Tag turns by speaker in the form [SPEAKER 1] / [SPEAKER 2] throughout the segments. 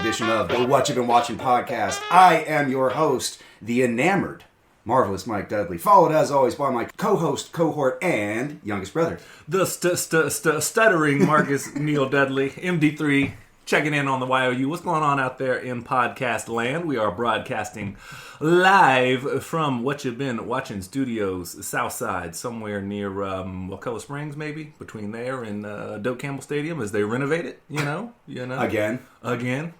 [SPEAKER 1] edition of the What You've Been Watching podcast. I am your host, the enamored, marvelous Mike Dudley, followed as always by my co-host, cohort, and youngest brother,
[SPEAKER 2] the stuttering Marcus Neil Dudley, MD3, checking in on the YOU. What's going on out there in podcast land? We are broadcasting live from What You've Been Watching Studios, Southside, somewhere near Wakulla Springs, maybe between there and Doak Campbell Stadium as they renovate it. You know, again.
[SPEAKER 3] Rip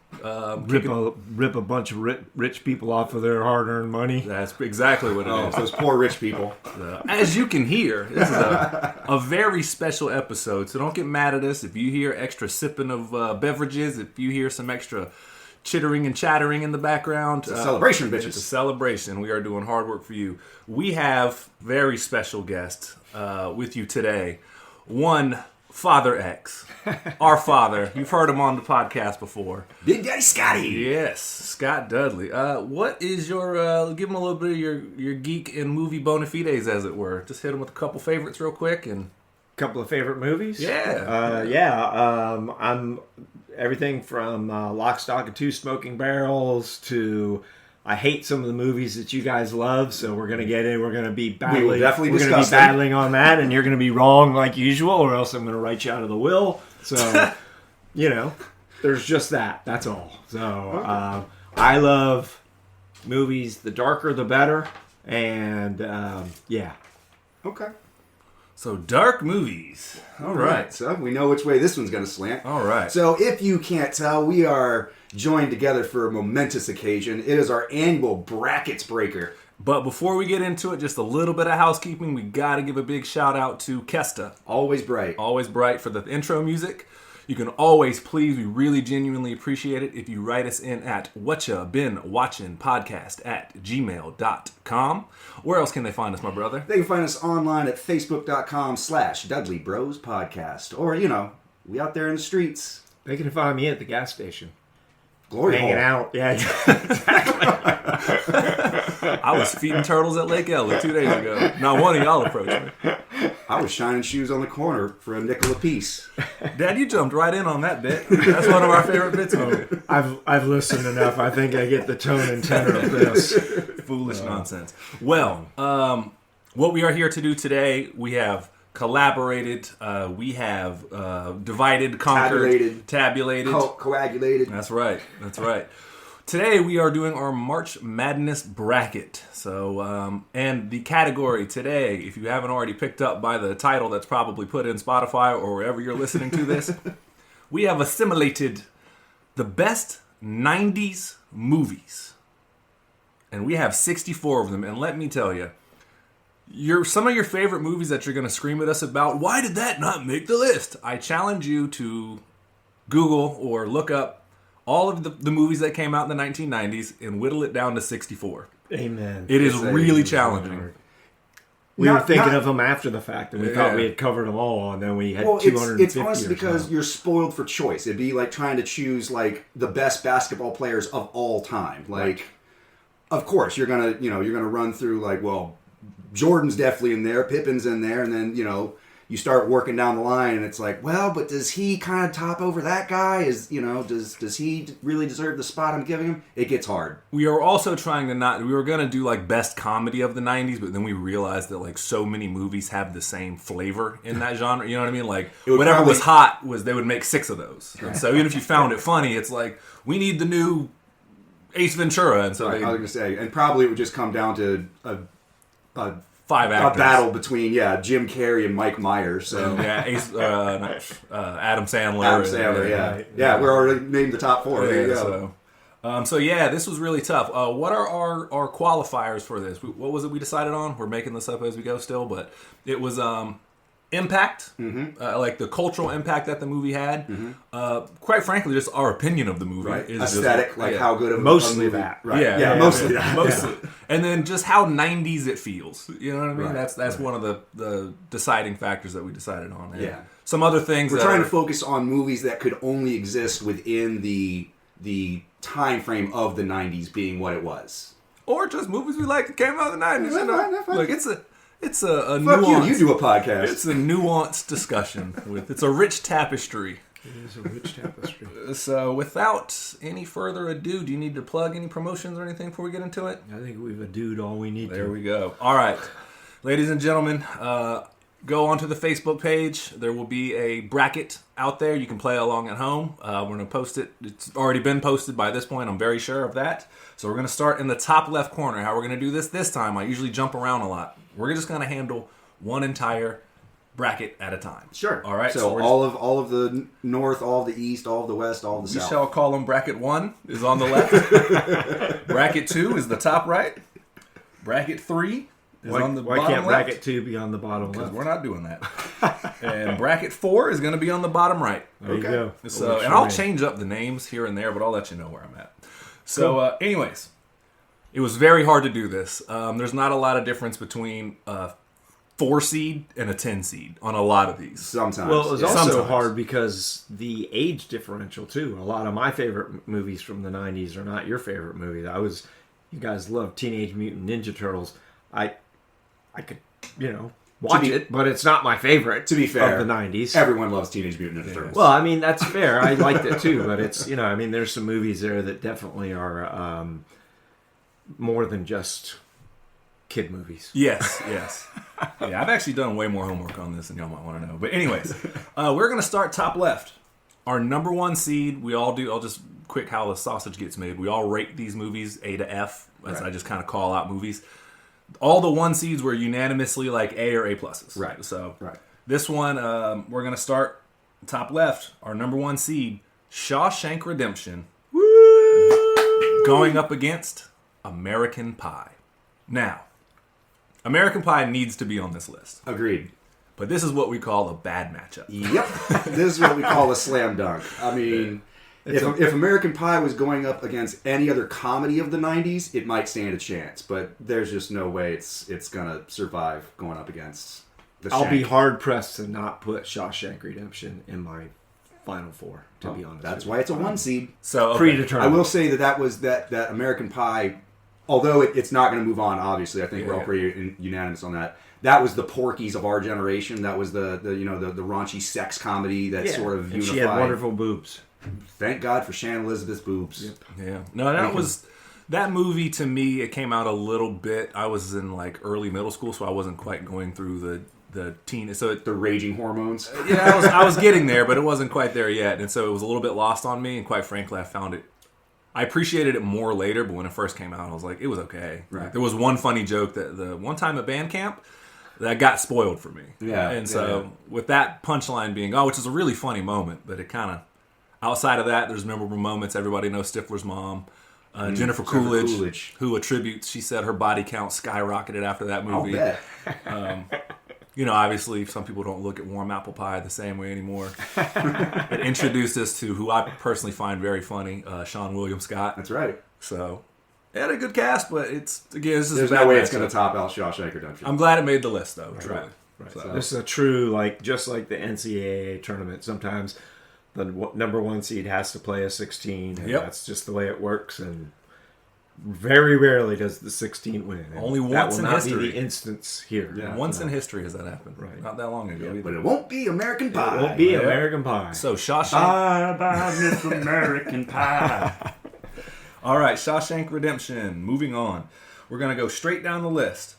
[SPEAKER 3] a bunch of rich people off of their hard-earned money.
[SPEAKER 2] That's exactly what it is.
[SPEAKER 1] Those poor rich people.
[SPEAKER 2] As you can hear, this is a very special episode, so don't get mad at us if you hear extra sipping of beverages, if you hear some extra chittering and chattering in the background.
[SPEAKER 1] It's a celebration, bitches.
[SPEAKER 2] It's a celebration. We are doing hard work for you. We have very special guests with you today. One, Father X. Our father. You've heard him on the podcast before.
[SPEAKER 1] Big Daddy Scotty.
[SPEAKER 2] Yes, Scott Dudley. What is your, give him a little bit of your geek and movie bona fides, as it were. Just hit him with a couple favorites real quick. And
[SPEAKER 3] couple of favorite movies?
[SPEAKER 2] Yeah.
[SPEAKER 3] I'm everything from Lock, Stock, and Two Smoking Barrels to I hate some of the movies that you guys love, so we're going to get in. We're going to be battling.
[SPEAKER 1] We will definitely
[SPEAKER 3] we're going to
[SPEAKER 1] discuss
[SPEAKER 3] be battling on that, and you're going to be wrong like usual, or else I'm going to write you out of the will. So, there's just that. That's all. So, I love movies. The darker, the better. And, yeah.
[SPEAKER 1] Okay.
[SPEAKER 2] so dark movies.
[SPEAKER 1] All right. So we know which way this one's going to slant.
[SPEAKER 2] All right.
[SPEAKER 1] So if you can't tell, we are joined together for a momentous occasion. It is our annual brackets breaker.
[SPEAKER 2] But before we get into it, just a little bit of housekeeping. We got to give a big shout out to Kesta.
[SPEAKER 1] Always bright.
[SPEAKER 2] Always bright for the intro music. You can always, please, we really genuinely appreciate it if you write us in at whatchabeenwatchingpodcast@gmail.com. Where else can they find us, my brother?
[SPEAKER 1] They can find us online at facebook.com/Dudley Bros Podcast. Or, we out there in the streets.
[SPEAKER 3] They can find me at the gas station.
[SPEAKER 1] Glory
[SPEAKER 3] hanging
[SPEAKER 1] hole.
[SPEAKER 3] out. Yeah, exactly.
[SPEAKER 2] I was feeding turtles at Lake Ella 2 days ago. Not one of y'all approached me.
[SPEAKER 1] I was shining shoes on the corner for a nickel apiece.
[SPEAKER 2] Dad, you jumped right in on that bit. That's one of our favorite bits of it.
[SPEAKER 3] I've listened enough. I think I get the tone and tenor of this.
[SPEAKER 2] Foolish nonsense. Well, what we are here to do today, we have collaborated, we have divided, conquered, tabulated.
[SPEAKER 1] Coagulated.
[SPEAKER 2] That's right. Today we are doing our March Madness bracket. So, and the category today, if you haven't already picked up by the title that's probably put in Spotify or wherever you're listening to this, we have assimilated the best 90s movies. And we have 64 of them. And let me tell you, some of your favorite movies that you're going to scream at us about, why did that not make the list? I challenge you to Google or look up all of the movies that came out in the 1990s and whittle it down to 64.
[SPEAKER 3] Amen.
[SPEAKER 2] It is really challenging.
[SPEAKER 3] We were thinking of them after the fact, and we thought we had covered them all, and then we had 250.
[SPEAKER 1] It's honestly because you're spoiled for choice. It'd be like trying to choose the best basketball players of all time. Of course, you're gonna run through Jordan's definitely in there, Pippen's in there, and then you start working down the line, and it's like, well, but does he kind of top over that guy? Does he really deserve the spot I'm giving him? It gets hard.
[SPEAKER 2] We are also trying to we were going to do best comedy of the 90s, but then we realized that so many movies have the same flavor in that genre. You know what I mean? Whatever was hot they would make 6 of those. And so even if you found it funny, it's we need the new Ace Ventura. And so
[SPEAKER 1] I was going to say, and probably it would just come down to a
[SPEAKER 2] 5 actors.
[SPEAKER 1] A battle between Jim Carrey and Mike Myers. So
[SPEAKER 2] Adam Sandler.
[SPEAKER 1] Adam Sandler, yeah. We're already named the top 4. There you go.
[SPEAKER 2] So this was really tough. What are our qualifiers for this? What was it we decided on? We're making this up as we go still, but it was impact, the cultural impact that the movie had. Quite frankly, just our opinion of the movie.
[SPEAKER 1] Right. Aesthetic, how good of
[SPEAKER 3] mostly
[SPEAKER 1] a movie.
[SPEAKER 3] that.
[SPEAKER 1] Right.
[SPEAKER 3] Yeah,
[SPEAKER 1] mostly that.
[SPEAKER 2] Mostly. And then just how 90s it feels. You know what I mean?
[SPEAKER 1] Right.
[SPEAKER 2] That's one of the deciding factors that we decided on. And
[SPEAKER 1] yeah.
[SPEAKER 2] Some other things.
[SPEAKER 1] We're trying to focus on movies that could only exist within the time frame of the 90s being what it was.
[SPEAKER 2] Or just movies we like that came out in the 90s. It's a
[SPEAKER 1] Fuck
[SPEAKER 2] nuanced.
[SPEAKER 1] You do a podcast.
[SPEAKER 2] It's a nuanced discussion it's a rich tapestry.
[SPEAKER 3] It is a rich tapestry.
[SPEAKER 2] So without any further ado, do you need to plug any promotions or anything before we get into it?
[SPEAKER 3] I think we've adooed all we need to.
[SPEAKER 2] There we go. All right. Ladies and gentlemen, go onto the Facebook page. There will be a bracket out there. You can play along at home. We're going to post it. It's already been posted by this point. I'm very sure of that. So we're going to start in the top left corner. How we're going to do this time, I usually jump around a lot. We're just going to handle one entire bracket at a time.
[SPEAKER 1] Sure.
[SPEAKER 2] All right.
[SPEAKER 1] So all of the north, all of the east, all of the west, all of the
[SPEAKER 2] We
[SPEAKER 1] south.
[SPEAKER 2] shall call them bracket 1 is on the left. Bracket 2 is the top right. Bracket 3 is on the
[SPEAKER 3] why
[SPEAKER 2] bottom
[SPEAKER 3] can't
[SPEAKER 2] left.
[SPEAKER 3] bracket 2 be on the bottom
[SPEAKER 2] Because
[SPEAKER 3] left?
[SPEAKER 2] we're not doing that. And bracket 4 is going to be on the bottom right.
[SPEAKER 3] There you go.
[SPEAKER 2] So, and I'll change up the names here and there, but I'll let you know where I'm at. So, anyways, it was very hard to do this. There's not a lot of difference between 4 seed and a 10 seed on a lot of these.
[SPEAKER 1] Sometimes.
[SPEAKER 3] Well, it was also
[SPEAKER 2] Sometimes.
[SPEAKER 3] hard because the age differential too. A lot of my favorite movies from the 90s are not your favorite movies. You guys love Teenage Mutant Ninja Turtles. I could, watch it, but it's not my favorite.
[SPEAKER 1] To be fair,
[SPEAKER 3] of the 90s.
[SPEAKER 1] Everyone loves Teenage Mutant Ninja Turtles.
[SPEAKER 3] Well, I mean that's fair. I liked it too, but it's there's some movies there that definitely are more than just kid movies.
[SPEAKER 2] Yes. Yeah, I've actually done way more homework on this than y'all might want to know. But anyways, we're going to start top left. Our number 1 seed, we all do, I'll just quick how the sausage gets made. We all rate these movies A to F, as I just kind of call out movies. All the 1 seeds were unanimously like A or A pluses.
[SPEAKER 1] Right.
[SPEAKER 2] So
[SPEAKER 1] Right.
[SPEAKER 2] this one, we're going to start top left. Our number 1 seed, Shawshank Redemption. Woo! Going up against American Pie. Now, American Pie needs to be on this list.
[SPEAKER 1] Agreed.
[SPEAKER 2] But this is what we call a bad matchup.
[SPEAKER 1] Yep. This is what we call a slam dunk. I mean, if American Pie was going up against any other comedy of the 90s, it might stand a chance. But there's just no way it's going to survive going up against the
[SPEAKER 3] I'll be
[SPEAKER 1] Shank.
[SPEAKER 3] hard pressed to not put Shawshank Redemption in my final 4. To be honest,
[SPEAKER 1] That's why it's a 1 seed.
[SPEAKER 2] So okay.
[SPEAKER 3] predetermined.
[SPEAKER 1] I will say that was that American Pie, although it's not going to move on, obviously. I think we're all pretty unanimous on that. That was the Porky's of our generation. That was the raunchy sex comedy that sort of
[SPEAKER 3] and
[SPEAKER 1] unified.
[SPEAKER 3] she had wonderful boobs.
[SPEAKER 1] Thank God for Shannon Elizabeth's boobs.
[SPEAKER 3] Yep.
[SPEAKER 2] Yeah. No, that movie to me, it came out a little bit. I was in like early middle school, so I wasn't quite going through the teen. So
[SPEAKER 1] The raging hormones.
[SPEAKER 2] yeah, I was getting there, but it wasn't quite there yet. And so it was a little bit lost on me. And quite frankly, I appreciated it more later, but when it first came out, I was like, it was okay.
[SPEAKER 1] Right.
[SPEAKER 2] Like, there was one funny joke that the one time at band camp that got spoiled for me.
[SPEAKER 1] Yeah.
[SPEAKER 2] And so with that punchline being, which is a really funny moment, but it kind of, outside of that, there's memorable moments. Everybody knows Stifler's mom. Jennifer Coolidge, who attributes, she said her body count skyrocketed after that movie.
[SPEAKER 1] I'll bet.
[SPEAKER 2] Obviously, some people don't look at warm apple pie the same way anymore. It introduced us to who I personally find very funny, Sean William Scott.
[SPEAKER 1] That's right.
[SPEAKER 2] So, it had a good cast, but this is
[SPEAKER 1] There's
[SPEAKER 2] a bad
[SPEAKER 1] no way it's
[SPEAKER 2] matchup.
[SPEAKER 1] going to top out Shawshank Redemption.
[SPEAKER 2] I'm glad it made the list, though. Truly.
[SPEAKER 3] Right.
[SPEAKER 2] So-
[SPEAKER 3] This is a true, just like the NCAA tournament. Sometimes the number 1 seed has to play a 16. And
[SPEAKER 2] Yep.
[SPEAKER 3] That's just the way it works. And very rarely does the 16 win. And
[SPEAKER 2] Only
[SPEAKER 3] that
[SPEAKER 2] once
[SPEAKER 3] will
[SPEAKER 2] in
[SPEAKER 3] not
[SPEAKER 2] history.
[SPEAKER 3] be the instance here.
[SPEAKER 1] Yeah.
[SPEAKER 2] Once in history has that happened.
[SPEAKER 3] Right.
[SPEAKER 2] Not that long ago either.
[SPEAKER 1] But it won't be American Pie.
[SPEAKER 3] It won't be
[SPEAKER 2] Yeah.
[SPEAKER 3] American Pie.
[SPEAKER 2] So, Shawshank.
[SPEAKER 1] Bye, Miss American Pie.
[SPEAKER 2] All right, Shawshank Redemption. Moving on. We're going to go straight down the list.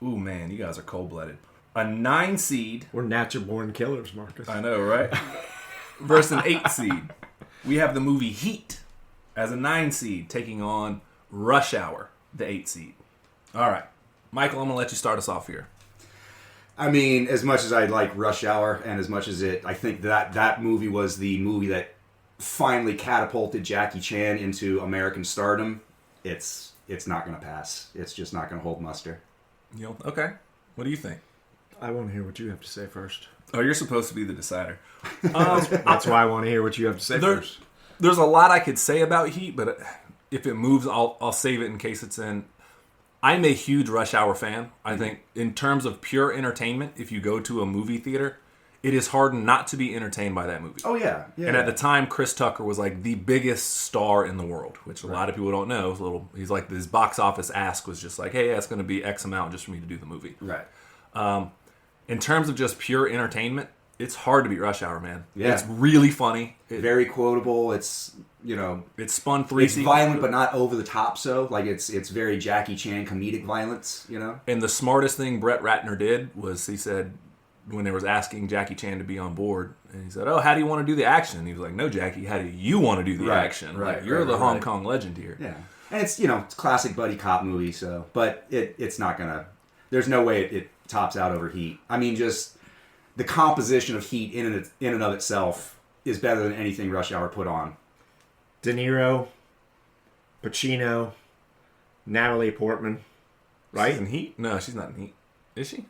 [SPEAKER 2] Ooh, man, you guys are cold-blooded. A 9 seed.
[SPEAKER 3] We're natural-born killers, Marcus.
[SPEAKER 2] I know, right? Versus an 8 seed. We have the movie Heat as a 9 seed taking on Rush Hour, the 8 seed. All right. Michael, I'm going to let you start us off here.
[SPEAKER 1] I mean, as much as I like Rush Hour, and as much as I think that movie was the movie that finally catapulted Jackie Chan into American stardom, it's not going to pass. It's just not going to hold muster.
[SPEAKER 2] Okay. What do you think?
[SPEAKER 3] I want to hear what you have to say first.
[SPEAKER 2] Oh, you're supposed to be the decider.
[SPEAKER 3] That's why I want to hear what you have to say first.
[SPEAKER 2] There's a lot I could say about Heat, but if it moves, I'll save it in case it's in. I'm a huge Rush Hour fan. I think in terms of pure entertainment, if you go to a movie theater, it is hard not to be entertained by that movie.
[SPEAKER 1] Oh, yeah.
[SPEAKER 2] And at the time, Chris Tucker was like the biggest star in the world, which a lot of people don't know. He's like, his box office ask was just like, hey, it's going to be X amount just for me to do the movie.
[SPEAKER 1] Right.
[SPEAKER 2] In terms of just pure entertainment, it's hard to beat Rush Hour, man.
[SPEAKER 1] Yeah.
[SPEAKER 2] It's really funny.
[SPEAKER 1] Very quotable. It's, you know,
[SPEAKER 2] It's spun three
[SPEAKER 1] it's
[SPEAKER 2] sequels.
[SPEAKER 1] violent but not over the top. So like it's very Jackie Chan comedic violence. You know.
[SPEAKER 2] And the smartest thing Brett Ratner did was he said, when they was asking Jackie Chan to be on board, and he said, "Oh, how do you want to do the action?" And he was like, "No, Jackie, how do you want to do the action?
[SPEAKER 1] Right,
[SPEAKER 2] Like, you're
[SPEAKER 1] right,
[SPEAKER 2] the
[SPEAKER 1] right,
[SPEAKER 2] Hong
[SPEAKER 1] right.
[SPEAKER 2] Kong legend here."
[SPEAKER 1] Yeah, and it's, you know, it's classic buddy cop movie. So, but it's not gonna. There's no way it tops out over Heat. I mean, just the composition of Heat in and of itself is better than anything Rush Hour put on.
[SPEAKER 3] De Niro, Pacino, Natalie Portman, right?
[SPEAKER 2] She's in Heat? No, she's not in Heat. Is she?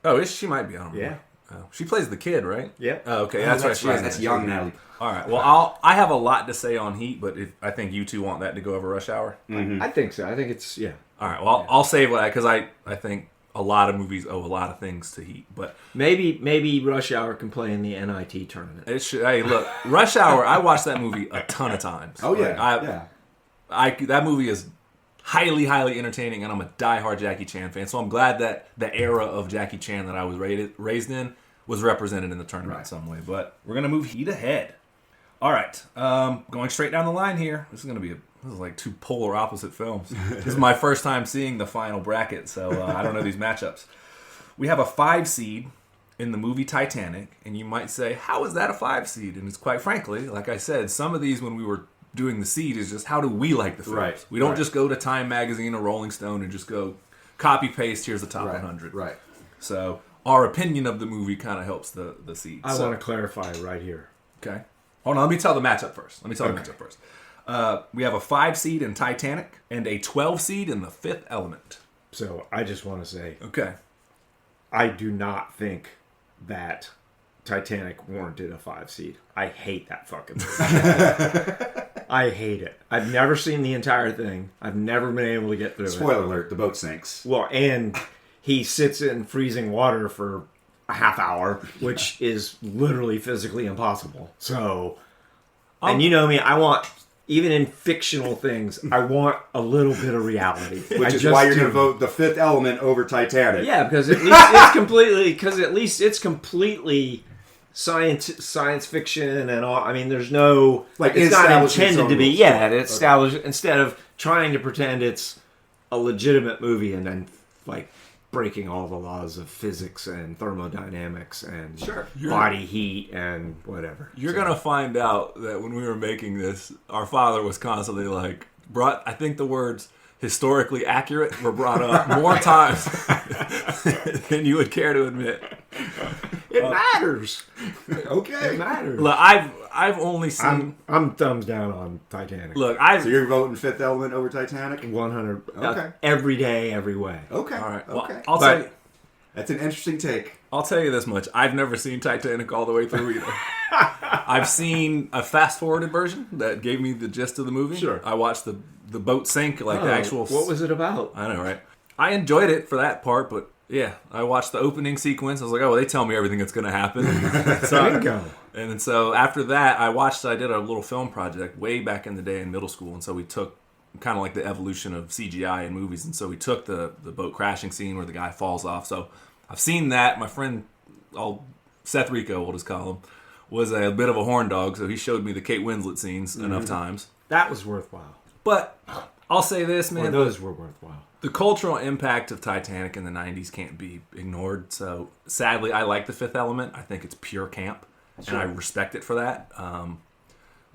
[SPEAKER 2] Oh, she might be. I don't know.
[SPEAKER 3] Yeah.
[SPEAKER 2] Oh, she plays the kid, right?
[SPEAKER 3] Yeah.
[SPEAKER 2] Oh, okay, that's right. She is.
[SPEAKER 1] That's young Natalie.
[SPEAKER 2] All right. Well, I have a lot to say on Heat, but I think you two want that to go over Rush Hour.
[SPEAKER 3] I think so. I think it's
[SPEAKER 2] All right. Well, I'll save that because I think a lot of movies owe a lot of things to Heat, but
[SPEAKER 3] maybe Rush Hour can play in the NIT tournament.
[SPEAKER 2] it should. Hey, look, Rush Hour. I watched that movie a ton of times.
[SPEAKER 1] Oh yeah,
[SPEAKER 2] Like, that movie is highly, highly entertaining, and I'm a diehard Jackie Chan fan. So I'm glad that the era of Jackie Chan that I was raised in was represented in the tournament in some way. But we're gonna move Heat ahead. All right, going straight down the line here. This is like two polar opposite films. This is my first time seeing the final bracket, so I don't know these matchups. We have a 5 seed in the movie Titanic, and you might say, how is that a 5 seed? And it's quite frankly, like I said, some of these when we were doing the seed is just how do we like the films.
[SPEAKER 1] Right,
[SPEAKER 2] We don't
[SPEAKER 1] right.
[SPEAKER 2] just go to Time Magazine or Rolling Stone and just go copy paste, here's the top 100.
[SPEAKER 1] Right.
[SPEAKER 2] So our opinion of the movie kind of helps the seed.
[SPEAKER 3] I want to clarify right here.
[SPEAKER 2] Okay. Hold on, let me tell the matchup first. We have a 5 seed in Titanic and a 12 seed in The Fifth Element.
[SPEAKER 3] So I just want to say,
[SPEAKER 2] Okay.
[SPEAKER 3] I do not think that Titanic warranted a 5 seed. I hate that fucking movie. I hate it. I've never seen the entire thing. I've never been able to get through it.
[SPEAKER 1] Spoiler alert: the boat sinks.
[SPEAKER 3] Well, and he sits in freezing water for a half hour, which is literally physically impossible. So, and you know me, I want, even in fictional things, I want a little bit of reality.
[SPEAKER 1] Which is why you're going to vote The Fifth Element over Titanic.
[SPEAKER 3] Yeah, because at least it's completely science fiction and all. I mean, there's no,
[SPEAKER 1] Like,
[SPEAKER 3] it's not
[SPEAKER 1] established its
[SPEAKER 3] intended
[SPEAKER 1] own
[SPEAKER 3] to be.
[SPEAKER 1] rules.
[SPEAKER 3] Yeah, it's established, instead of trying to pretend it's a legitimate movie and then like breaking all the laws of physics and thermodynamics and body heat and whatever.
[SPEAKER 2] You're going to find out that when we were making this, our father was constantly like, I think the words historically accurate were brought up more times than you would care to admit.
[SPEAKER 3] It matters.
[SPEAKER 1] Okay.
[SPEAKER 3] It matters.
[SPEAKER 2] Look, I've only seen.
[SPEAKER 3] I'm thumbs down on Titanic.
[SPEAKER 2] Look,
[SPEAKER 1] So you're voting Fifth Element over Titanic?
[SPEAKER 3] 100.
[SPEAKER 1] Okay.
[SPEAKER 3] Every day, every way.
[SPEAKER 1] Okay.
[SPEAKER 2] All right. Well,
[SPEAKER 1] Okay. That's an interesting take.
[SPEAKER 2] I'll tell you this much: I've never seen Titanic all the way through either. I've seen a fast-forwarded version that gave me the gist of the movie.
[SPEAKER 3] Sure.
[SPEAKER 2] I watched the boat sink, like the actual.
[SPEAKER 3] What was it about?
[SPEAKER 2] I know, right? I enjoyed it for that part, but yeah, I watched the opening sequence. I was like, oh, well, they tell me everything that's going to happen.
[SPEAKER 3] Bingo.
[SPEAKER 2] And so after that, I did a little film project way back in the day in middle school. And so we took kind of like the evolution of CGI in movies. And so we took the boat crashing scene where the guy falls off. So I've seen that. My friend, Seth Rico, we'll just call him, was a bit of a horn dog. So he showed me the Kate Winslet scenes enough times.
[SPEAKER 3] That was worthwhile.
[SPEAKER 2] But I'll say this, man.
[SPEAKER 3] Or those were worthwhile.
[SPEAKER 2] The cultural impact of Titanic in the 90s can't be ignored. So, sadly, I like The Fifth Element. I think it's pure camp, and I respect it for that.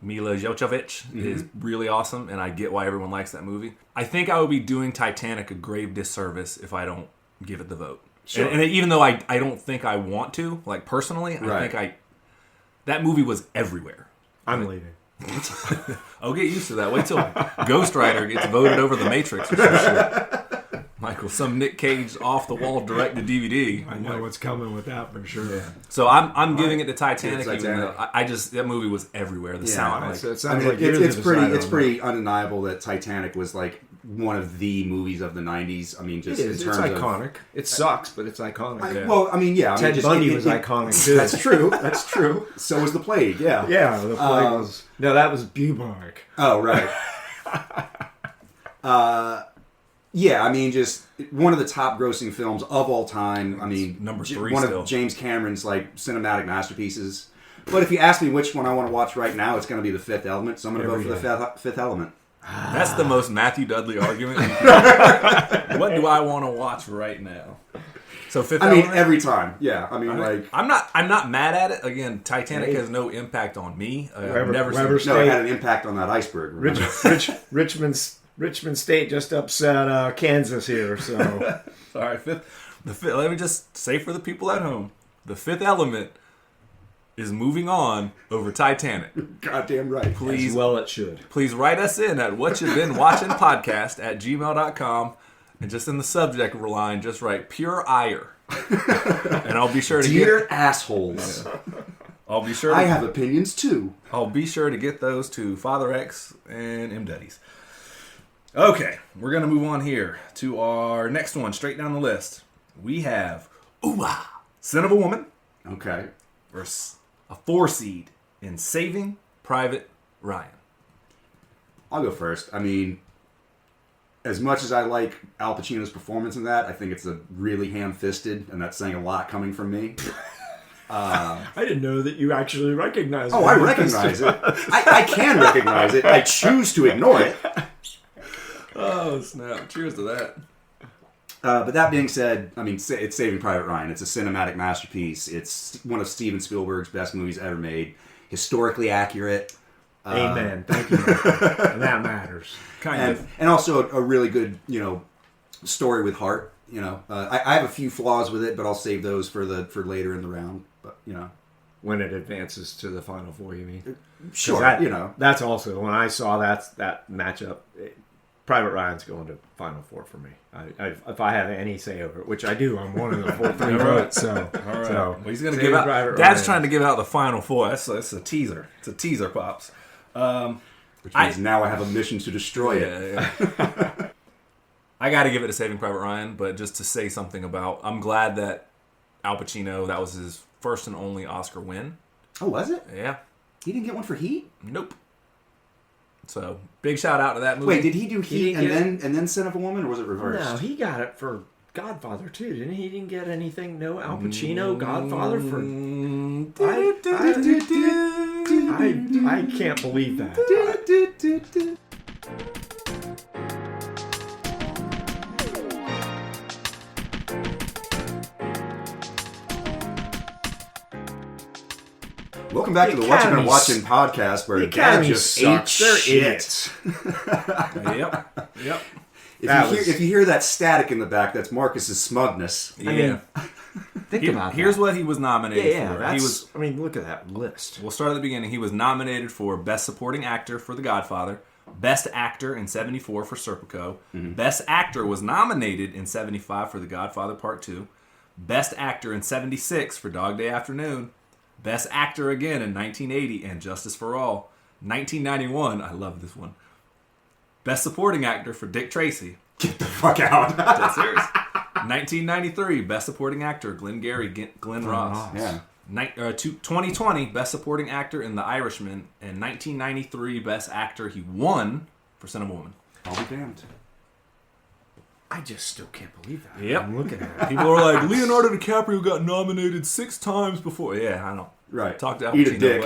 [SPEAKER 2] Mila Jovovich is really awesome, and I get why everyone likes that movie. I think I would be doing Titanic a grave disservice if I don't give it the vote.
[SPEAKER 1] Sure.
[SPEAKER 2] And even though I don't think I want to, like, personally, I think that movie was everywhere.
[SPEAKER 3] I'm leaving.
[SPEAKER 2] I'll get used to that. Wait till Ghost Rider gets voted over The Matrix or some shit. Michael, some Nick Cage off the wall direct to DVD.
[SPEAKER 3] I know what's coming with that for sure. Yeah.
[SPEAKER 2] So I'm giving it to Titanic.
[SPEAKER 1] It's
[SPEAKER 2] Even though I just that movie was everywhere. The sound, like,
[SPEAKER 3] So it sounds
[SPEAKER 1] I mean,
[SPEAKER 3] like you're the
[SPEAKER 1] it's
[SPEAKER 3] decider on
[SPEAKER 1] pretty undeniable that Titanic was like one of the movies of the 90s. I mean, just
[SPEAKER 3] that. It is.
[SPEAKER 1] in
[SPEAKER 3] It's
[SPEAKER 1] terms
[SPEAKER 3] iconic. It sucks, but it's iconic.
[SPEAKER 1] Well, I mean, yeah. I mean,
[SPEAKER 3] Ted
[SPEAKER 1] just,
[SPEAKER 3] Bundy was iconic too.
[SPEAKER 1] That's true. That's true. So was the plague. Yeah.
[SPEAKER 3] Yeah, the plague was. No, that was bubonic.
[SPEAKER 1] Oh, right. Yeah, I mean, just one of the top grossing films of all time. I mean,
[SPEAKER 2] number 3
[SPEAKER 1] one
[SPEAKER 2] still.
[SPEAKER 1] of James Cameron's like cinematic masterpieces. But if you ask me which one I want to watch right now, it's going to be The Fifth Element. So I'm going to go for The Fifth Element.
[SPEAKER 2] That's the most Matthew Dudley argument. What do I want to watch right now? So Fifth
[SPEAKER 1] I mean,
[SPEAKER 2] Element?
[SPEAKER 1] every time. Yeah, I mean, like
[SPEAKER 2] I'm not mad at it. Again, Titanic has no impact on me. I've never seen.
[SPEAKER 1] no, it had an impact on that iceberg.
[SPEAKER 3] Richmond State just upset Kansas here, so
[SPEAKER 2] All right, let me just say for the people at home, The Fifth Element is moving on over Titanic.
[SPEAKER 1] Goddamn right.
[SPEAKER 2] Please,
[SPEAKER 3] as well it should.
[SPEAKER 2] please write us in at whatyou've-been-watching-podcast@gmail.com, and just in the subject line, just write pure ire, and I'll be sure to
[SPEAKER 1] Dear assholes,
[SPEAKER 2] I'll be sure.
[SPEAKER 1] I have opinions too.
[SPEAKER 2] I'll be sure to get those to Father X and M Daddies. Okay, we're gonna move on here to our next one, straight down the list. We have Sin of a Woman
[SPEAKER 1] Okay.
[SPEAKER 2] versus a 4 seed in Saving Private Ryan.
[SPEAKER 1] I'll go first. I mean, as much as I like Al Pacino's performance in that, I think it's a really ham-fisted, and that's saying a lot coming from me.
[SPEAKER 3] I didn't know that you actually recognized it.
[SPEAKER 1] Oh, I recognize it. I can recognize it. I choose to ignore it.
[SPEAKER 2] Oh, snap. Cheers to that.
[SPEAKER 1] But that being said, I mean, it's Saving Private Ryan. It's a cinematic masterpiece. It's one of Steven Spielberg's best movies ever made. Historically accurate.
[SPEAKER 3] Amen. Thank you. And that matters.
[SPEAKER 1] And also a really good, story with heart. I have a few flaws with it, but I'll save those for later in the round. But
[SPEAKER 3] When it advances to the final four, you mean?
[SPEAKER 1] sure.
[SPEAKER 3] That's also when I saw that matchup. Private Ryan's going to Final Four for me. If I have any say over it, which I do, I'm one of the 3 votes. So,
[SPEAKER 2] All right.
[SPEAKER 3] so
[SPEAKER 2] Well, he's going to give out. Dad's trying to give out the Final Four. That's a teaser. It's a teaser, pops.
[SPEAKER 1] Which means now I have a mission to destroy it.
[SPEAKER 2] Yeah. I got to give it to Saving Private Ryan, but just to say something about, I'm glad that Al Pacino, that was his first and only Oscar win.
[SPEAKER 1] Oh, was it?
[SPEAKER 2] Yeah.
[SPEAKER 1] He didn't get one for Heat?
[SPEAKER 2] Nope. So big shout out to that movie.
[SPEAKER 1] Wait, did he do Heat and then Son of a Woman, or was it reversed?
[SPEAKER 3] No, he got it for Godfather too, didn't he? He didn't get anything. No Al Pacino Godfather for. I can't believe that.
[SPEAKER 1] Welcome back to the What You've Been Watching podcast, where Dad just ate shit.
[SPEAKER 2] Yep.
[SPEAKER 1] If you hear that static in the back, that's Marcus's smugness.
[SPEAKER 2] Yeah.
[SPEAKER 3] Think about
[SPEAKER 2] Here's
[SPEAKER 3] that.
[SPEAKER 2] what he was nominated for.
[SPEAKER 3] He was. I mean, look at that list.
[SPEAKER 2] We'll start at the beginning. He was nominated for Best Supporting Actor for The Godfather, Best Actor in 74 for Serpico, Best Actor was nominated in 75 for The Godfather Part 2, Best Actor in 76 for Dog Day Afternoon, Best Actor again in 1980 and Justice for All. 1991, I love this one. Best Supporting Actor for Dick Tracy.
[SPEAKER 1] Get the fuck out.
[SPEAKER 2] That's serious. 1993, Best Supporting Actor, Glengarry Glenn Ross.
[SPEAKER 1] Yeah.
[SPEAKER 2] 2020, Best Supporting Actor in The Irishman. And 1993, Best Actor, he won for Son of a Woman.
[SPEAKER 1] I'll be damned.
[SPEAKER 3] I just still can't believe that.
[SPEAKER 2] Yep.
[SPEAKER 3] I'm looking at it.
[SPEAKER 2] People are like, Leonardo DiCaprio got nominated 6 times before. Yeah, I know.
[SPEAKER 1] Right.
[SPEAKER 2] Talk to Al
[SPEAKER 1] Eat a
[SPEAKER 2] Pacino,
[SPEAKER 1] dick.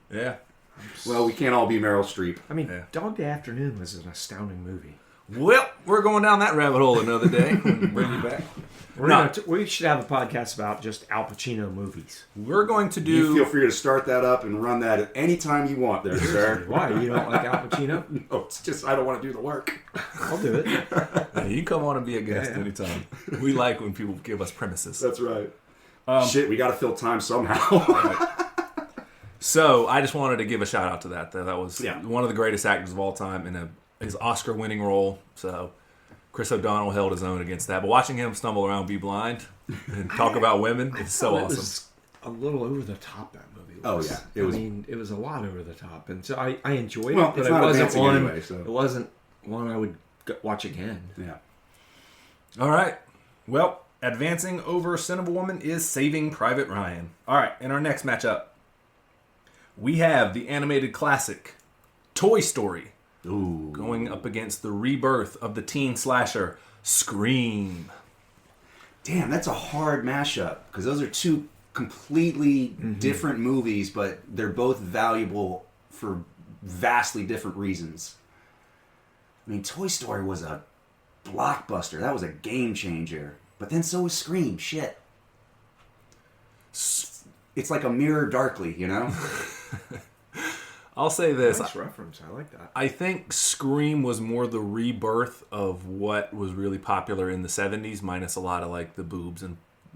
[SPEAKER 2] buddy. Yeah.
[SPEAKER 1] Well, we can't all be Meryl Streep.
[SPEAKER 3] I mean,
[SPEAKER 2] Yeah.
[SPEAKER 3] Dog Day Afternoon was an astounding movie.
[SPEAKER 2] Well, we're going down that rabbit hole another day. Bring you back.
[SPEAKER 3] We should have a podcast about just Al Pacino movies.
[SPEAKER 2] We're going to do...
[SPEAKER 1] You feel free to start that up and run that at any time you want there, sir.
[SPEAKER 3] Why? You don't like Al Pacino?
[SPEAKER 1] No, it's just I don't want to do the work.
[SPEAKER 3] I'll do it.
[SPEAKER 2] Yeah, you can come on and be a guest anytime. We like when people give us premises.
[SPEAKER 1] That's right. Shit, we got to fill time somehow.
[SPEAKER 2] So, I just wanted to give a shout out to that. That was
[SPEAKER 1] Yeah.
[SPEAKER 2] one of the greatest actors of all time in his Oscar-winning role. So, Chris O'Donnell held his own against that. But watching him stumble around, be blind, and talk about women is so
[SPEAKER 3] It
[SPEAKER 2] awesome.
[SPEAKER 3] was a little over the top, that movie.
[SPEAKER 1] Oh, yeah. It was-
[SPEAKER 3] I mean, it was a lot over the top. And so I enjoyed
[SPEAKER 1] Well,
[SPEAKER 3] it, but
[SPEAKER 1] it's
[SPEAKER 3] it
[SPEAKER 1] not
[SPEAKER 3] wasn't
[SPEAKER 1] advancing
[SPEAKER 3] one.
[SPEAKER 1] anyway, so.
[SPEAKER 3] It wasn't one I would watch again.
[SPEAKER 1] Yeah.
[SPEAKER 2] All right. Well, advancing over Son of a Woman is Saving Private Ryan. All right. In our next matchup, we have the animated classic Toy Story
[SPEAKER 1] Ooh.
[SPEAKER 2] going up against the rebirth of the teen slasher, Scream.
[SPEAKER 1] Damn, that's a hard mashup because those are two completely different movies, but they're both valuable for vastly different reasons. I mean, Toy Story was a blockbuster. That was a game changer. But then so was Scream. Shit. It's like a mirror darkly, you know?
[SPEAKER 2] I'll say this.
[SPEAKER 3] Nice reference. I like that.
[SPEAKER 2] I think Scream was more the rebirth of what was really popular in the 70s, minus a lot of like the boobs and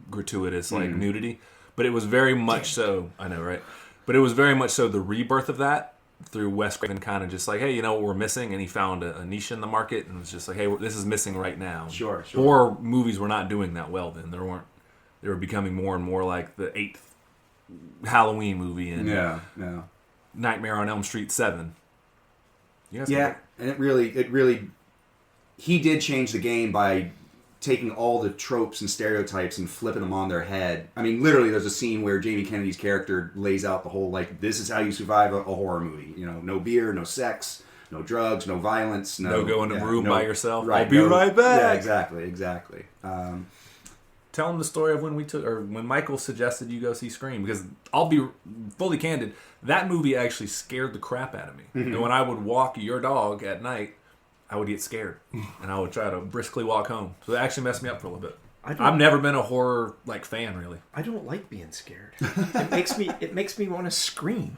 [SPEAKER 2] gratuitous like nudity. But it was very much so, I know, right? But it was very much so the rebirth of that through Wes Craven kind of just like, hey, you know what we're missing? And he found a niche in the market and was just like, hey, this is missing right now.
[SPEAKER 1] Sure.
[SPEAKER 2] Horror movies were not doing that well then. They were becoming more and more like the 8th Halloween movie and
[SPEAKER 1] Yeah.
[SPEAKER 2] Nightmare on Elm Street 7.
[SPEAKER 1] Yeah, and it really, he did change the game by taking all the tropes and stereotypes and flipping them on their head. I mean, literally, there's a scene where Jamie Kennedy's character lays out the whole, like, this is how you survive a horror movie. You know, no beer, no sex, no drugs, no violence,
[SPEAKER 2] no go in a room by yourself.
[SPEAKER 1] Right,
[SPEAKER 2] I'll be right back.
[SPEAKER 1] Yeah, exactly.
[SPEAKER 2] Tell them the story of when Michael suggested you go see Scream, because I'll be fully candid, that movie actually scared the crap out of me. And when I would walk your dog at night, I would get scared, and I would try to briskly walk home. So it actually messed me up for a little bit. I've never been a horror like fan, really.
[SPEAKER 3] I don't like being scared. It makes me want to scream.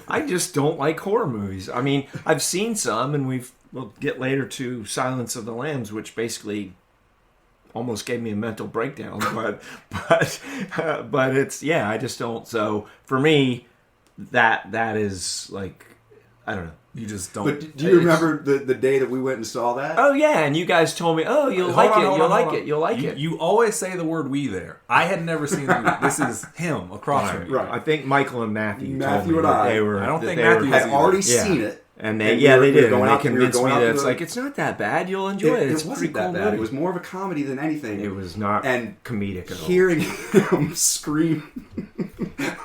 [SPEAKER 3] I just don't like horror movies. I mean, I've seen some, and we'll get later to Silence of the Lambs, which basically almost gave me a mental breakdown. But it's I just don't. So for me, that is like, I don't know.
[SPEAKER 2] You just don't.
[SPEAKER 1] But do you remember the day that we went and saw that?
[SPEAKER 3] Oh yeah, and you guys told me, oh, you'll like it. You'll like it.
[SPEAKER 2] You always say the word "we" there. I had never seen the movie. This is him across from me.
[SPEAKER 3] Right. I think Michael and Matthew
[SPEAKER 1] and
[SPEAKER 3] I. They were.
[SPEAKER 2] I don't think Matthew
[SPEAKER 1] had already seen it.
[SPEAKER 3] And they did. And they convinced me that it's like, it's not that bad. You'll enjoy it. It's
[SPEAKER 1] wasn't that bad. It was more of a comedy than anything.
[SPEAKER 3] It was not comedic at all.
[SPEAKER 1] Hearing him scream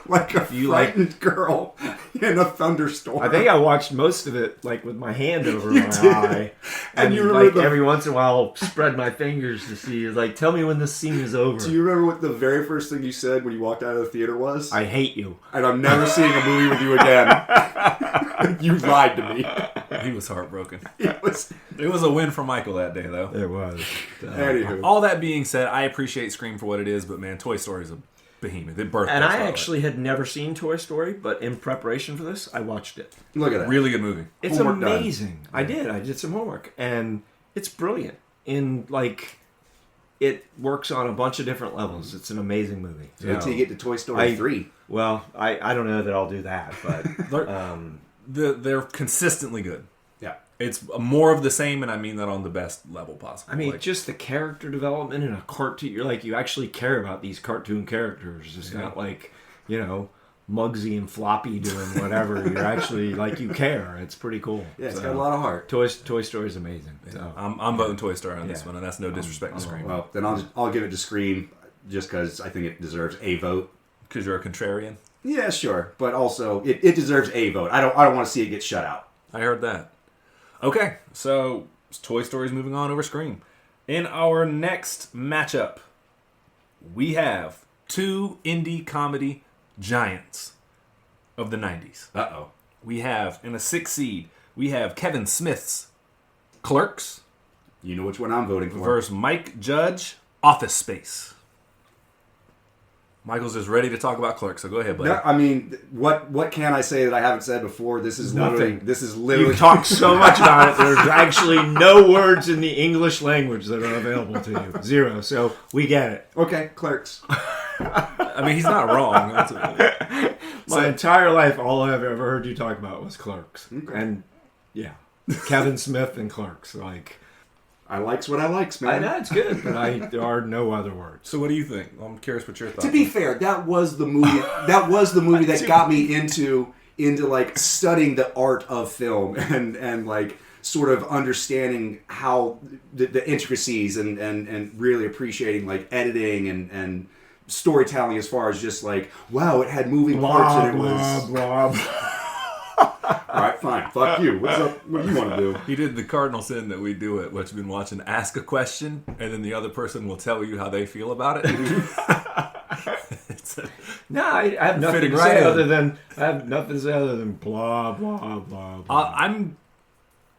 [SPEAKER 1] like a frightened girl in a thunderstorm.
[SPEAKER 3] I think I watched most of it like with my hand over my eye. And
[SPEAKER 1] you
[SPEAKER 3] like every once in a while I'll spread my fingers to see, like, tell me when this scene is over.
[SPEAKER 1] Do you remember what the very first thing you said when you walked out of the theater was?
[SPEAKER 3] I hate you.
[SPEAKER 1] And I'm never seeing a movie with you again. You lied to me.
[SPEAKER 2] He was heartbroken.
[SPEAKER 1] It was
[SPEAKER 2] a win for Michael that day, though.
[SPEAKER 3] It was.
[SPEAKER 1] Anywho.
[SPEAKER 2] All that being said, I appreciate Scream for what it is, but man, Toy Story is a behemoth. It birthed.
[SPEAKER 3] And I actually had never seen Toy Story, but in preparation for this, I watched it.
[SPEAKER 1] Look at that.
[SPEAKER 2] Really good movie.
[SPEAKER 3] It's
[SPEAKER 1] Homework
[SPEAKER 3] amazing. Done. I did some homework, and it's brilliant. It works on a bunch of different levels. It's an amazing movie.
[SPEAKER 1] Wait till you get to Toy Story 3.
[SPEAKER 3] Well, I don't know that I'll do that, but
[SPEAKER 2] They're consistently good.
[SPEAKER 1] Yeah.
[SPEAKER 2] It's more of the same, and I mean that on the best level possible.
[SPEAKER 3] I mean, just the character development in a cartoon. You're like, you actually care about these cartoon characters. It's not like, Muggsy and Floppy doing whatever. You're actually, like, you care. It's pretty cool.
[SPEAKER 1] Yeah, it's got a lot of heart.
[SPEAKER 3] Toy Story is amazing.
[SPEAKER 2] Yeah.
[SPEAKER 3] So.
[SPEAKER 2] I'm voting Toy Story on this one, and that's no disrespect to Scream.
[SPEAKER 1] Well, then I'll give it to Scream just because I think it deserves a vote.
[SPEAKER 2] Because you're a contrarian?
[SPEAKER 1] Yeah, sure. But also, it deserves a vote. I don't want to see it get shut out.
[SPEAKER 2] I heard that. Okay, so Toy Story's moving on over Scream. In our next matchup, we have two indie comedy giants of the 90s.
[SPEAKER 1] Uh-oh.
[SPEAKER 2] We have, in a 6th seed, we have Kevin Smith's Clerks
[SPEAKER 1] You know which one I'm voting for.
[SPEAKER 2] versus Mike Judge, Office Space. Michael's just ready to talk about Clerks, so go ahead, buddy.
[SPEAKER 1] No, I mean, what can I say that I haven't said before? This is
[SPEAKER 3] Nothing.
[SPEAKER 1] literally.
[SPEAKER 3] You've talked so much about it. There's actually no words in the English language that are available to you. Zero. So we get it.
[SPEAKER 1] Okay, Clerks.
[SPEAKER 2] I mean, he's not wrong.
[SPEAKER 3] My entire life, all I've ever heard you talk about was Clerks.
[SPEAKER 1] Okay.
[SPEAKER 3] And, yeah. Kevin Smith and Clerks. Like,
[SPEAKER 1] I likes what I likes, man.
[SPEAKER 3] I know it's good, but there are no other words.
[SPEAKER 2] So what do you think? I'm curious what your thoughts
[SPEAKER 1] To be fair, that was the movie. That got me into like studying the art of film and like sort of understanding how the intricacies and really appreciating like editing and storytelling as far as just like, wow, it had moving parts and it was
[SPEAKER 3] blah.
[SPEAKER 1] All right, fine. Fuck you. What's up? What do you want to do?
[SPEAKER 2] He did the cardinal sin that we do at what you've been watching. Ask a question, and then the other person will tell you how they feel about it.
[SPEAKER 3] No, I have nothing
[SPEAKER 2] Fitting
[SPEAKER 3] to
[SPEAKER 2] right
[SPEAKER 3] say
[SPEAKER 2] in.
[SPEAKER 3] other than blah blah blah.
[SPEAKER 2] All right.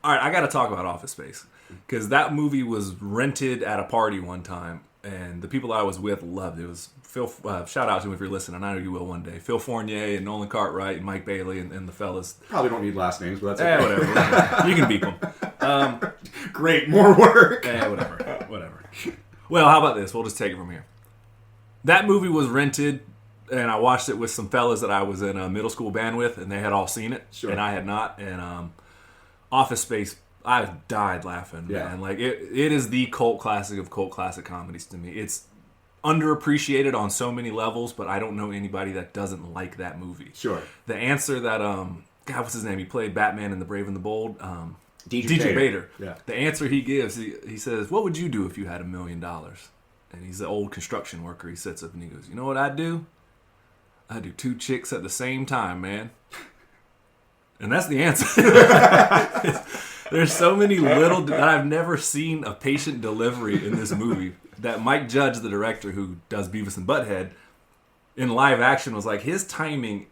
[SPEAKER 2] I got to talk about Office Space because that movie was rented at a party one time, and the people I was with loved it. It was Phil. Shout out to him if you're listening. I know you will one day. Phil Fournier and Nolan Cartwright and Mike Bailey and the fellas.
[SPEAKER 1] Probably don't need last names, but that's okay.
[SPEAKER 2] Whatever. You can beep them.
[SPEAKER 1] Great, more work.
[SPEAKER 2] Whatever. Well, how about this? We'll just take it from here. That movie was rented, and I watched it with some fellas that I was in a middle school band with, and they had all seen it,
[SPEAKER 1] Sure.
[SPEAKER 2] and I had not. And Office Space, I died laughing.
[SPEAKER 1] Yeah.
[SPEAKER 2] Man. Like it is the cult classic of cult classic comedies to me. It's underappreciated on so many levels, but I don't know anybody that doesn't like that movie.
[SPEAKER 1] Sure.
[SPEAKER 2] The answer that God, what's his name? He played Batman in The Brave and the Bold.
[SPEAKER 1] DJ
[SPEAKER 2] Bader.
[SPEAKER 1] Yeah.
[SPEAKER 2] The answer he gives, he says, "What would you do if you had $1 million?" And he's an old construction worker. He sits up and he goes, "You know what I'd do? I'd do 2 chicks at the same time, man." And that's the answer. There's so many little that I've never seen a patient delivery in this movie that Mike Judge, the director who does Beavis and Butthead, in live action was like, his timing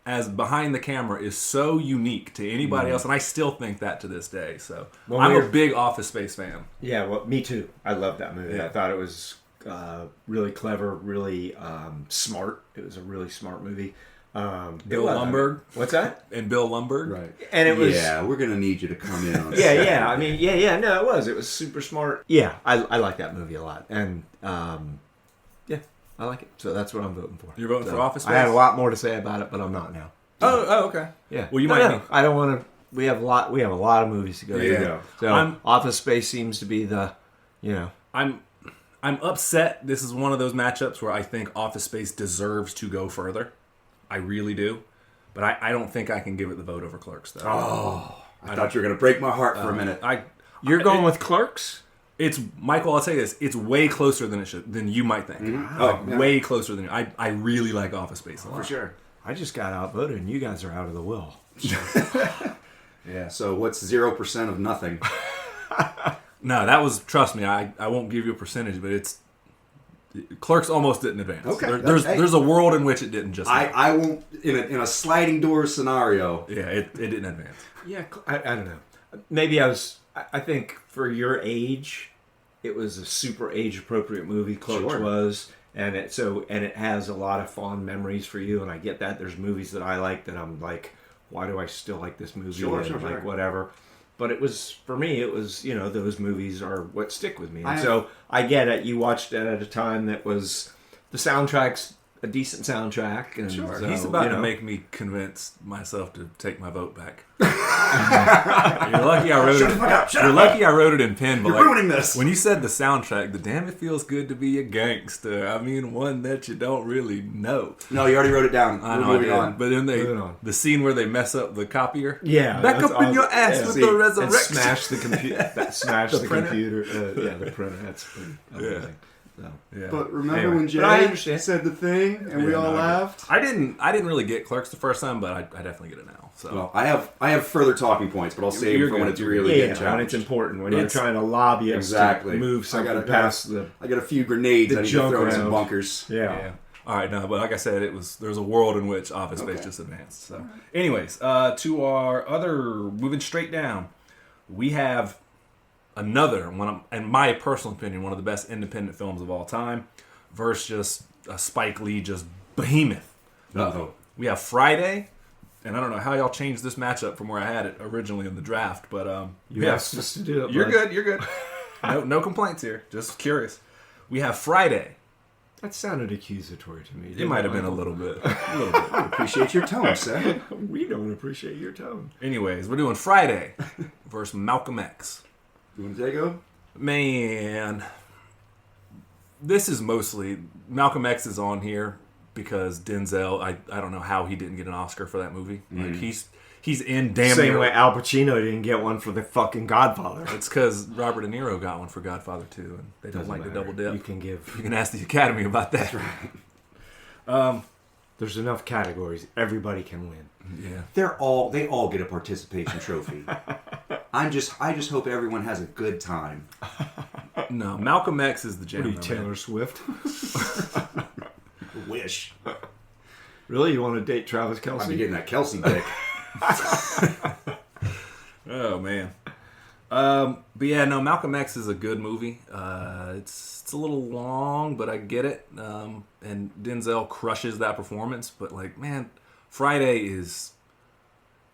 [SPEAKER 2] as behind the camera is so unique to anybody else, and I still think that to this day. So I'm a big Office Space fan.
[SPEAKER 3] Yeah, well, me too. I love that movie.
[SPEAKER 2] Yeah.
[SPEAKER 3] I thought it was really clever, really smart. It was a really smart movie.
[SPEAKER 2] Bill Lumbergh.
[SPEAKER 3] What's that?
[SPEAKER 2] And Bill Lumbergh.
[SPEAKER 1] Right.
[SPEAKER 3] And it was.
[SPEAKER 1] Yeah, we're going to need you to come in on
[SPEAKER 3] Yeah. I mean, yeah. No, it was. It was super smart. Yeah, I like that movie a lot. And, yeah, I like it. So that's what I'm voting for.
[SPEAKER 2] You're voting for Office Space?
[SPEAKER 3] I had a lot more to say about it, but I'm not now.
[SPEAKER 2] Oh, okay.
[SPEAKER 3] Yeah.
[SPEAKER 2] Well, you
[SPEAKER 3] No,
[SPEAKER 2] might
[SPEAKER 3] no,
[SPEAKER 2] be.
[SPEAKER 3] I don't want to. We have a lot of movies to go
[SPEAKER 2] Yeah.
[SPEAKER 3] through. So Office Space seems to be the,
[SPEAKER 2] I'm upset. This is one of those matchups where I think Office Space deserves to go further. I really do. But I don't think I can give it the vote over Clerks, though.
[SPEAKER 1] Oh, I thought you were going to break my heart for a minute.
[SPEAKER 3] You're going with Clerks?
[SPEAKER 2] It's Michael. I'll tell you this: it's way closer than you might think.
[SPEAKER 1] Mm-hmm.
[SPEAKER 2] Way closer than I really like Office Space a lot.
[SPEAKER 1] For sure.
[SPEAKER 3] I just got outvoted, and you guys are out of the will.
[SPEAKER 1] Yeah, so what's 0% of nothing?
[SPEAKER 2] No, that was, trust me, I won't give you a percentage, but it's Clerks almost didn't advance.
[SPEAKER 1] Okay.
[SPEAKER 2] There's a world in which it didn't just.
[SPEAKER 1] I won't in a sliding door scenario.
[SPEAKER 2] Yeah, it didn't advance.
[SPEAKER 3] Yeah, I don't know. Maybe I think for your age, it was a super age-appropriate movie, Clerks
[SPEAKER 1] Sure.
[SPEAKER 3] was. And it has a lot of fond memories for you, and I get that. There's movies that I like that I'm like, why do I still like this movie?
[SPEAKER 1] Sure,
[SPEAKER 3] and
[SPEAKER 1] sure.
[SPEAKER 3] like whatever. But it was, for me, it was, those movies are what stick with me. And so I get it. You watched it at a time that was, the soundtrack's a decent soundtrack. And
[SPEAKER 1] Sure.
[SPEAKER 3] so,
[SPEAKER 2] He's about to make me convince myself to take my vote back. You're lucky I wrote it. You're lucky I wrote it in pen. But
[SPEAKER 1] You're ruining this.
[SPEAKER 2] When you said the soundtrack, the damn it feels good to be a gangster. I mean, one that you don't really know.
[SPEAKER 1] No, you already wrote it down.
[SPEAKER 2] I
[SPEAKER 1] We're
[SPEAKER 2] know I
[SPEAKER 1] moving
[SPEAKER 2] did.
[SPEAKER 1] on.
[SPEAKER 2] But then
[SPEAKER 3] Moving on.
[SPEAKER 2] the scene where they mess up the copier.
[SPEAKER 3] Yeah,
[SPEAKER 2] Back
[SPEAKER 3] that's
[SPEAKER 2] up in your
[SPEAKER 3] awesome.
[SPEAKER 2] ass
[SPEAKER 3] Yeah.
[SPEAKER 2] with
[SPEAKER 3] See,
[SPEAKER 2] the
[SPEAKER 3] and
[SPEAKER 2] resurrection.
[SPEAKER 3] smash the computer. Smash the
[SPEAKER 2] printer.
[SPEAKER 3] computer. The printer. That's pretty amazing. So.
[SPEAKER 2] Yeah.
[SPEAKER 1] But remember
[SPEAKER 3] Anyway,
[SPEAKER 1] when
[SPEAKER 3] but I
[SPEAKER 1] Jay
[SPEAKER 3] understand.
[SPEAKER 1] said the thing and we
[SPEAKER 2] Yeah,
[SPEAKER 1] all
[SPEAKER 2] no,
[SPEAKER 1] laughed?
[SPEAKER 2] I didn't really get Clerks the first time, but I definitely get it now. So
[SPEAKER 1] Well, I have further talking points, but I'll save
[SPEAKER 2] You're
[SPEAKER 1] it for when
[SPEAKER 2] good.
[SPEAKER 1] it's really
[SPEAKER 3] Yeah,
[SPEAKER 1] getting
[SPEAKER 3] when
[SPEAKER 1] challenged.
[SPEAKER 3] it's important, when
[SPEAKER 2] It's-
[SPEAKER 3] you're trying to lobby us
[SPEAKER 1] Exactly.
[SPEAKER 3] to move something
[SPEAKER 1] I got
[SPEAKER 3] past the...
[SPEAKER 1] I got a few grenades
[SPEAKER 3] The
[SPEAKER 1] I need to
[SPEAKER 3] junk
[SPEAKER 1] throw in some
[SPEAKER 3] around.
[SPEAKER 1] bunkers.
[SPEAKER 2] yeah. All right, no, but like I said, there's a world in which Office Space
[SPEAKER 1] Okay.
[SPEAKER 2] just advanced. So, anyways, to our other, moving straight down, we have another one, in my personal opinion, one of the best independent films of all time, versus just a Spike Lee just behemoth.
[SPEAKER 1] Uh-oh.
[SPEAKER 2] We have Friday, and I don't know how y'all changed this matchup from where I had it originally in the draft, but
[SPEAKER 3] You asked us to do it.
[SPEAKER 2] You're
[SPEAKER 3] bud.
[SPEAKER 2] good. You're good. No complaints here. Just curious. We have Friday.
[SPEAKER 3] That sounded accusatory to me.
[SPEAKER 2] It might have been a little bit. A little bit.
[SPEAKER 1] I appreciate your tone, sir.
[SPEAKER 3] We don't appreciate your tone.
[SPEAKER 2] Anyways, we're doing Friday versus Malcolm X.
[SPEAKER 1] You want to take over?
[SPEAKER 2] Man, this is mostly Malcolm X is on here because Denzel. I don't know how he didn't get an Oscar for that movie. Like he's in damn
[SPEAKER 3] Same
[SPEAKER 2] near.
[SPEAKER 3] way Al Pacino didn't get one for the fucking Godfather.
[SPEAKER 2] It's because Robert De Niro got one for Godfather 2, and they don't
[SPEAKER 3] Doesn't
[SPEAKER 2] like
[SPEAKER 3] matter.
[SPEAKER 2] the double dip.
[SPEAKER 3] You can give...
[SPEAKER 2] You can ask the Academy about that.
[SPEAKER 3] There's enough categories. Everybody can win.
[SPEAKER 2] Yeah.
[SPEAKER 1] They all get a participation trophy. I just hope everyone has a good time.
[SPEAKER 2] No, Malcolm X is the jam.
[SPEAKER 3] What are you,
[SPEAKER 2] though,
[SPEAKER 3] Taylor
[SPEAKER 2] man.
[SPEAKER 3] Swift?
[SPEAKER 1] Wish.
[SPEAKER 3] Really? You want to date Travis
[SPEAKER 1] I'll be
[SPEAKER 3] Kelce?
[SPEAKER 1] getting that Kelsey dick.
[SPEAKER 2] Oh man. But yeah, no, Malcolm X is a good movie. It's a little long, but I get it. And Denzel crushes that performance. But like, man, Friday is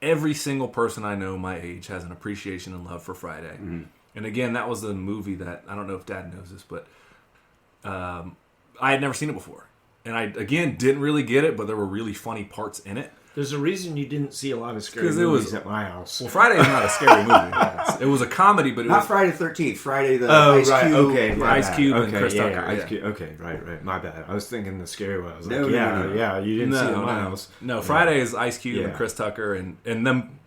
[SPEAKER 2] every single person I know my age has an appreciation and love for Friday. Mm-hmm. And again, that was a movie that I don't know if Dad knows this, but I had never seen it before, and I again didn't really get it. But there were really funny parts in it.
[SPEAKER 3] There's a reason you didn't see a lot of scary
[SPEAKER 2] 'Cause
[SPEAKER 3] movies at my house.
[SPEAKER 2] Well, Friday is not a scary movie. It was a comedy, but it
[SPEAKER 1] Not
[SPEAKER 2] was
[SPEAKER 1] Friday the 13th. Friday the
[SPEAKER 3] Oh,
[SPEAKER 1] Ice
[SPEAKER 3] right.
[SPEAKER 1] Cube.
[SPEAKER 3] Okay. my
[SPEAKER 2] Ice
[SPEAKER 3] bad.
[SPEAKER 2] Cube and
[SPEAKER 3] okay,
[SPEAKER 2] Chris
[SPEAKER 3] yeah,
[SPEAKER 2] Tucker,
[SPEAKER 3] yeah, Ice
[SPEAKER 2] yeah.
[SPEAKER 3] Cube. Okay, right. My bad. I was thinking the scary one. I was like,
[SPEAKER 1] No, no.
[SPEAKER 3] yeah, you didn't see it at my house.
[SPEAKER 2] No, Friday is Ice Cube
[SPEAKER 3] Yeah.
[SPEAKER 2] and Chris Tucker and them.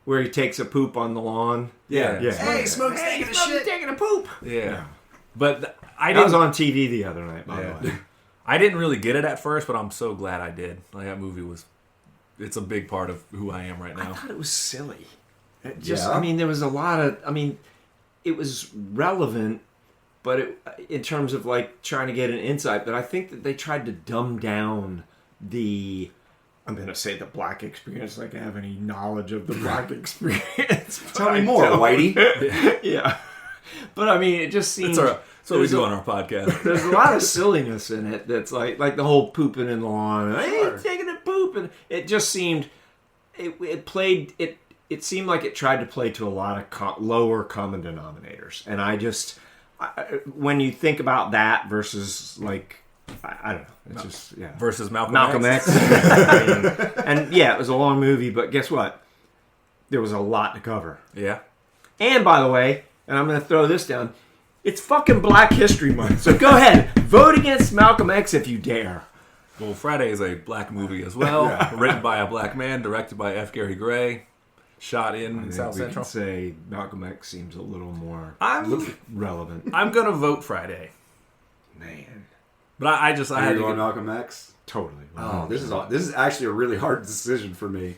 [SPEAKER 3] Where he takes a poop on the lawn.
[SPEAKER 2] Yeah.
[SPEAKER 3] Yeah.
[SPEAKER 1] Hey, Smoke's taking a shit.
[SPEAKER 3] taking a poop.
[SPEAKER 2] Yeah. But I
[SPEAKER 3] That was
[SPEAKER 2] didn't.
[SPEAKER 3] on TV the other night, by the way.
[SPEAKER 2] I didn't really get it at first, but I'm so glad I did. Like that movie was. It's a big part of who I am right
[SPEAKER 3] I
[SPEAKER 2] now.
[SPEAKER 3] thought it was silly. It just,
[SPEAKER 1] Yeah.
[SPEAKER 3] I mean, there was a lot of. I mean, it was relevant, but in terms of like trying to get an insight. But I think that they tried to dumb down the. I'm going to say the black experience, like I have any knowledge of the black experience.
[SPEAKER 1] Tell me more, Whitey.
[SPEAKER 3] Yeah, but I mean, it just seems.
[SPEAKER 2] That's what we do on our podcast.
[SPEAKER 3] There's a lot of silliness in it. That's like the whole pooping in the lawn.
[SPEAKER 1] Sure.
[SPEAKER 3] Hey, taking a poop, and it just seemed. It played it. It seemed like it tried to play to a lot of lower common denominators, and when you think about that versus like. I don't know. It's just yeah.
[SPEAKER 2] Versus
[SPEAKER 3] Malcolm X. I mean, and yeah, it was a long movie, but guess what? There was a lot to cover.
[SPEAKER 2] Yeah.
[SPEAKER 3] And by the way, and I'm going to throw this down, it's fucking Black History Month. So go ahead, vote against Malcolm X if you dare.
[SPEAKER 2] Well, Friday is a black movie as well, written by a black man, directed by F. Gary Gray, shot in South
[SPEAKER 3] we
[SPEAKER 2] Central.
[SPEAKER 3] can say Malcolm X seems a little more relevant.
[SPEAKER 2] I'm gonna vote Friday,
[SPEAKER 3] Man,
[SPEAKER 2] but I had
[SPEAKER 1] Are
[SPEAKER 2] to
[SPEAKER 1] you on
[SPEAKER 2] get,
[SPEAKER 1] Malcolm X?
[SPEAKER 3] totally.
[SPEAKER 1] Oh, this is actually a really hard decision for me.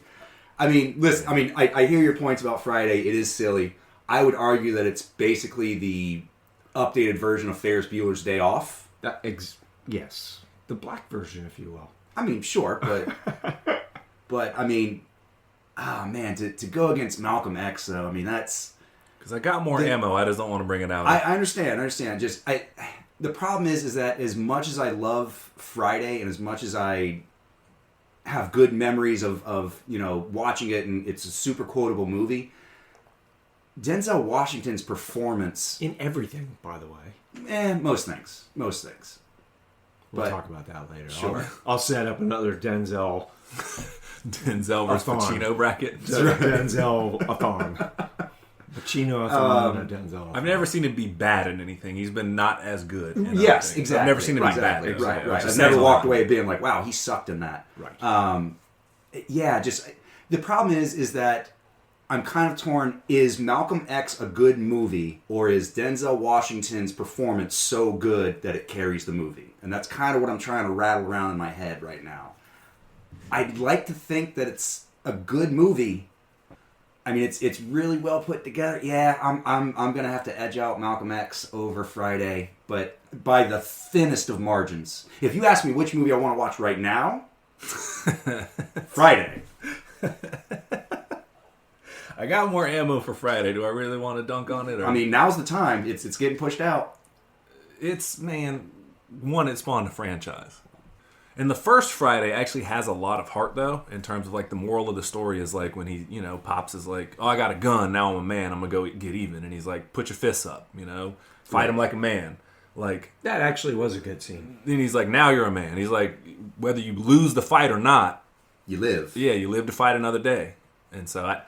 [SPEAKER 1] I mean, listen. I mean, I hear your points about Friday. It is silly. I would argue that it's basically the updated version of Ferris Bueller's Day Off.
[SPEAKER 3] Yes, the black version, if you will.
[SPEAKER 1] I mean, sure, but I mean, man, to go against Malcolm X though, I mean that's
[SPEAKER 2] because I got more ammo. I just don't want to bring it out.
[SPEAKER 1] I understand. Just the problem is that as much as I love Friday and as much as I have good memories of watching it and it's a super quotable movie, Denzel Washington's performance
[SPEAKER 3] In everything, by the way.
[SPEAKER 1] most things.
[SPEAKER 3] We'll
[SPEAKER 1] But-
[SPEAKER 3] talk about that later.
[SPEAKER 1] Sure.
[SPEAKER 3] I'll set up another Denzel
[SPEAKER 2] Denzel versus Pacino bracket.
[SPEAKER 3] Denzel-a-thon. Pacino-a-thon and a Denzel.
[SPEAKER 2] I've never seen him be bad in anything. He's been not as good. in other
[SPEAKER 1] Yes,
[SPEAKER 2] things.
[SPEAKER 1] exactly.
[SPEAKER 2] I've never seen him
[SPEAKER 1] exactly.
[SPEAKER 2] be bad.
[SPEAKER 1] Right.
[SPEAKER 2] Which
[SPEAKER 1] I've never
[SPEAKER 2] says
[SPEAKER 1] walked
[SPEAKER 2] a lot.
[SPEAKER 1] away being like, wow, he sucked in that.
[SPEAKER 3] Right.
[SPEAKER 1] Yeah, just the problem is that I'm kind of torn. Is Malcolm X a good movie, or is Denzel Washington's performance so good that it carries the movie? And that's kind of what I'm trying to rattle around in my head right now. I'd like to think that it's a good movie. I mean, it's really well put together. Yeah, I'm gonna have to edge out Malcolm X over Friday, but by the thinnest of margins. If you ask me which movie I want to watch right now, Friday.
[SPEAKER 2] I got more ammo for Friday. Do I really want to dunk on it? Or?
[SPEAKER 1] I mean, now's the time. It's getting pushed out.
[SPEAKER 2] it spawned a franchise. And the first Friday actually has a lot of heart, though, in terms of, like, the moral of the story is, like, when he, Pops is like, oh, I got a gun, now I'm a man, I'm going to go get even. And he's like, put your fists up, fight him like a man. Like,
[SPEAKER 3] That actually was a good scene.
[SPEAKER 2] then he's like, now you're a man. He's like, whether you lose the fight or not,
[SPEAKER 1] You live.
[SPEAKER 2] yeah, you live to fight another day. And so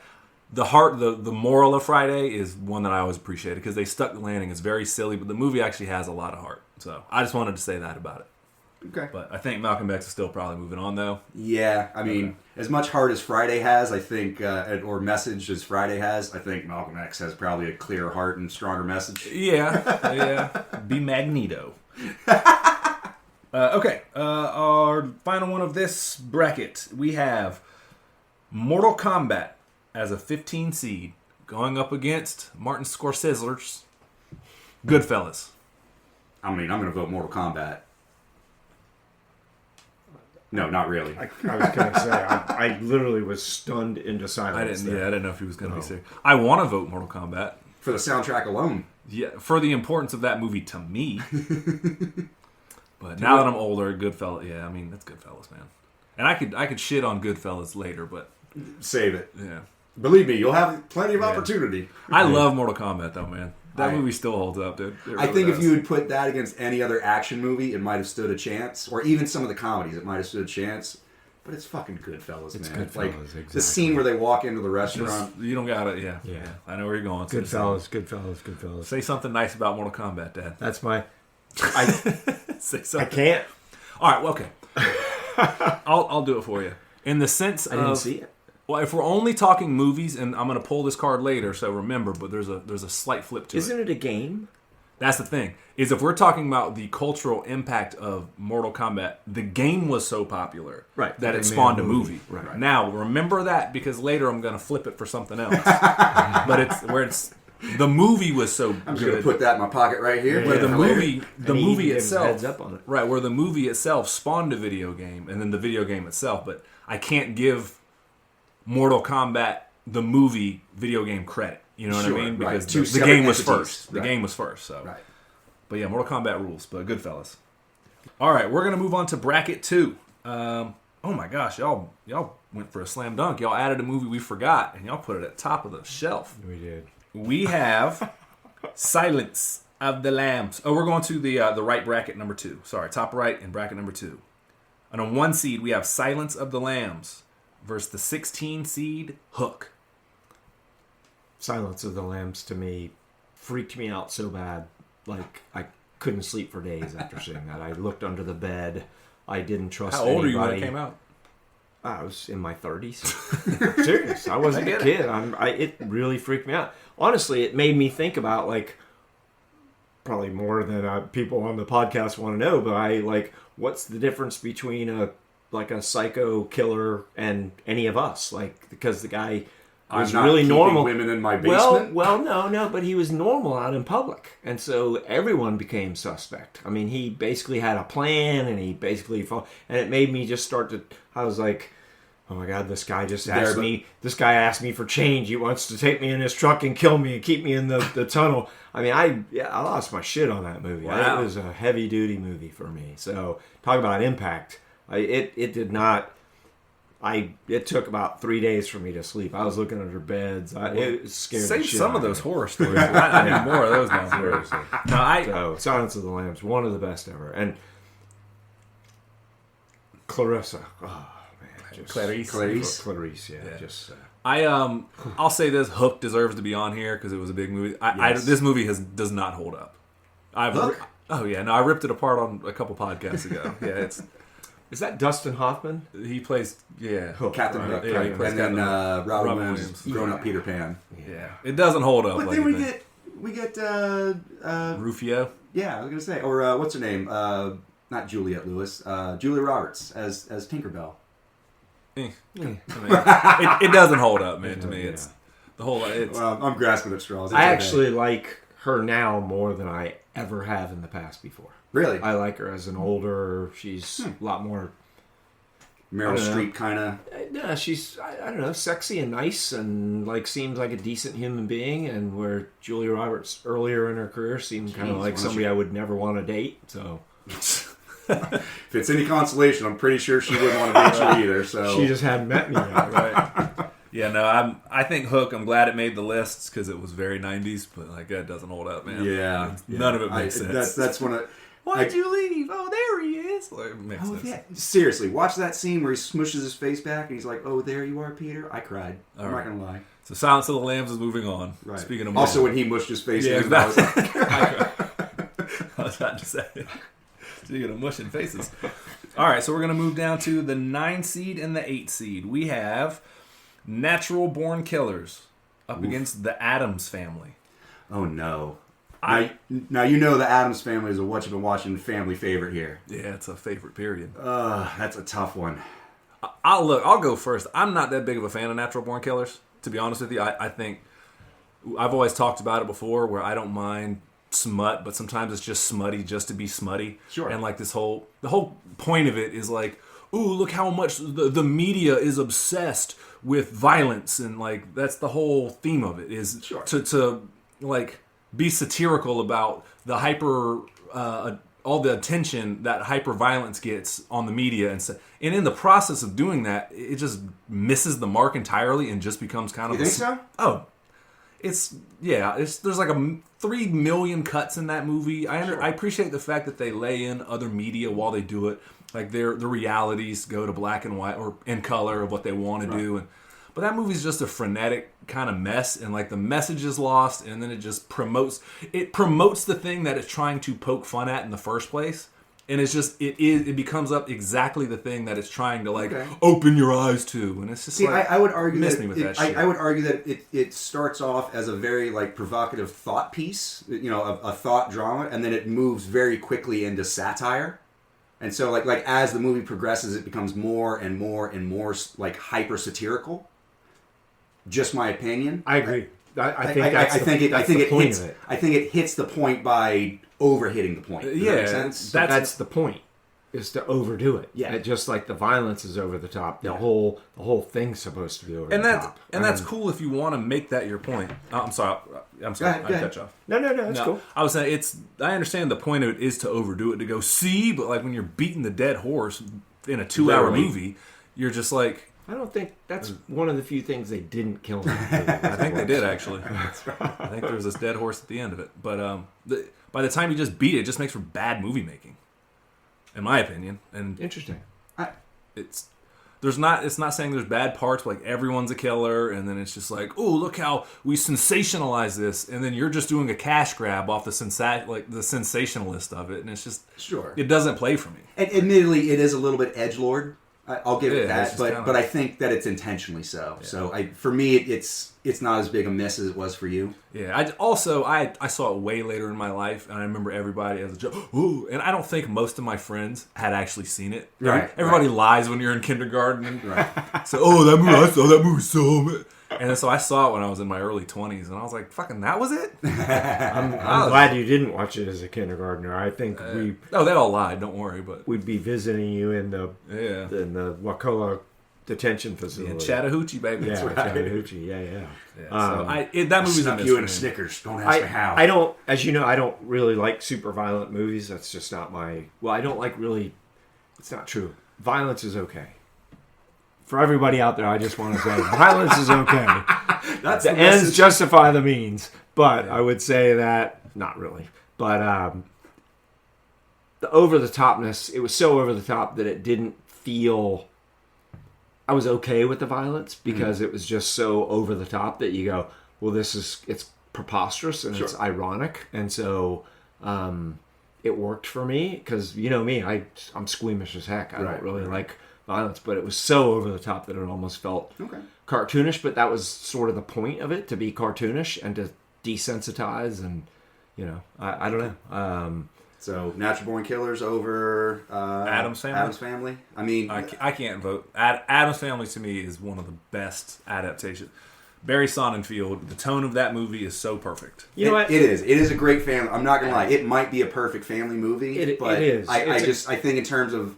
[SPEAKER 2] the moral of Friday is one that I always appreciated because they stuck the landing. It's very silly, but the movie actually has a lot of heart. So I just wanted to say that about it.
[SPEAKER 1] Okay.
[SPEAKER 2] But I think Malcolm X is still probably moving on, though.
[SPEAKER 1] Yeah, I mean, as much heart as Friday has, I think, or message as Friday has, I think Malcolm X has probably a clearer heart and stronger message.
[SPEAKER 2] Yeah. Be Magneto. Okay, our final one of this bracket, we have Mortal Kombat as a 15 seed going up against Martin Scorsese's Goodfellas.
[SPEAKER 1] I mean, I'm going to vote Mortal Kombat. No, not really.
[SPEAKER 3] I was going to say, I literally was stunned into silence.
[SPEAKER 2] I didn't know if he was going to be serious. I want to vote Mortal Kombat.
[SPEAKER 1] For the soundtrack alone.
[SPEAKER 2] Yeah, for the importance of that movie to me. But now that I'm older, Goodfellas, yeah, I mean, that's Goodfellas, man. And I could shit on Goodfellas later, but...
[SPEAKER 1] Save it.
[SPEAKER 2] Yeah.
[SPEAKER 1] Believe me, you'll have plenty of opportunity.
[SPEAKER 2] I love Mortal Kombat, though, man. That movie still holds up, dude.
[SPEAKER 1] I think if you would put that against any other action movie, it might have stood a chance. Or even some of the comedies, it might have stood a chance. But it's fucking Goodfellas, man.
[SPEAKER 3] Goodfellas,
[SPEAKER 1] like,
[SPEAKER 3] exactly.
[SPEAKER 1] the scene where they walk into the restaurant.
[SPEAKER 2] You don't got it, yeah. I know where you're going.
[SPEAKER 3] Goodfellas.
[SPEAKER 2] Say something nice about Mortal Kombat, Dad.
[SPEAKER 3] That's my...
[SPEAKER 2] Say
[SPEAKER 3] I
[SPEAKER 2] something.
[SPEAKER 3] can't.
[SPEAKER 2] All right, well, okay. I'll do it for you. In the sense of...
[SPEAKER 3] I didn't see it.
[SPEAKER 2] Well, if we're only talking movies, and I'm going to pull this card later, so remember, but there's a slight flip to it.
[SPEAKER 3] Isn't it a game?
[SPEAKER 2] That's the thing, is if we're talking about the cultural impact of Mortal Kombat, the game was so popular that it spawned a movie.
[SPEAKER 3] Right.
[SPEAKER 2] Now, remember that, because later I'm going to flip it for something else. But the movie was so
[SPEAKER 1] I'm just
[SPEAKER 2] good.
[SPEAKER 1] going to put that in my pocket right here.
[SPEAKER 2] Where the movie
[SPEAKER 3] gives
[SPEAKER 2] itself,
[SPEAKER 3] heads up on it.
[SPEAKER 2] right? Where the movie itself spawned a video game, and then the video game itself. But I can't give Mortal Kombat the movie video game credit. You know what I mean? Because the game was first. The game was first. So,
[SPEAKER 1] right.
[SPEAKER 2] But yeah, Mortal Kombat rules. But Goodfellas. All right, we're gonna move on to bracket 2. Oh my gosh, y'all went for a slam dunk. Y'all added a movie we forgot, and y'all put it at the top of the shelf.
[SPEAKER 3] We did.
[SPEAKER 2] We have Silence of the Lambs. Oh, we're going to the right bracket number 2. Sorry, top right in bracket number 2. And on 1 seed, we have Silence of the Lambs versus the 16 seed Hook.
[SPEAKER 3] Silence of the Lambs to me freaked me out so bad. Like, I couldn't sleep for days after seeing that. I looked under the bed. I didn't trust anybody.
[SPEAKER 2] How old are you when it came out?
[SPEAKER 3] I was in my 30s. Serious. I wasn't a kid. It really freaked me out. Honestly, it made me think about, like, probably more than people on the podcast want to know, but what's the difference between a psycho killer and any of us? Like, because the guy was really normal.
[SPEAKER 1] Women in my basement.
[SPEAKER 3] Well, no, but he was normal out in public, and so everyone became suspect. I mean, he basically had a plan, and he basically and it made me just start to. I was like, oh my god, this guy just asked me. This guy asked me for change. He wants to take me in his truck and kill me and keep me in the tunnel. I mean, I lost my shit on that movie.
[SPEAKER 2] Wow.
[SPEAKER 3] It was a heavy duty movie for me. So talk about impact. It did not. It took about 3 days for me to sleep. I was looking under beds. It scared the shit
[SPEAKER 2] some
[SPEAKER 3] out
[SPEAKER 2] of those
[SPEAKER 3] me.
[SPEAKER 2] horror stories. I need more of those now.
[SPEAKER 3] Seriously. So, Silence of the Lambs, one of the best ever. And Clarissa. Oh, man. Just, Clarice, yeah. Just...
[SPEAKER 2] I'll say this: Hook deserves to be on here because it was a big movie.
[SPEAKER 3] Yes.
[SPEAKER 2] This movie does not hold up.
[SPEAKER 1] Hook?
[SPEAKER 2] I ripped it apart on a couple podcasts ago. Yeah,
[SPEAKER 3] Is that Dustin Hoffman?
[SPEAKER 2] He plays
[SPEAKER 3] Hook,
[SPEAKER 1] Captain
[SPEAKER 3] right?
[SPEAKER 1] Hook,
[SPEAKER 2] Yeah, he
[SPEAKER 1] right?
[SPEAKER 2] plays
[SPEAKER 1] And then
[SPEAKER 2] Captain
[SPEAKER 1] Robin
[SPEAKER 2] Robin
[SPEAKER 1] Williams, grown-up Peter Pan.
[SPEAKER 2] Yeah, it doesn't hold up.
[SPEAKER 1] But
[SPEAKER 2] like
[SPEAKER 1] then
[SPEAKER 2] you think.
[SPEAKER 1] we get
[SPEAKER 2] Rufio.
[SPEAKER 1] yeah, I was gonna say, or what's her name? Not Juliette Lewis, Julia Roberts as Tinkerbell.
[SPEAKER 2] I mean, it doesn't hold up, man. To me, it's the whole.
[SPEAKER 1] Well, I'm grasping at straws.
[SPEAKER 3] I actually like her now more than I ever have in the past before.
[SPEAKER 1] Really,
[SPEAKER 3] I like her as an older. She's a lot more
[SPEAKER 1] Meryl Streep kind of.
[SPEAKER 3] Yeah, she's I don't know, sexy and nice, and like seems like a decent human being. And where Julia Roberts earlier in her career seemed kind of like somebody I would never want to date. So.
[SPEAKER 1] If it's any consolation, I'm pretty sure she wouldn't want to date you either. So
[SPEAKER 3] she just hadn't met me yet, right?
[SPEAKER 2] Yeah, no, I think Hook. I'm glad it made the lists because it was very 90s, but like that doesn't hold up, man.
[SPEAKER 1] Yeah,
[SPEAKER 2] none of it makes sense.
[SPEAKER 1] That's one of.
[SPEAKER 2] Why'd you leave? Oh, there he is. Like, it makes sense.
[SPEAKER 1] Yeah. Seriously, watch that scene where he smushes his face back and he's like, "Oh, there you are, Peter." I cried. I'm not gonna lie.
[SPEAKER 2] So Silence of the Lambs is moving on.
[SPEAKER 1] Right.
[SPEAKER 2] Speaking of
[SPEAKER 1] also when he mushed his face,
[SPEAKER 2] yeah,
[SPEAKER 1] in, I was like,
[SPEAKER 2] I was about to say. Speaking of mushing faces. All right, so we're going to move down to the 9 seed and the 8 seed. We have Natural Born Killers up against the Addams Family.
[SPEAKER 1] "Oh no." Now you know the Addams Family is a what you've been watching family favorite here.
[SPEAKER 2] Yeah, it's a favorite period.
[SPEAKER 1] That's a tough one.
[SPEAKER 2] I'll go first. I'm not that big of a fan of Natural Born Killers, to be honest with you. I think I've always talked about it before, where I don't mind smut, but sometimes it's just smutty just to be smutty.
[SPEAKER 1] Sure.
[SPEAKER 2] And like the whole point of it is like, ooh, look how much the media is obsessed with violence, and like that's the whole theme of it is to like be satirical about the hyper all the attention that hyper violence gets on the media, and in the process of doing that, it just misses the mark entirely and just becomes kind of.
[SPEAKER 1] You think so?
[SPEAKER 2] Oh, there's like 3 million cuts in that movie. I appreciate the fact that they lay in other media while they do it, like the realities go to black and white or in color of what they want to do, but that movie's just a frenetic kind of mess, and like the message is lost, and then it just promotes the thing that it's trying to poke fun at in the first place, and it becomes up exactly the thing that it's trying to like open your eyes to, and it's just
[SPEAKER 1] I would argue
[SPEAKER 2] miss me with that shit.
[SPEAKER 1] I would argue that it starts off as a very like provocative thought piece, a thought drama, and then it moves very quickly into satire. And so like as the movie progresses, it becomes more and more and more like hyper satirical. Just my opinion.
[SPEAKER 3] I agree. I think
[SPEAKER 1] it hits the point by overhitting the point. Does that make sense?
[SPEAKER 3] That's the point. Is to overdo it. Yeah. Just like the violence is over the top. The whole thing's supposed to be over the top.
[SPEAKER 2] And that's cool if you want to make that your point. I'm sorry. I cut you off.
[SPEAKER 3] No, it's cool.
[SPEAKER 2] I was saying I understand the point of it is to overdo it, to go see, but like when you're beating the dead horse in a 2-hour movie, you're just like,
[SPEAKER 3] I don't think that's one of the few things they didn't kill him.
[SPEAKER 2] I think they did, actually. I think there was this dead horse at the end of it. But by the time you just beat it, it just makes for bad movie making, in my opinion. And
[SPEAKER 3] interesting.
[SPEAKER 2] It's not saying there's bad parts, but like everyone's a killer, and then it's just like, oh, look how we sensationalize this, and then you're just doing a cash grab off the sensationalist of it, and it's just it doesn't play for me.
[SPEAKER 1] And admittedly, it is a little bit edgelord. I'll give it that, but I think that it's intentionally so. Yeah. So for me, it's not as big a miss as it was for you.
[SPEAKER 2] Yeah. I saw it way later in my life, and I remember everybody as a joke. Ooh, and I don't think most of my friends had actually seen it.
[SPEAKER 1] Right.
[SPEAKER 2] Everybody lies when you're in kindergarten. Right. So that movie, I saw that movie so. And so I saw it when I was in my early 20s, and I was like, fucking, that was it?
[SPEAKER 3] I'm glad you didn't watch it as a kindergartner. I think
[SPEAKER 2] they all lied, don't worry. But
[SPEAKER 3] we'd be visiting you in the Wakulla detention facility.
[SPEAKER 2] In Chattahoochee, baby.
[SPEAKER 3] Yeah, right. Chattahoochee, yeah.
[SPEAKER 2] So that movie's
[SPEAKER 1] snuck you in a Snickers. Don't ask me how.
[SPEAKER 3] I don't, as you know, I don't really like super violent movies. That's just not my, I don't like really, it's not true. Violence is okay. For everybody out there, I just want to say violence is okay.
[SPEAKER 1] That's
[SPEAKER 3] the ends justify the means. But I would say that, not really. But the over-the-topness, it was so over-the-top that it didn't feel... I was okay with the violence because it was just so over-the-top that you go, well, it's preposterous and it's ironic. And so it worked for me because, you know me, I'm squeamish as heck. I don't really like... violence, but it was so over the top that it almost felt cartoonish, but that was sort of the point of it, to be cartoonish and to desensitize, and I don't know.
[SPEAKER 1] So Natural Born Killers over
[SPEAKER 2] Addams
[SPEAKER 1] Family. I mean,
[SPEAKER 2] I can't vote. Addams Family to me is one of the best adaptations. Barry Sonnenfeld, the tone of that movie is so perfect.
[SPEAKER 1] You know what? It is. It is a great family. I'm not gonna lie. It might be a perfect family movie, but it is. I think in terms of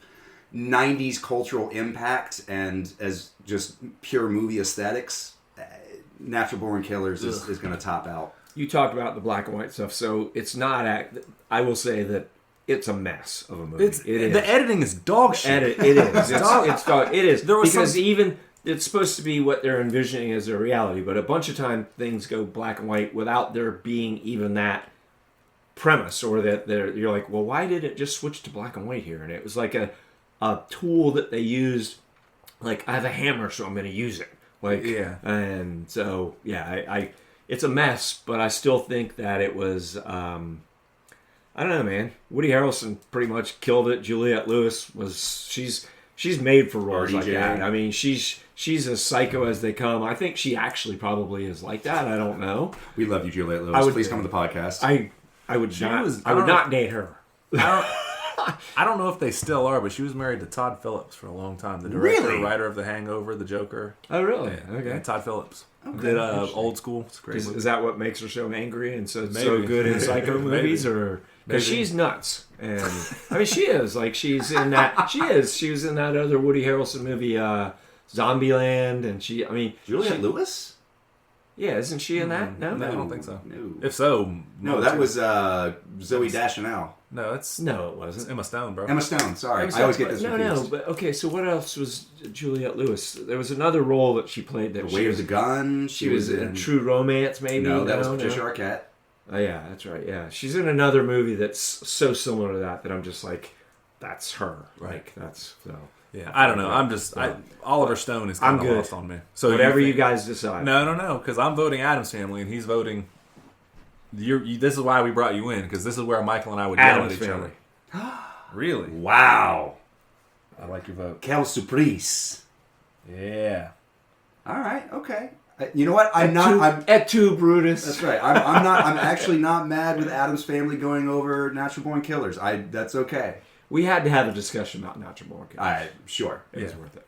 [SPEAKER 1] 90's cultural impact and as just pure movie aesthetics, Natural Born Killers is going to top out.
[SPEAKER 3] You talked about the black and white stuff, so it's not... I will say that it's a mess of a movie. It is.
[SPEAKER 2] The editing is dog shit.
[SPEAKER 3] It is. It is. Because even... It's supposed to be what they're envisioning as their reality, but a bunch of time things go black and white without there being even that premise, or that you're like, well, why did it just switch to black and white here? And it was like a tool that they used, like, I have a hammer, so I'm going to use it. And so, it's a mess, but I still think that it was, I don't know, man. Woody Harrelson pretty much killed it. Juliette Lewis she's made for roles like that. I mean, she's as psycho as they come. I think she actually probably is like that. I don't know.
[SPEAKER 1] We love you, Juliette Lewis. Please come to the podcast.
[SPEAKER 3] I would not.
[SPEAKER 2] was-
[SPEAKER 3] I would not date her.
[SPEAKER 2] I don't know if they still are, but she was married to Todd Phillips for a long time. The director,
[SPEAKER 1] Really?
[SPEAKER 2] writer of The Hangover, The Joker.
[SPEAKER 3] Oh, really?
[SPEAKER 2] Yeah,
[SPEAKER 3] Okay.
[SPEAKER 2] yeah, Todd Phillips.
[SPEAKER 1] Okay.
[SPEAKER 2] Did Old School. It's a great movie.
[SPEAKER 3] Is that what makes her so angry and so
[SPEAKER 2] Maybe.
[SPEAKER 3] good in psycho
[SPEAKER 2] Maybe.
[SPEAKER 3] movies, or because
[SPEAKER 2] Maybe.
[SPEAKER 3] she's nuts? And I mean, she is like she's in that. She is. She was in that other Woody Harrelson movie, Zombieland, and she. I mean,
[SPEAKER 1] Juliette Lewis?
[SPEAKER 3] yeah, isn't she in that? No,
[SPEAKER 2] No, I don't think so.
[SPEAKER 1] No.
[SPEAKER 2] If so,
[SPEAKER 1] No, that was Zoe Deschanel.
[SPEAKER 2] no. It's
[SPEAKER 3] no, it wasn't.
[SPEAKER 2] Emma Stone, bro.
[SPEAKER 1] Emma Stone, sorry.
[SPEAKER 3] Emma
[SPEAKER 1] I always
[SPEAKER 3] Stone,
[SPEAKER 1] get this
[SPEAKER 3] no,
[SPEAKER 1] confused.
[SPEAKER 3] but okay. So what else was Juliette Lewis? There was another role that she played that
[SPEAKER 1] The
[SPEAKER 3] she
[SPEAKER 1] Weight of
[SPEAKER 3] was,
[SPEAKER 1] the Gun.
[SPEAKER 3] she was in True Romance, maybe.
[SPEAKER 1] No, that was Patricia Arquette.
[SPEAKER 3] Oh yeah, that's right. Yeah, she's in another movie that's so similar to that I'm just like, that's her.
[SPEAKER 2] Right.
[SPEAKER 3] Like that's so.
[SPEAKER 2] Yeah, I don't know. I'm just Oliver Stone is kind
[SPEAKER 3] I'm
[SPEAKER 2] of
[SPEAKER 3] good.
[SPEAKER 2] lost on me. So
[SPEAKER 3] Whatever you
[SPEAKER 2] think-
[SPEAKER 3] guys decide.
[SPEAKER 2] No, because I'm voting Adam's Family and he's voting. This is why we brought you in, because this is where Michael and I would yell
[SPEAKER 3] Adam's
[SPEAKER 2] at each
[SPEAKER 3] Family.
[SPEAKER 2] other. Really?
[SPEAKER 1] Wow.
[SPEAKER 2] I like your vote.
[SPEAKER 1] Quelle surprise.
[SPEAKER 2] Yeah.
[SPEAKER 1] All right, okay. You know what? I'm
[SPEAKER 3] Et tu, Brutus.
[SPEAKER 1] That's right. I'm actually not mad with Adam's Family going over Natural Born Killers. That's okay.
[SPEAKER 3] We had to have a discussion about Natural Born Killers.
[SPEAKER 1] Sure.
[SPEAKER 3] It was
[SPEAKER 2] Yeah.
[SPEAKER 3] worth it.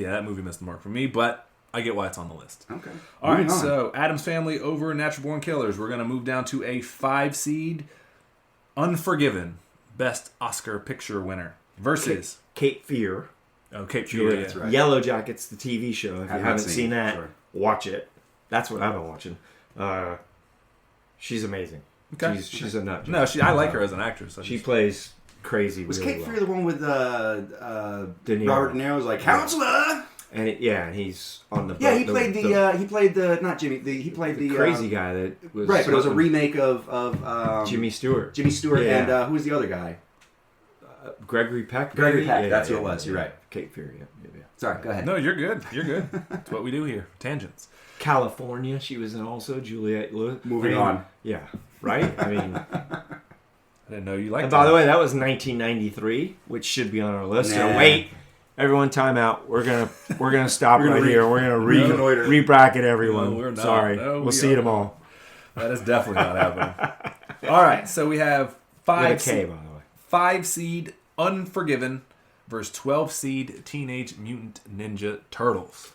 [SPEAKER 2] That movie missed the mark for me, but I get why it's on the list.
[SPEAKER 1] Okay.
[SPEAKER 2] All right,
[SPEAKER 1] Moving on.
[SPEAKER 2] so Adam's Family over Natural Born Killers. We're going to move down to a 5 seed, Unforgiven, Best Oscar Picture winner, versus
[SPEAKER 3] Cape Fear.
[SPEAKER 2] Cape Fear.
[SPEAKER 1] Julia,
[SPEAKER 2] Yeah.
[SPEAKER 1] that's right.
[SPEAKER 3] Yellow Jackets, the TV show. If you
[SPEAKER 1] Have not
[SPEAKER 3] haven't
[SPEAKER 1] seen
[SPEAKER 3] seen
[SPEAKER 1] it,
[SPEAKER 3] that,
[SPEAKER 1] sure.
[SPEAKER 3] watch it. That's what I've been watching. She's amazing.
[SPEAKER 2] Okay.
[SPEAKER 3] She's a nut.
[SPEAKER 2] No, I like her as an actress.
[SPEAKER 3] She plays crazy.
[SPEAKER 1] Was
[SPEAKER 3] really
[SPEAKER 1] Cape
[SPEAKER 3] well.
[SPEAKER 1] Fear the one with
[SPEAKER 3] De Niro.
[SPEAKER 1] Robert De Niro was like counselor?
[SPEAKER 3] And and he's on the
[SPEAKER 1] Yeah,
[SPEAKER 3] boat-
[SPEAKER 1] he played he played the not Jimmy. He played the
[SPEAKER 3] crazy guy that was
[SPEAKER 1] Right, but it was a remake of
[SPEAKER 3] Jimmy Stewart.
[SPEAKER 1] Jimmy Stewart
[SPEAKER 3] Yeah.
[SPEAKER 1] and who was the other guy?
[SPEAKER 3] Gregory Peck.
[SPEAKER 1] Gregory
[SPEAKER 3] maybe?
[SPEAKER 1] Peck, that's who it was, you're right.
[SPEAKER 3] Cape Fear. Yeah.
[SPEAKER 1] Sorry, go ahead.
[SPEAKER 2] No, you're good. You're good. That's what we do here. Tangents.
[SPEAKER 3] California. She was in also Juliette Lewis.
[SPEAKER 1] Moving on.
[SPEAKER 3] Yeah. Right. I mean.
[SPEAKER 2] I didn't know you liked
[SPEAKER 3] And by the way, that was 1993, which should be on our list. So
[SPEAKER 1] Nah.
[SPEAKER 3] wait, everyone, time out. We're gonna stop
[SPEAKER 1] We're gonna
[SPEAKER 3] right here. We're gonna
[SPEAKER 1] reconnoiter.
[SPEAKER 3] re-bracket everyone.
[SPEAKER 2] No, we're not.
[SPEAKER 3] Sorry,
[SPEAKER 2] No, we
[SPEAKER 3] we'll see
[SPEAKER 2] are.
[SPEAKER 3] them all.
[SPEAKER 2] That is definitely not happening. All right, so we have
[SPEAKER 3] With a
[SPEAKER 2] 5
[SPEAKER 3] K, by the way.
[SPEAKER 2] 5 seed Unforgiven versus 12 seed Teenage Mutant Ninja Turtles.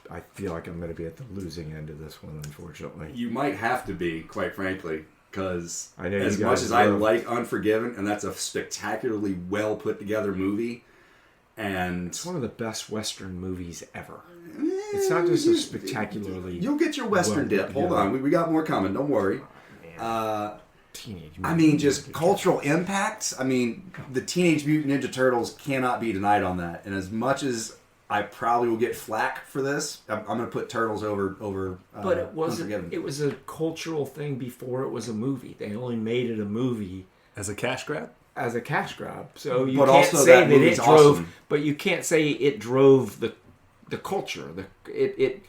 [SPEAKER 3] I feel like I'm going to be at the losing end of this one, unfortunately.
[SPEAKER 1] You might have to be, quite frankly, because
[SPEAKER 3] I know you
[SPEAKER 1] as
[SPEAKER 3] guys
[SPEAKER 1] much as I
[SPEAKER 3] love-
[SPEAKER 1] like Unforgiven, and that's a spectacularly well put together movie, and
[SPEAKER 3] It's one of the best Western movies ever. It's not just a spectacularly.
[SPEAKER 1] You'll get your Western
[SPEAKER 3] well
[SPEAKER 1] dip. Hold
[SPEAKER 3] together.
[SPEAKER 1] on, we got more coming. Don't worry.
[SPEAKER 3] Teenage
[SPEAKER 1] I
[SPEAKER 3] Mutant
[SPEAKER 1] mean, just
[SPEAKER 3] Ninja
[SPEAKER 1] cultural impact. I mean, the Teenage Mutant Ninja Turtles cannot be denied on that. And as much as I probably will get flack for this, I'm going to put Turtles over.
[SPEAKER 3] But it wasn't.
[SPEAKER 1] Unforgiven.
[SPEAKER 3] It was a cultural thing before it was a movie. They only made it a movie
[SPEAKER 2] As a cash grab?
[SPEAKER 3] as a cash grab. So you
[SPEAKER 1] But
[SPEAKER 3] can't
[SPEAKER 1] also
[SPEAKER 3] say
[SPEAKER 1] that
[SPEAKER 3] that it
[SPEAKER 1] movie's
[SPEAKER 3] drove.
[SPEAKER 1] awesome.
[SPEAKER 3] But you can't say it drove the culture. It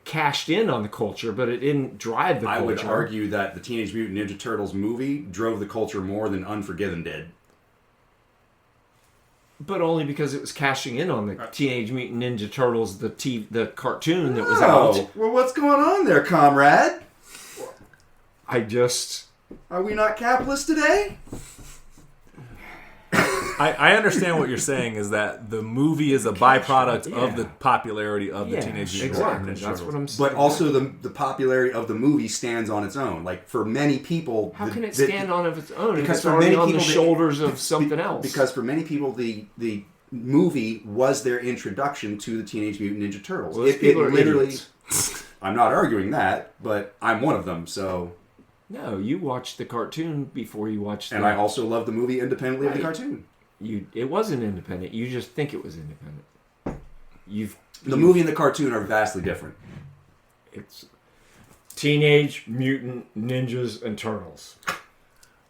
[SPEAKER 3] cashed in on the culture, but it didn't drive the
[SPEAKER 1] I
[SPEAKER 3] culture.
[SPEAKER 1] would argue that the Teenage Mutant Ninja Turtles movie drove the culture more than Unforgiven did.
[SPEAKER 3] But only because it was cashing in on the Teenage Mutant Ninja Turtles, the cartoon that was
[SPEAKER 1] Oh,
[SPEAKER 3] out.
[SPEAKER 1] well, what's going on there, comrade?
[SPEAKER 3] I just.
[SPEAKER 1] Are we not capitalist today?
[SPEAKER 2] I understand what you're saying is that the movie is a byproduct of
[SPEAKER 3] yeah.
[SPEAKER 2] the popularity of the Teenage Mutant
[SPEAKER 3] exactly.
[SPEAKER 2] Ninja
[SPEAKER 3] That's
[SPEAKER 2] Turtles.
[SPEAKER 3] what I'm saying.
[SPEAKER 1] But also the popularity of the movie stands on its own. Like, for many people...
[SPEAKER 3] How can it stand on of its own if
[SPEAKER 1] because
[SPEAKER 3] it's
[SPEAKER 1] for
[SPEAKER 3] already
[SPEAKER 1] many
[SPEAKER 3] on the
[SPEAKER 1] people,
[SPEAKER 3] shoulders of something else?
[SPEAKER 1] Because for many people, the movie was their introduction to the Teenage Mutant Ninja Turtles.
[SPEAKER 3] Well, those people are
[SPEAKER 1] literally...
[SPEAKER 3] idiots.
[SPEAKER 1] I'm not arguing that, but I'm one of them, so...
[SPEAKER 3] No, you watched the cartoon before you watched.
[SPEAKER 1] And I also love the movie independently of the cartoon.
[SPEAKER 3] It wasn't independent. You just think it was independent.
[SPEAKER 1] The movie and the cartoon are vastly different.
[SPEAKER 3] It's Teenage Mutant Ninjas and Turtles.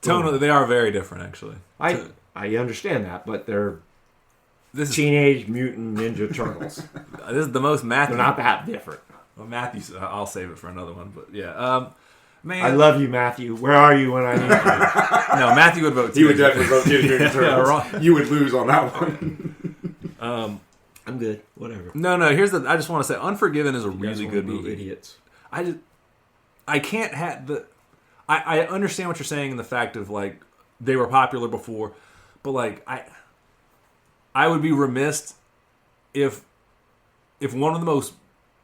[SPEAKER 2] Tonally, they are very different, actually.
[SPEAKER 3] I understand that, but they're
[SPEAKER 2] This is
[SPEAKER 3] Teenage Mutant Ninja Turtles.
[SPEAKER 2] this is the most Matthew.
[SPEAKER 3] They're not that different.
[SPEAKER 2] Well, Matthew, I'll save it for another one, but yeah. Man,
[SPEAKER 3] I love you, Matthew. Where are you when I need you?
[SPEAKER 2] No, Matthew would vote.
[SPEAKER 1] He would
[SPEAKER 2] Teenage
[SPEAKER 1] definitely vote Teenage Mutant Turtles.
[SPEAKER 2] wrong.
[SPEAKER 1] You would lose on that one.
[SPEAKER 3] I'm good. Whatever.
[SPEAKER 2] No. Here's the. I just want to say, Unforgiven is a
[SPEAKER 3] You guys
[SPEAKER 2] really
[SPEAKER 3] wanna
[SPEAKER 2] good
[SPEAKER 3] be
[SPEAKER 2] movie.
[SPEAKER 3] Idiots.
[SPEAKER 2] I can't have the. I understand what you're saying in the fact of like they were popular before, but like I would be remiss if one of the most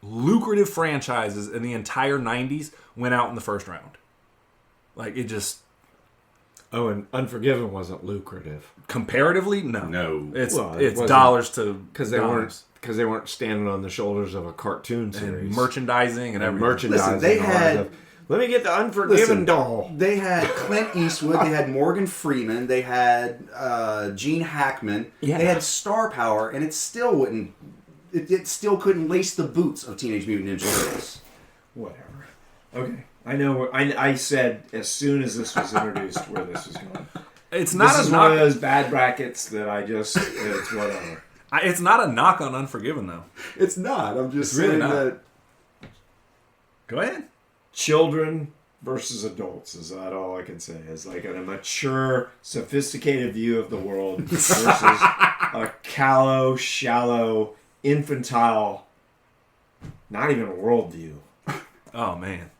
[SPEAKER 2] lucrative franchises in the entire 90s went out in the first round. Like it just.
[SPEAKER 3] Oh, and Unforgiven wasn't lucrative
[SPEAKER 2] Comparatively, no.
[SPEAKER 1] No.
[SPEAKER 2] It's
[SPEAKER 3] wasn't,
[SPEAKER 2] dollars to
[SPEAKER 3] because they weren't standing on the shoulders of a cartoon series,
[SPEAKER 2] and merchandising and everything.
[SPEAKER 3] merchandising.
[SPEAKER 1] Listen, they
[SPEAKER 3] and all that
[SPEAKER 1] had.
[SPEAKER 3] stuff. Let me get the Unforgiven doll.
[SPEAKER 1] They had Clint Eastwood. They had Morgan Freeman. They had Gene Hackman.
[SPEAKER 3] Yeah.
[SPEAKER 1] They had star power, and it still wouldn't. It still couldn't lace the boots of Teenage Mutant Ninja Turtles.
[SPEAKER 3] Whatever. Okay. I know. I said as soon as this was introduced where this was going.
[SPEAKER 2] It's not
[SPEAKER 3] This
[SPEAKER 2] a
[SPEAKER 3] is
[SPEAKER 2] knock.
[SPEAKER 3] one of those bad brackets that I just. It's whatever.
[SPEAKER 2] It's not a knock on Unforgiven though.
[SPEAKER 1] It's not. I'm just
[SPEAKER 2] It's really
[SPEAKER 1] saying
[SPEAKER 2] not.
[SPEAKER 1] that.
[SPEAKER 2] Go ahead.
[SPEAKER 3] Children versus adults is that all I can say. Is like a mature, sophisticated view of the world versus a callow, shallow, infantile, not even a worldview.
[SPEAKER 2] Oh man.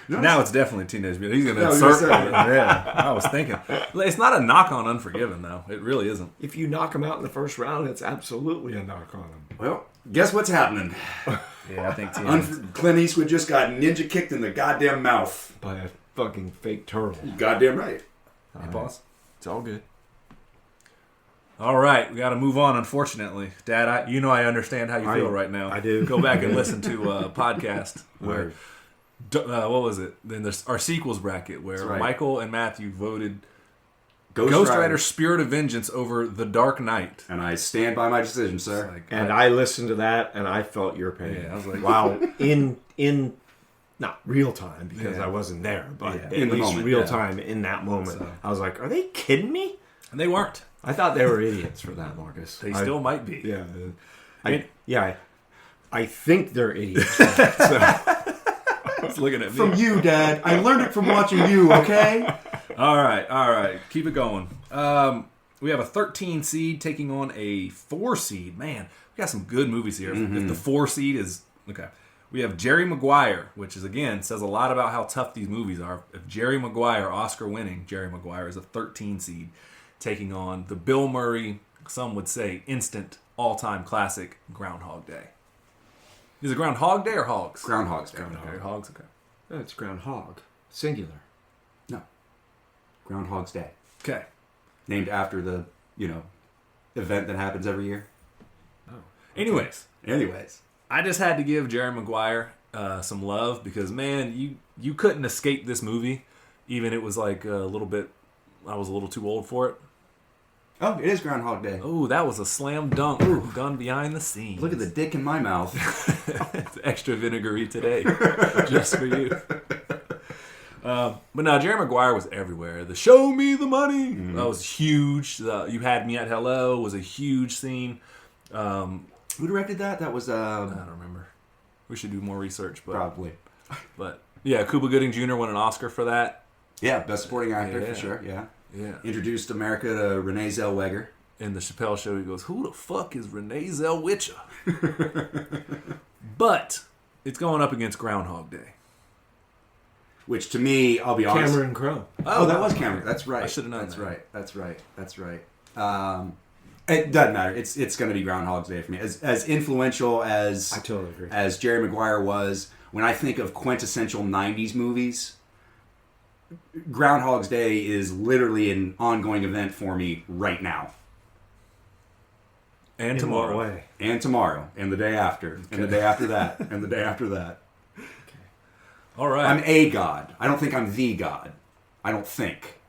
[SPEAKER 1] No,
[SPEAKER 2] Now it's definitely Teenage Mutant. He's going to
[SPEAKER 1] No,
[SPEAKER 2] insert.
[SPEAKER 1] you're saying.
[SPEAKER 2] Yeah, I was thinking. It's not a knock on Unforgiven though. It really isn't.
[SPEAKER 3] If you knock them out in the first round, it's absolutely a knock on them.
[SPEAKER 1] Well, guess what's happening?
[SPEAKER 2] Yeah, I think
[SPEAKER 1] Clint Eastwood just got ninja kicked in the goddamn mouth.
[SPEAKER 3] By a fucking fake turtle.
[SPEAKER 1] Goddamn right.
[SPEAKER 2] Hey, boss.
[SPEAKER 3] It's all good.
[SPEAKER 2] All right, we got to move on. Unfortunately, Dad, I understand how you feel right now.
[SPEAKER 3] I do.
[SPEAKER 2] Go back and listen to a podcast where what was it? Then there's our sequels bracket where
[SPEAKER 1] That's right.
[SPEAKER 2] Michael and Matthew voted
[SPEAKER 1] Ghost
[SPEAKER 2] Rider: Spirit of Vengeance over The Dark Knight.
[SPEAKER 1] And I stand by my decision, sir.
[SPEAKER 2] Like,
[SPEAKER 3] And I listened to that, and I felt your pain.
[SPEAKER 2] Yeah, I was like,
[SPEAKER 3] wow, in not real time because
[SPEAKER 2] Yeah.
[SPEAKER 3] I wasn't there, but
[SPEAKER 2] Yeah.
[SPEAKER 3] at
[SPEAKER 1] In the
[SPEAKER 3] least
[SPEAKER 1] moment,
[SPEAKER 3] real
[SPEAKER 1] yeah.
[SPEAKER 3] time in that moment.
[SPEAKER 2] So-
[SPEAKER 3] I was like, are they kidding me?
[SPEAKER 2] and they weren't.
[SPEAKER 3] I thought they were idiots for that, Marcus.
[SPEAKER 2] They still might be.
[SPEAKER 3] Yeah.
[SPEAKER 2] I mean-
[SPEAKER 3] I think they're idiots. So,
[SPEAKER 2] It's looking at me.
[SPEAKER 1] From you, Dad. I learned it from watching you, okay?
[SPEAKER 2] All right. Keep it going. We have a 13 seed taking on a 4 seed. Man, we got some good movies here. If the 4 seed is okay, we have Jerry Maguire, which is again says a lot about how tough these movies are. If Jerry Maguire, Oscar-winning Jerry Maguire, is a 13 seed, taking on the Bill Murray, some would say instant all-time classic Groundhog Day. Is it Groundhog Day or Hogs?
[SPEAKER 1] Groundhog's Day.
[SPEAKER 2] Okay, Hogs. Okay.
[SPEAKER 3] no, it's groundhog. Singular.
[SPEAKER 1] No. Groundhog's Day.
[SPEAKER 2] Okay.
[SPEAKER 1] Named after the, event that happens every year.
[SPEAKER 2] Anyways.
[SPEAKER 1] Anyways.
[SPEAKER 2] I just had to give Jerry Maguire some love because, man, you couldn't escape this movie. Even it was like a little bit, I was a little too old for it.
[SPEAKER 1] Oh, it is Groundhog Day.
[SPEAKER 2] Oh, that was a slam dunk done behind the scenes.
[SPEAKER 1] Look at the dick in my mouth.
[SPEAKER 2] It's extra vinegary today, just for you. But no, Jerry Maguire was everywhere. The "Show Me the Money" that was huge. "You Had Me at Hello" was a huge scene.
[SPEAKER 1] Who directed that? That was,
[SPEAKER 2] I don't remember. We should do more research,
[SPEAKER 1] probably.
[SPEAKER 2] but yeah, Cuba Gooding Jr. won an Oscar for that.
[SPEAKER 1] Yeah, Best Supporting Actor,
[SPEAKER 2] Yeah.
[SPEAKER 1] for sure, yeah.
[SPEAKER 2] Yeah.
[SPEAKER 1] Introduced America to Renee Zellweger.
[SPEAKER 2] In the Chappelle Show, he goes, "Who the fuck is Renee Zellweger?" But it's going up against Groundhog Day.
[SPEAKER 1] Which, to me, I'll be honest...
[SPEAKER 3] Cameron Crowe.
[SPEAKER 1] Oh, that was Cameron. That's right.
[SPEAKER 2] I should have known
[SPEAKER 1] That's
[SPEAKER 2] that.
[SPEAKER 1] right. That's right. It doesn't matter. It's going to be Groundhog's Day for me. As influential as
[SPEAKER 3] I totally agree.
[SPEAKER 1] as Jerry Maguire was, when I think of quintessential 90s movies, Groundhog's Day is literally an ongoing event for me right now.
[SPEAKER 2] And
[SPEAKER 3] In
[SPEAKER 2] tomorrow.
[SPEAKER 3] what way?
[SPEAKER 1] And tomorrow. And the day after. And the day after that. And the day after that.
[SPEAKER 2] All right.
[SPEAKER 1] I'm a god. I don't think I'm the god. I don't think.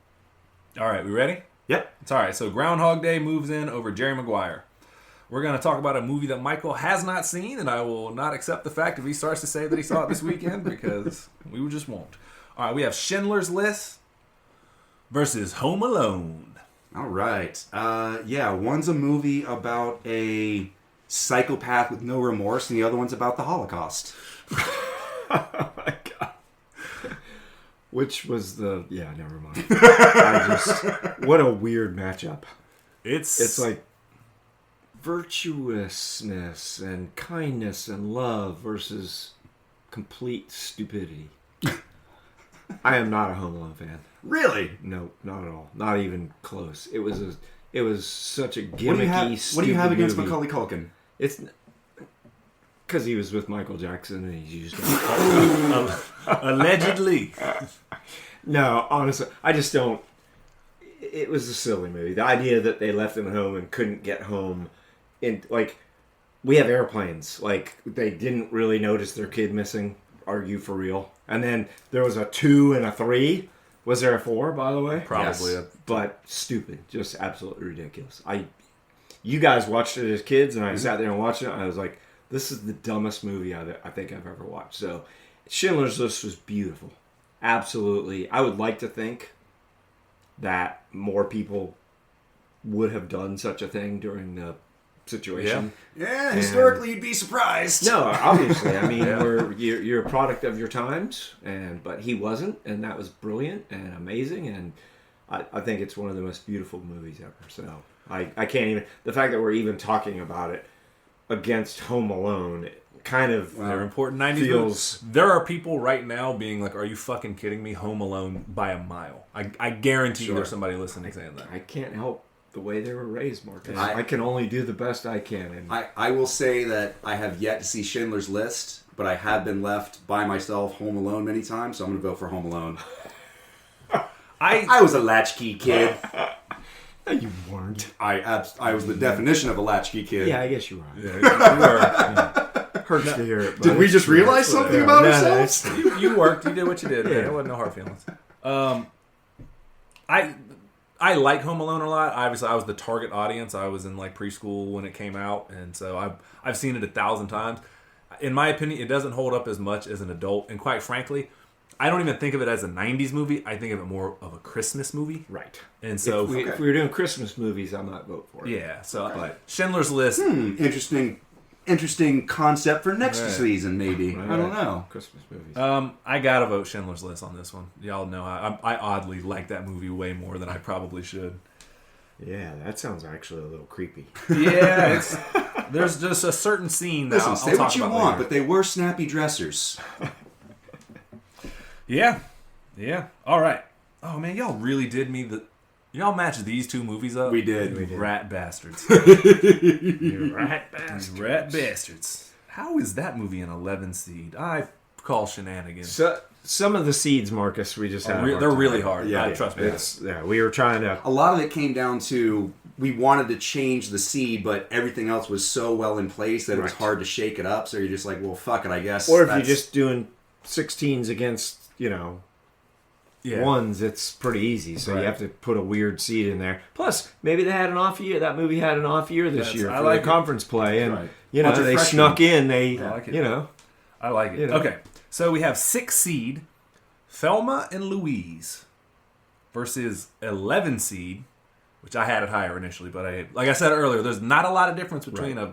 [SPEAKER 2] All right, we ready?
[SPEAKER 1] Yep.
[SPEAKER 2] It's all right. So Groundhog Day moves in over Jerry Maguire. We're going to talk about a movie that Michael has not seen, and I will not accept the fact if he starts to say that he saw it this weekend because we just won't. All right, we have Schindler's List versus Home Alone.
[SPEAKER 1] All right. Yeah, one's a movie about a psychopath with no remorse, and the other one's about the Holocaust.
[SPEAKER 3] Oh my god. Which was the... Yeah, never mind. What a weird matchup. It's like virtuousness and kindness and love versus complete stupidity. I am not a Home Alone fan.
[SPEAKER 1] Really?
[SPEAKER 3] No, not at all. Not even close. It was such a gimmicky,
[SPEAKER 1] What do you have against
[SPEAKER 3] movie.
[SPEAKER 1] Macaulay Culkin?
[SPEAKER 3] It's because he was with Michael Jackson and he's used.
[SPEAKER 2] Allegedly.
[SPEAKER 3] No, honestly, I just don't. It was a silly movie. The idea that they left him at home and couldn't get home, we have airplanes. Like they didn't really notice their kid missing. Are you for real? And then there was a 2 and a 3. Was there a 4, by the way?
[SPEAKER 2] Probably.
[SPEAKER 1] Yes.
[SPEAKER 3] But stupid, just absolutely ridiculous. You guys watched it as kids, and I sat there and watched it. And I was like, this is the dumbest movie I think I've ever watched. So, Schindler's List was beautiful. Absolutely. I would like to think that more people would have done such a thing during the situation.
[SPEAKER 1] Yeah, historically you'd be surprised.
[SPEAKER 3] No, obviously. I mean, you're a product of your times, but he wasn't, and that was brilliant and amazing, and I think it's one of the most beautiful movies ever. So I can't even. The fact that we're even talking about it against Home Alone, it kind of
[SPEAKER 2] They're important 90s movies. There are people right now being like, "Are you fucking kidding me?" Home Alone by a mile. I guarantee you there's somebody listening saying that.
[SPEAKER 3] I can't help the way they were raised, Marcus. I can only do the best I can. And
[SPEAKER 1] I will say that I have yet to see Schindler's List, but I have been left by myself home alone many times, so I'm going to vote for Home Alone. I was a latchkey kid.
[SPEAKER 3] you weren't.
[SPEAKER 1] I was the definition of a latchkey kid.
[SPEAKER 3] Yeah, I guess you are.
[SPEAKER 2] Yeah, you were.
[SPEAKER 3] Hurts to hear it.
[SPEAKER 1] Did we just realize something about ourselves?
[SPEAKER 2] You worked. You did what you did. Yeah. There wasn't no hard feelings. I like Home Alone a lot. Obviously, I was the target audience. I was in like preschool when it came out, and so I've seen it 1,000 times. In my opinion, it doesn't hold up as much as an adult, and quite frankly, I don't even think of it as a 90s movie. I think of it more of a Christmas movie.
[SPEAKER 3] Right.
[SPEAKER 2] And so
[SPEAKER 3] if we were doing Christmas movies, I might vote for it.
[SPEAKER 2] Yeah. So but Schindler's List.
[SPEAKER 1] Interesting concept for next season, maybe.
[SPEAKER 3] Right.
[SPEAKER 1] I don't know.
[SPEAKER 3] Christmas movies.
[SPEAKER 2] I gotta vote Schindler's List on this one. Y'all know I oddly like that movie way more than I probably should.
[SPEAKER 3] Yeah, that sounds actually a little creepy.
[SPEAKER 2] Yeah, there's just a certain scene that
[SPEAKER 1] Listen,
[SPEAKER 2] I'll
[SPEAKER 1] say
[SPEAKER 2] talk
[SPEAKER 1] what you
[SPEAKER 2] about
[SPEAKER 1] want,
[SPEAKER 2] later.
[SPEAKER 1] but they were snappy dressers.
[SPEAKER 2] Yeah. All right. Oh man, y'all really did me y'all matched these two movies up.
[SPEAKER 1] We did.
[SPEAKER 2] Rat bastards.
[SPEAKER 3] You rat bastard.
[SPEAKER 2] Rat bastards. How is that movie an 11 seed? I call shenanigans.
[SPEAKER 3] So, some of the seeds, Marcus, we just had.
[SPEAKER 2] They're really hard.
[SPEAKER 1] Yeah,
[SPEAKER 2] Trust me.
[SPEAKER 3] We were trying to.
[SPEAKER 1] A lot of it came down to we wanted to change the seed, but everything else was so well in place that it was hard to shake it up. So you're just like, well, fuck it, I guess.
[SPEAKER 3] Or if you're just doing 16s against,
[SPEAKER 2] Yeah.
[SPEAKER 3] ones, it's pretty easy. So you have to put a weird seed in there. Plus, maybe they had an off year. That movie had an off year this year for the conference play, and
[SPEAKER 1] Bunch of
[SPEAKER 3] they
[SPEAKER 1] freshmen.
[SPEAKER 3] snuck in. They,
[SPEAKER 2] I like it. I like it.
[SPEAKER 3] You know.
[SPEAKER 2] Okay, so we have 6 seed Thelma and Louise versus 11 seed, which I had it higher initially, but like I said earlier, there's not a lot of difference between a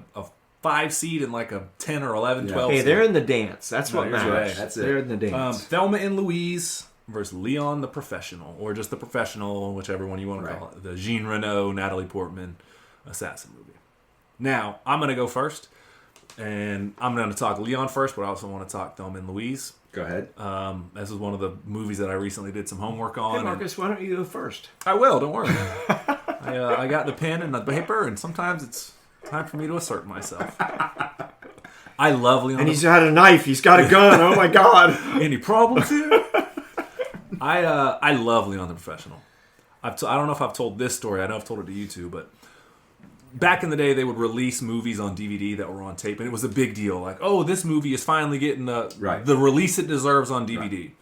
[SPEAKER 2] 5 seed and like a 10 or 11, 12
[SPEAKER 3] Hey,
[SPEAKER 2] seed.
[SPEAKER 3] they're in the dance. That's what
[SPEAKER 2] you're
[SPEAKER 3] matters.
[SPEAKER 2] right.
[SPEAKER 1] That's it.
[SPEAKER 3] They're in the dance.
[SPEAKER 2] Thelma and Louise versus Leon the Professional, or just the Professional, whichever one you want to call it. The Jean Reno, Natalie Portman assassin movie. Now, I'm going to go first, and I'm going to talk Leon first, but I also want to talk Thelma and Louise.
[SPEAKER 1] Go ahead.
[SPEAKER 2] This is one of the movies that I recently did some homework on.
[SPEAKER 3] Hey, Marcus, why don't you go first?
[SPEAKER 2] I will, don't worry. I got the pen and the paper, and sometimes it's time for me to assert myself. I love Leon.
[SPEAKER 3] And he's had a knife. He's got a gun. Oh, my God.
[SPEAKER 2] Any problems here? I love Leon the Professional. I don't know if I've told this story. I know I've told it to you two, but back in the day, they would release movies on DVD that were on tape, and it was a big deal. Like, oh, this movie is finally getting the release it deserves on DVD. Right.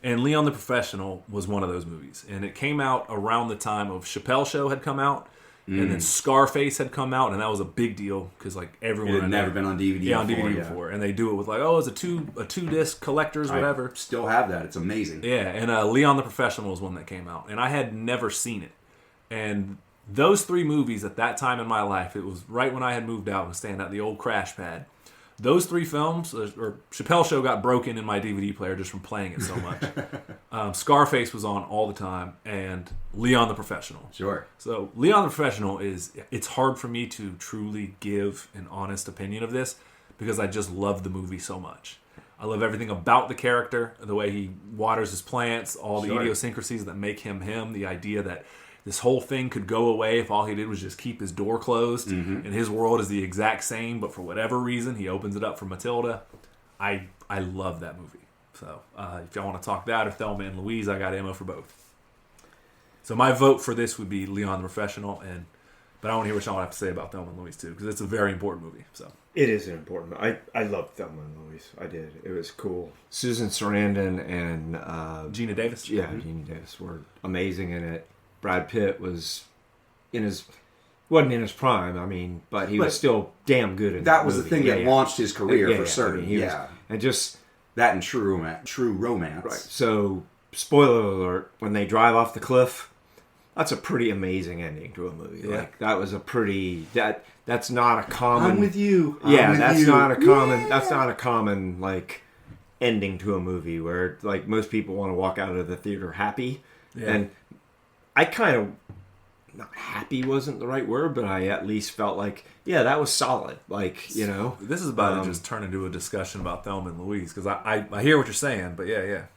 [SPEAKER 2] And Leon the Professional was one of those movies. And it came out around the time of Chappelle Show had come out, and then Scarface had come out, and that was a big deal because like everyone
[SPEAKER 1] had never been on DVD.
[SPEAKER 2] Yeah, on DVD before, and they do it with like, oh, it's a two disc collectors, whatever.
[SPEAKER 1] I still have that. It's amazing.
[SPEAKER 2] Yeah, and Leon the Professional was one that came out, and I had never seen it. And those 3 movies at that time in my life, it was right when I had moved out and staying at the old crash pad. Those 3 films, or Chappelle Show got broken in my DVD player just from playing it so much. Scarface was on all the time, and Leon the Professional.
[SPEAKER 1] Sure.
[SPEAKER 2] So Leon the Professional it's hard for me to truly give an honest opinion of this because I just love the movie so much. I love everything about the character, the way he waters his plants, all the idiosyncrasies that make him him, the idea that this whole thing could go away if all he did was just keep his door closed, and his world is the exact same, but for whatever reason, he opens it up for Matilda. I love that movie. So if y'all want to talk that or Thelma and Louise, I got ammo for both. So my vote for this would be Leon the Professional, but I want to hear what y'all have to say about Thelma and Louise too, because it's a very important movie. So
[SPEAKER 3] it is an important. I loved Thelma and Louise. I did. It was cool. Susan Sarandon and
[SPEAKER 2] Gina Davis.
[SPEAKER 3] Yeah, Gina Davis were amazing in it. Brad Pitt wasn't in his prime. I mean, but he was still damn good in
[SPEAKER 1] that was the thing that launched his career for certain.
[SPEAKER 3] I mean, and just
[SPEAKER 1] that and True Romance.
[SPEAKER 3] Right. So, spoiler alert: when they drive off the cliff, that's a pretty amazing ending to a movie.
[SPEAKER 2] Yeah.
[SPEAKER 3] Like that was a pretty that's not a common.
[SPEAKER 1] I'm with you.
[SPEAKER 3] That's not a common like ending to a movie where like most people want to walk out of the theater happy, and I kind of, not happy wasn't the right word, but I at least felt like, that was solid. Like, you know.
[SPEAKER 2] This is about to just turn into a discussion about Thelma and Louise, because I hear what you're saying, but yeah.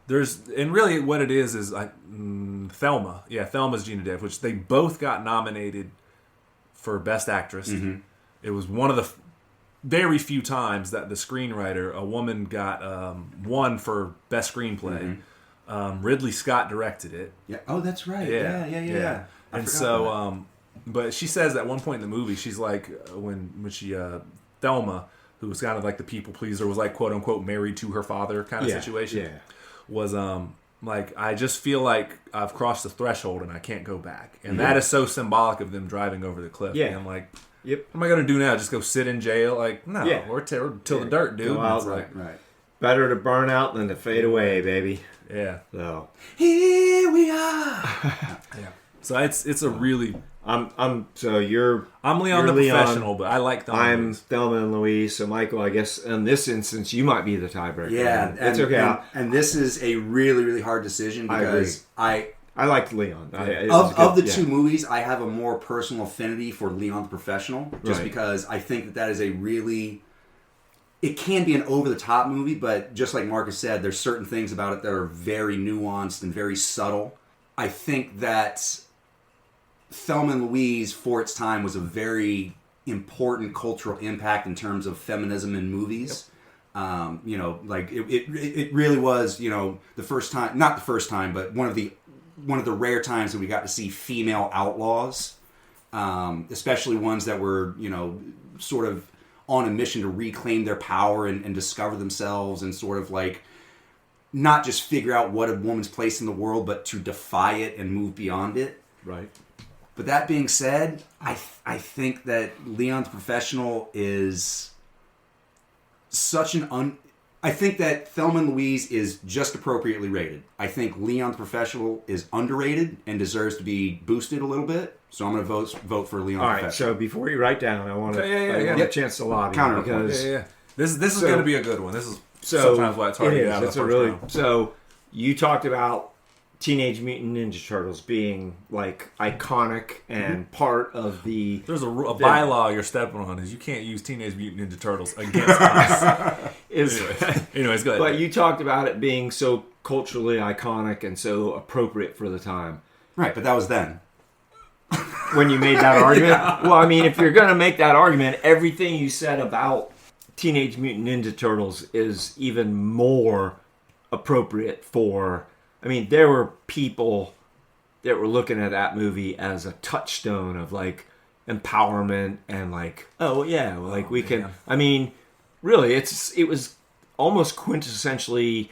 [SPEAKER 2] And really what it is Thelma. Yeah, Thelma's Gina Davis, which they both got nominated for Best Actress. Mm-hmm. It was one of the very few times that the screenwriter, a woman, got won for Best Screenplay. Mm-hmm. Ridley Scott directed it.
[SPEAKER 1] Yeah. Oh, that's right. Yeah.
[SPEAKER 2] And so, but she says at one point in the movie, she's like, when she Thelma, who was kind of like the people pleaser, was like quote unquote married to her father kind of situation. Yeah. Was like, I just feel like I've crossed the threshold and I can't go back, and that is so symbolic of them driving over the cliff. Yeah. And I'm like, what am I gonna do now? Just go sit in jail? Like, no, or till the dirt, dude.
[SPEAKER 3] Go out, right. Better to burn out than to fade away, baby.
[SPEAKER 2] Yeah.
[SPEAKER 3] So
[SPEAKER 1] here we are.
[SPEAKER 2] Yeah. So it's a really
[SPEAKER 3] I'm Leon
[SPEAKER 2] the Professional, but I like Thelma.
[SPEAKER 3] I'm Thelma and Louise. So Michael, I guess in this instance you might be the tiebreaker.
[SPEAKER 1] Yeah,
[SPEAKER 3] that's okay.
[SPEAKER 1] And this is a really, really hard decision because I
[SPEAKER 3] liked Leon.
[SPEAKER 1] Of the two movies, I have a more personal affinity for Leon the Professional, just because I think that is a really. It can be an over-the-top movie, but just like Marcus said, there's certain things about it that are very nuanced and very subtle. I think that Thelma and Louise, for its time, was a very important cultural impact in terms of feminism in movies. Yep. Like it really was, the first time, not the first time, but one of the rare times that we got to see female outlaws, especially ones that were, sort of on a mission to reclaim their power and discover themselves and sort of like not just figure out what a woman's place in the world, but to defy it and move beyond it.
[SPEAKER 3] Right.
[SPEAKER 1] But that being said, I think that Leon's Professional is such I think that Thelma and Louise is just appropriately rated. I think Leon's Professional is underrated and deserves to be boosted a little bit. So I'm going to vote for Leon's Professional. All right.
[SPEAKER 3] So before you write down, I want a chance to lobby because
[SPEAKER 2] this is going to be a good one. This is sometimes why it's hard to get out of the first round.
[SPEAKER 3] So you talked about Teenage Mutant Ninja Turtles being like iconic and part of the.
[SPEAKER 2] There's a bylaw you're stepping on is you can't use Teenage Mutant Ninja Turtles against us. Anyways, go ahead.
[SPEAKER 3] But you talked about it being so culturally iconic and so appropriate for the time.
[SPEAKER 1] Right, but that was then.
[SPEAKER 3] When you made that argument? Yeah. Well, I mean, if you're going to make that argument, everything you said about Teenage Mutant Ninja Turtles is even more appropriate for... I mean, there were people that were looking at that movie as a touchstone of, like, empowerment and, like, we can... I mean, really, it was almost quintessentially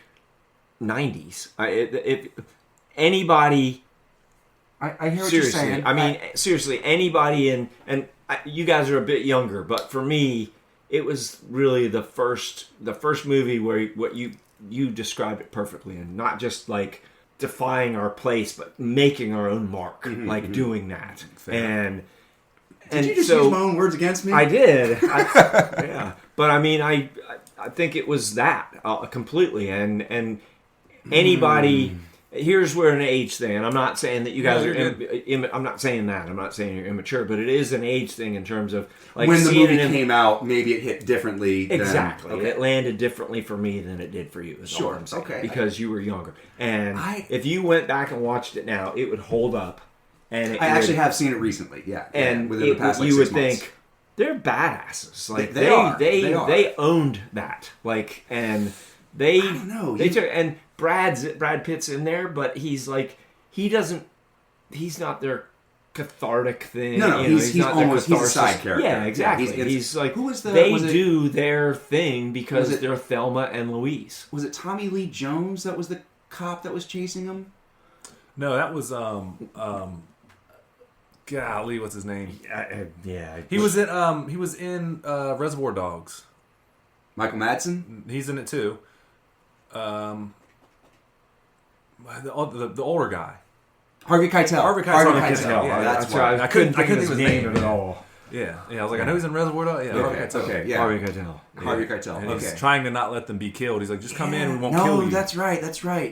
[SPEAKER 3] 90's. Anybody...
[SPEAKER 1] I hear what you're saying.
[SPEAKER 3] I mean, seriously, anybody and you guys are a bit younger, but for me, it was really the first movie where what you described it perfectly, and not just like defying our place, but making our own mark, doing that.
[SPEAKER 1] Fair. Did you just use my own words against me?
[SPEAKER 3] I did. But I mean, I think it was that completely, and anybody. here's where an age thing, and I'm not saying that you guys
[SPEAKER 2] No,
[SPEAKER 3] are. I'm not saying that. I'm not saying you're immature, but it is an age thing in terms of like
[SPEAKER 1] when the
[SPEAKER 3] seeing
[SPEAKER 1] movie
[SPEAKER 3] it
[SPEAKER 1] came out, maybe it hit differently.
[SPEAKER 3] Exactly.
[SPEAKER 1] Okay.
[SPEAKER 3] It landed differently for me than it did for you. Is all
[SPEAKER 1] Sure.
[SPEAKER 3] I'm saying.
[SPEAKER 1] Okay.
[SPEAKER 3] Because you were younger, and if you went back and watched it now, it would hold up. And
[SPEAKER 1] I actually have seen it recently. Yeah.
[SPEAKER 3] and
[SPEAKER 1] within the past, like,
[SPEAKER 3] you
[SPEAKER 1] 6
[SPEAKER 3] would
[SPEAKER 1] months.
[SPEAKER 3] think they're badasses. Like
[SPEAKER 1] They are.
[SPEAKER 3] they owned that. Like and they
[SPEAKER 1] I don't know.
[SPEAKER 3] they took and Brad Pitt's in there, but he's like he's not their cathartic thing.
[SPEAKER 1] No,
[SPEAKER 3] you know,
[SPEAKER 1] he's
[SPEAKER 3] not their
[SPEAKER 1] almost he's a
[SPEAKER 3] catharsis.
[SPEAKER 1] side character.
[SPEAKER 3] Yeah, exactly.
[SPEAKER 1] Yeah,
[SPEAKER 3] he's like
[SPEAKER 1] who was the
[SPEAKER 3] they
[SPEAKER 1] was it,
[SPEAKER 3] do their thing because
[SPEAKER 1] was it-
[SPEAKER 3] they're Thelma and Louise.
[SPEAKER 1] Was it Tommy Lee Jones that was the cop that was chasing him?
[SPEAKER 2] No, that was golly, what's his name?
[SPEAKER 3] Yeah,
[SPEAKER 2] He was in Reservoir Dogs.
[SPEAKER 1] Michael Madsen?
[SPEAKER 2] He's in it too. The older guy.
[SPEAKER 1] Harvey Keitel.
[SPEAKER 2] Harvey Keitel.
[SPEAKER 1] Yeah, that's
[SPEAKER 3] right.
[SPEAKER 1] why.
[SPEAKER 2] I couldn't think of his
[SPEAKER 3] name
[SPEAKER 2] name
[SPEAKER 3] at all.
[SPEAKER 2] Yeah. I was like, I know he's in Reservoir Dogs. Yeah, Harvey Keitel.
[SPEAKER 1] Okay, yeah.
[SPEAKER 3] Harvey Keitel.
[SPEAKER 1] Harvey Keitel.
[SPEAKER 2] And
[SPEAKER 1] Okay.
[SPEAKER 2] he's trying to not let them be killed. He's like, just come in, we won't
[SPEAKER 1] no,
[SPEAKER 2] kill you.
[SPEAKER 1] that's right.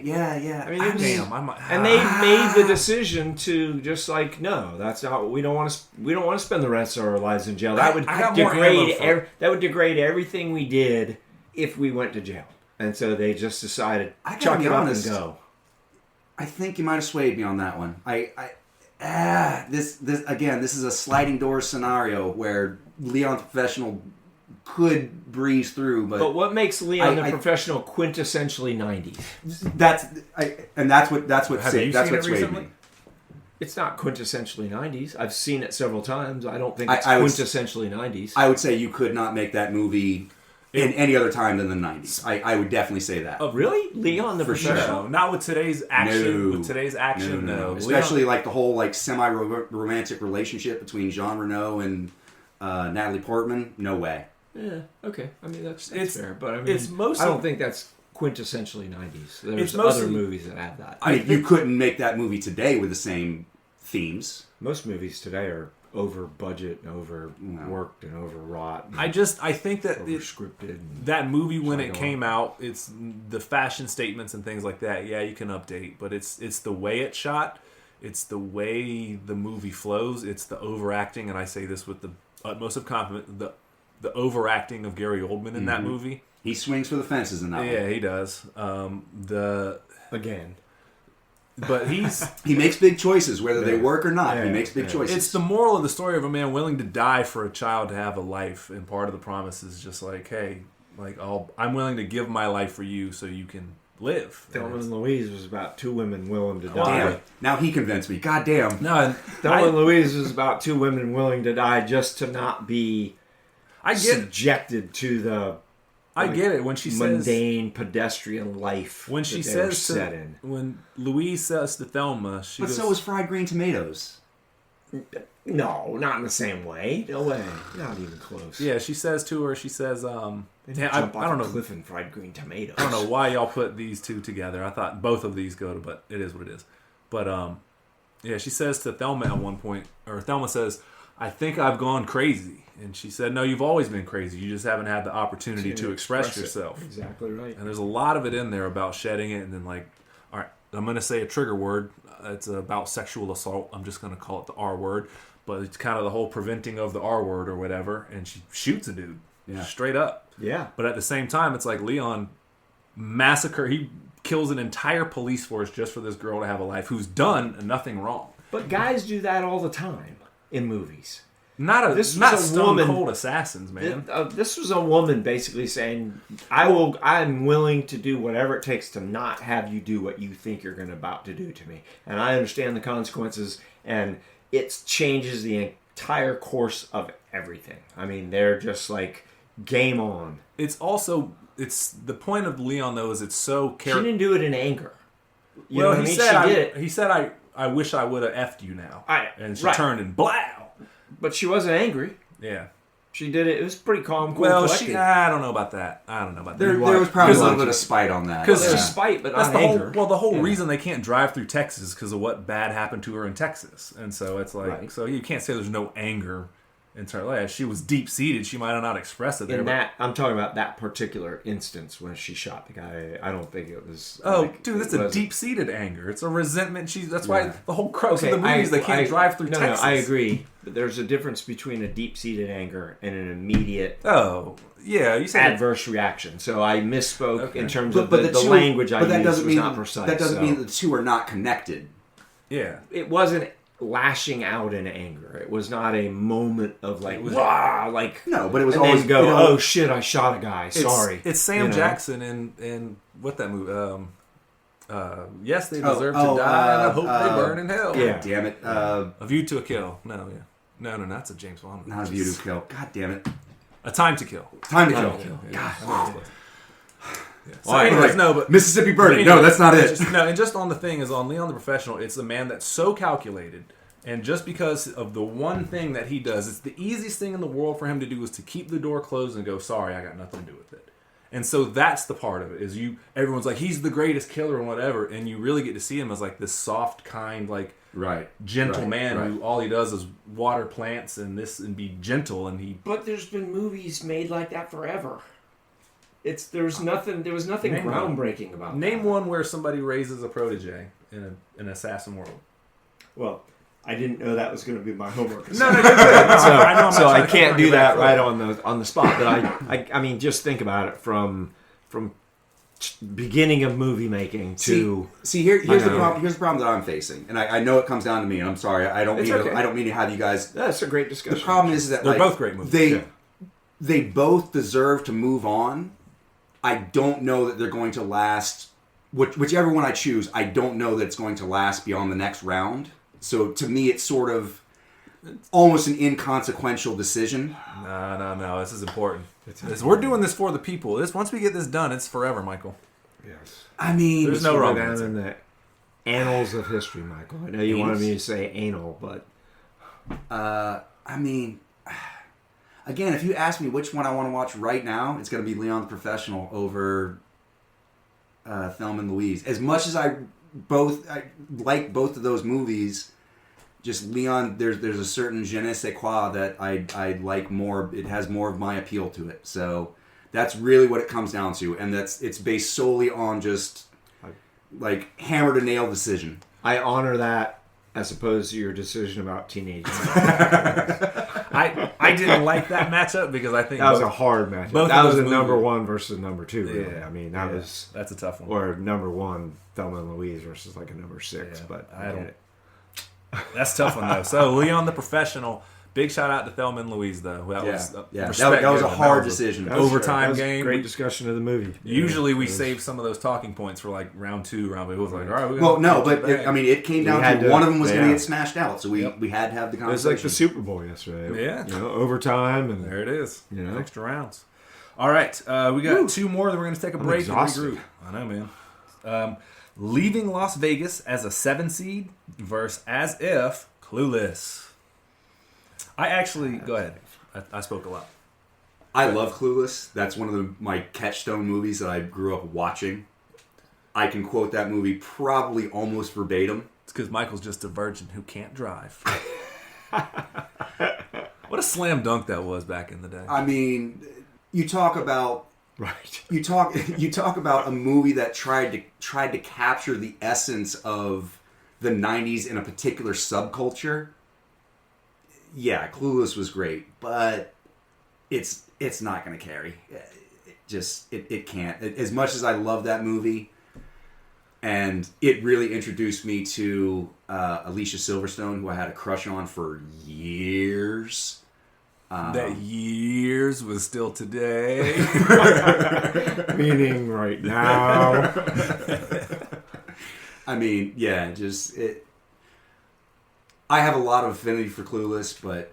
[SPEAKER 1] Yeah.
[SPEAKER 3] I mean, it was-
[SPEAKER 2] Damn,
[SPEAKER 3] And they made the decision to just like, no, that's not. We don't want to spend the rest of our lives in jail. That would
[SPEAKER 2] I got more
[SPEAKER 3] degrade.
[SPEAKER 2] ammo for-
[SPEAKER 3] That would degrade everything we did if we went to jail. And so they just decided,
[SPEAKER 1] I gotta
[SPEAKER 3] chuck
[SPEAKER 1] be
[SPEAKER 3] it
[SPEAKER 1] honest.
[SPEAKER 3] up and go.
[SPEAKER 1] I think you might have swayed me on that one. This again, this is a sliding doors scenario where Leon the Professional could breeze through,
[SPEAKER 3] But what makes Leon the
[SPEAKER 1] I-
[SPEAKER 3] Professional quintessentially 90s?
[SPEAKER 1] that's what
[SPEAKER 2] Have you
[SPEAKER 1] that's
[SPEAKER 2] seen
[SPEAKER 1] what
[SPEAKER 2] it
[SPEAKER 1] swayed
[SPEAKER 2] recently?
[SPEAKER 1] me.
[SPEAKER 3] It's not quintessentially 90s. I've seen it several times. I don't think it's
[SPEAKER 1] I would-
[SPEAKER 3] quintessentially 90s.
[SPEAKER 1] I would say you could not make that movie in any other time than the 90s. I would definitely say that.
[SPEAKER 3] Really? Leon the
[SPEAKER 1] For sure.
[SPEAKER 3] Professional?
[SPEAKER 2] No, not with today's action.
[SPEAKER 1] No.
[SPEAKER 2] With today's action, no.
[SPEAKER 1] Especially like the whole like semi-romantic relationship between Jean Reno and Natalie Portman. No way.
[SPEAKER 3] Yeah, okay. I mean, that's
[SPEAKER 2] It's-
[SPEAKER 3] fair. But I mean,
[SPEAKER 2] it's mostly-
[SPEAKER 3] I don't think that's quintessentially 90s. There's
[SPEAKER 2] It's mostly-
[SPEAKER 3] other movies that have that.
[SPEAKER 1] I mean, you couldn't make that movie today with the same themes.
[SPEAKER 3] Most movies today are over budget and overworked and overwrought. And
[SPEAKER 2] I think that
[SPEAKER 3] over scripted. And
[SPEAKER 2] that movie when it
[SPEAKER 3] Sorry, go
[SPEAKER 2] came out, it's the fashion statements and things like that. Yeah, you can update, but it's the way it's shot, it's the way the movie flows, it's the overacting, and I say this with the utmost of confidence, the overacting of Gary Oldman in that movie.
[SPEAKER 1] He swings for the fences in that
[SPEAKER 2] Yeah,
[SPEAKER 1] one.
[SPEAKER 2] he does.
[SPEAKER 3] Again,
[SPEAKER 2] But
[SPEAKER 1] He makes big choices, whether they work or not. He
[SPEAKER 3] Yeah,
[SPEAKER 1] makes big choices.
[SPEAKER 2] it's the moral of the story of a man willing to die for a child to have a life, and part of the promise is just like, hey, like I'm willing to give my life for you so you can live.
[SPEAKER 3] Thelma and Louise was about two women willing to
[SPEAKER 2] Damn.
[SPEAKER 3] die.
[SPEAKER 1] Damn. Now he convinced me. God damn.
[SPEAKER 2] No, and
[SPEAKER 3] Thelma and Louise was about two women willing to die just to not be
[SPEAKER 2] I get
[SPEAKER 3] subjected to the
[SPEAKER 2] I get it when she says
[SPEAKER 3] mundane pedestrian life
[SPEAKER 2] when she
[SPEAKER 3] that they were
[SPEAKER 2] says
[SPEAKER 3] set
[SPEAKER 2] to,
[SPEAKER 3] in.
[SPEAKER 2] when Louise says to Thelma, she
[SPEAKER 1] But
[SPEAKER 2] goes,
[SPEAKER 1] so was fried green tomatoes.
[SPEAKER 3] No, not in the same way. No way. Not even close.
[SPEAKER 2] yeah, she says to her, she says,
[SPEAKER 3] They
[SPEAKER 2] yeah, I
[SPEAKER 3] jump off
[SPEAKER 2] don't
[SPEAKER 3] a
[SPEAKER 2] know.
[SPEAKER 3] cliff and fried green tomatoes.
[SPEAKER 2] I don't know why y'all put these two together. I thought both of these go to, but it is what it is. But yeah, she says to Thelma at one point, or Thelma says, "I think I've gone crazy," and she said, "No, you've always been crazy. You just haven't had the opportunity to express
[SPEAKER 3] it.
[SPEAKER 2] yourself."
[SPEAKER 3] Exactly right.
[SPEAKER 2] And there's a lot of it in there about shedding it, and then like, all right, I'm going to say a trigger word. It's about sexual assault. I'm just going to call it the R word, but it's kind of the whole preventing of the R word or whatever. And she shoots a dude, straight up.
[SPEAKER 3] Yeah.
[SPEAKER 2] But at the same time, it's like Leon he kills an entire police force just for this girl to have a life who's done nothing wrong.
[SPEAKER 3] But guys do that all the time in movies.
[SPEAKER 2] Not
[SPEAKER 3] This was
[SPEAKER 2] not
[SPEAKER 3] a
[SPEAKER 2] stone
[SPEAKER 3] woman-
[SPEAKER 2] cold assassins, man.
[SPEAKER 3] This was a woman basically saying, I'm willing to do whatever it takes to not have you do what you think you're about to do to me. And I understand the consequences, and it changes the entire course of everything. I mean, they're just like, game on.
[SPEAKER 2] It's the point of Leon though is it's so
[SPEAKER 3] She didn't do it in anger. You
[SPEAKER 2] well,
[SPEAKER 3] know what
[SPEAKER 2] he
[SPEAKER 3] I mean?
[SPEAKER 2] said
[SPEAKER 3] She did it.
[SPEAKER 2] he said I wish I would have effed you now. And she
[SPEAKER 3] right.
[SPEAKER 2] turned and blow.
[SPEAKER 3] But she wasn't angry.
[SPEAKER 2] Yeah.
[SPEAKER 3] She did it. It was pretty calm, cool,
[SPEAKER 2] Well,
[SPEAKER 3] collected.
[SPEAKER 2] I don't know about that.
[SPEAKER 1] There was probably a little bit of spite on that.
[SPEAKER 2] Because
[SPEAKER 3] There's spite, but
[SPEAKER 2] that's
[SPEAKER 3] not
[SPEAKER 2] the
[SPEAKER 3] anger.
[SPEAKER 2] whole the reason they can't drive through Texas because of what bad happened to her in Texas, and so it's like
[SPEAKER 3] Right.
[SPEAKER 2] so you can't say there's no anger into her life. She was deep seated. She might have not expressed it there.
[SPEAKER 3] In that, I'm talking about that particular instance when she shot the guy. I don't think it was.
[SPEAKER 2] Oh, dude, that's a deep-seated anger. It's a resentment. That's why the whole crux
[SPEAKER 3] Okay,
[SPEAKER 2] of the movie is they can't drive through Texas.
[SPEAKER 3] No, I agree. But there's a difference between a deep-seated anger and an immediate
[SPEAKER 2] you said
[SPEAKER 3] adverse reaction. So I misspoke in terms of
[SPEAKER 1] but
[SPEAKER 3] the
[SPEAKER 1] two,
[SPEAKER 3] language I
[SPEAKER 1] but that
[SPEAKER 3] used
[SPEAKER 1] doesn't
[SPEAKER 3] was
[SPEAKER 1] mean,
[SPEAKER 3] not precise.
[SPEAKER 1] That doesn't mean the two are not connected.
[SPEAKER 2] Yeah.
[SPEAKER 3] It wasn't lashing out in anger. It was not a moment of like, wow, like...
[SPEAKER 1] No, but it was
[SPEAKER 3] and
[SPEAKER 1] always...
[SPEAKER 3] then go, oh shit, I shot a guy, sorry.
[SPEAKER 2] It's Sam Jackson in what that movie... yes, they deserve to die, and I hope they burn in hell.
[SPEAKER 1] Yeah, damn it.
[SPEAKER 2] A View to a Kill. No, that's a James Bond.
[SPEAKER 1] Not A View to Kill. God damn it.
[SPEAKER 2] A Time to Kill.
[SPEAKER 1] Time to Kill.
[SPEAKER 2] Yeah.
[SPEAKER 1] God.
[SPEAKER 2] Yeah. So anyways, but
[SPEAKER 1] Mississippi Burning. No, that's not it.
[SPEAKER 2] And just on the thing is on Leon the Professional, it's a man that's so calculated, and just because of the one thing that he does, it's the easiest thing in the world for him to do is to keep the door closed and go, sorry, I got nothing to do with it. And so that's the part of it, is everyone's like, he's the greatest killer and whatever, and you really get to see him as like this soft, kind, like gentle man who all he does is water plants and be gentle, and he...
[SPEAKER 3] But there's been movies made like that forever. There was nothing groundbreaking about
[SPEAKER 2] Name
[SPEAKER 3] that.
[SPEAKER 2] one where somebody raises a protege in an assassin world.
[SPEAKER 3] Well, I didn't know that was going to be my homework.
[SPEAKER 2] No, you're good.
[SPEAKER 3] So I can't do that right on the spot. But I mean, just think about it from beginning of movie making to
[SPEAKER 1] here's the problem. Here's the problem that I'm facing, and I know it comes down to me. And I'm sorry, I don't mean to have you guys.
[SPEAKER 3] That's a great discussion.
[SPEAKER 1] The problem is that
[SPEAKER 2] they're both great movies.
[SPEAKER 1] They both deserve to move on. I don't know that they're going to last. Whichever one I choose, I don't know that it's going to last beyond the next round. So to me, it's sort of almost an inconsequential decision.
[SPEAKER 2] No. This is important. We're doing this for the people. Once we get this done, it's forever, Michael.
[SPEAKER 3] Yes.
[SPEAKER 1] I mean,
[SPEAKER 2] there's no wrong
[SPEAKER 3] down in the annals of history, Michael. I know you wanted me to say anal, but
[SPEAKER 1] I mean, again, if you ask me which one I want to watch right now, it's going to be Leon the Professional over Thelma and Louise. As much as I like both of those movies, just Leon, there's a certain je ne sais quoi that I like more. It has more of my appeal to it. So that's really what it comes down to, and it's based solely on just like hammer to nail decision.
[SPEAKER 3] I honor that as opposed to your decision about teenagers.
[SPEAKER 2] I didn't like that matchup because I think
[SPEAKER 3] that was a hard matchup. That was a number one versus number two. Really,
[SPEAKER 2] yeah,
[SPEAKER 3] I mean
[SPEAKER 2] that's a tough one.
[SPEAKER 3] Or number one, Thelma and Louise versus like a number 6.
[SPEAKER 2] Yeah,
[SPEAKER 3] but
[SPEAKER 2] I don't. That's a tough one though. So Leon the Professional. Big shout out to Thelma and Louise though. That was a
[SPEAKER 1] hard decision.
[SPEAKER 2] Overtime game.
[SPEAKER 3] Great discussion of the movie.
[SPEAKER 2] Usually we save some of those talking points for like round 2, round 3. It was like, all right.
[SPEAKER 1] It came down to one of them was going to get smashed out, so we had to have the conversation.
[SPEAKER 3] It was like the Super Bowl yesterday.
[SPEAKER 2] Yeah,
[SPEAKER 3] overtime, and
[SPEAKER 2] there it is. Extra rounds. All right, we got 2 more. Then we're going to take a break and regroup. I know, man. Leaving Las Vegas as a 7 seed versus As If Clueless. I actually go ahead. I spoke a lot.
[SPEAKER 1] I love Clueless. That's one of my Catchstone movies that I grew up watching. I can quote that movie probably almost verbatim.
[SPEAKER 2] It's because Michael's just a virgin who can't drive. What a slam dunk that was back in the day.
[SPEAKER 1] I mean, you talk about You talk about a movie that tried to capture the essence of the 90s in a particular subculture. Yeah, Clueless was great, but it's not going to carry. It can't. As much as I love that movie, and it really introduced me to Alicia Silverstone, who I had a crush on for years.
[SPEAKER 2] That years was still today.
[SPEAKER 3] Meaning right now.
[SPEAKER 1] I mean, yeah, I have a lot of affinity for Clueless, but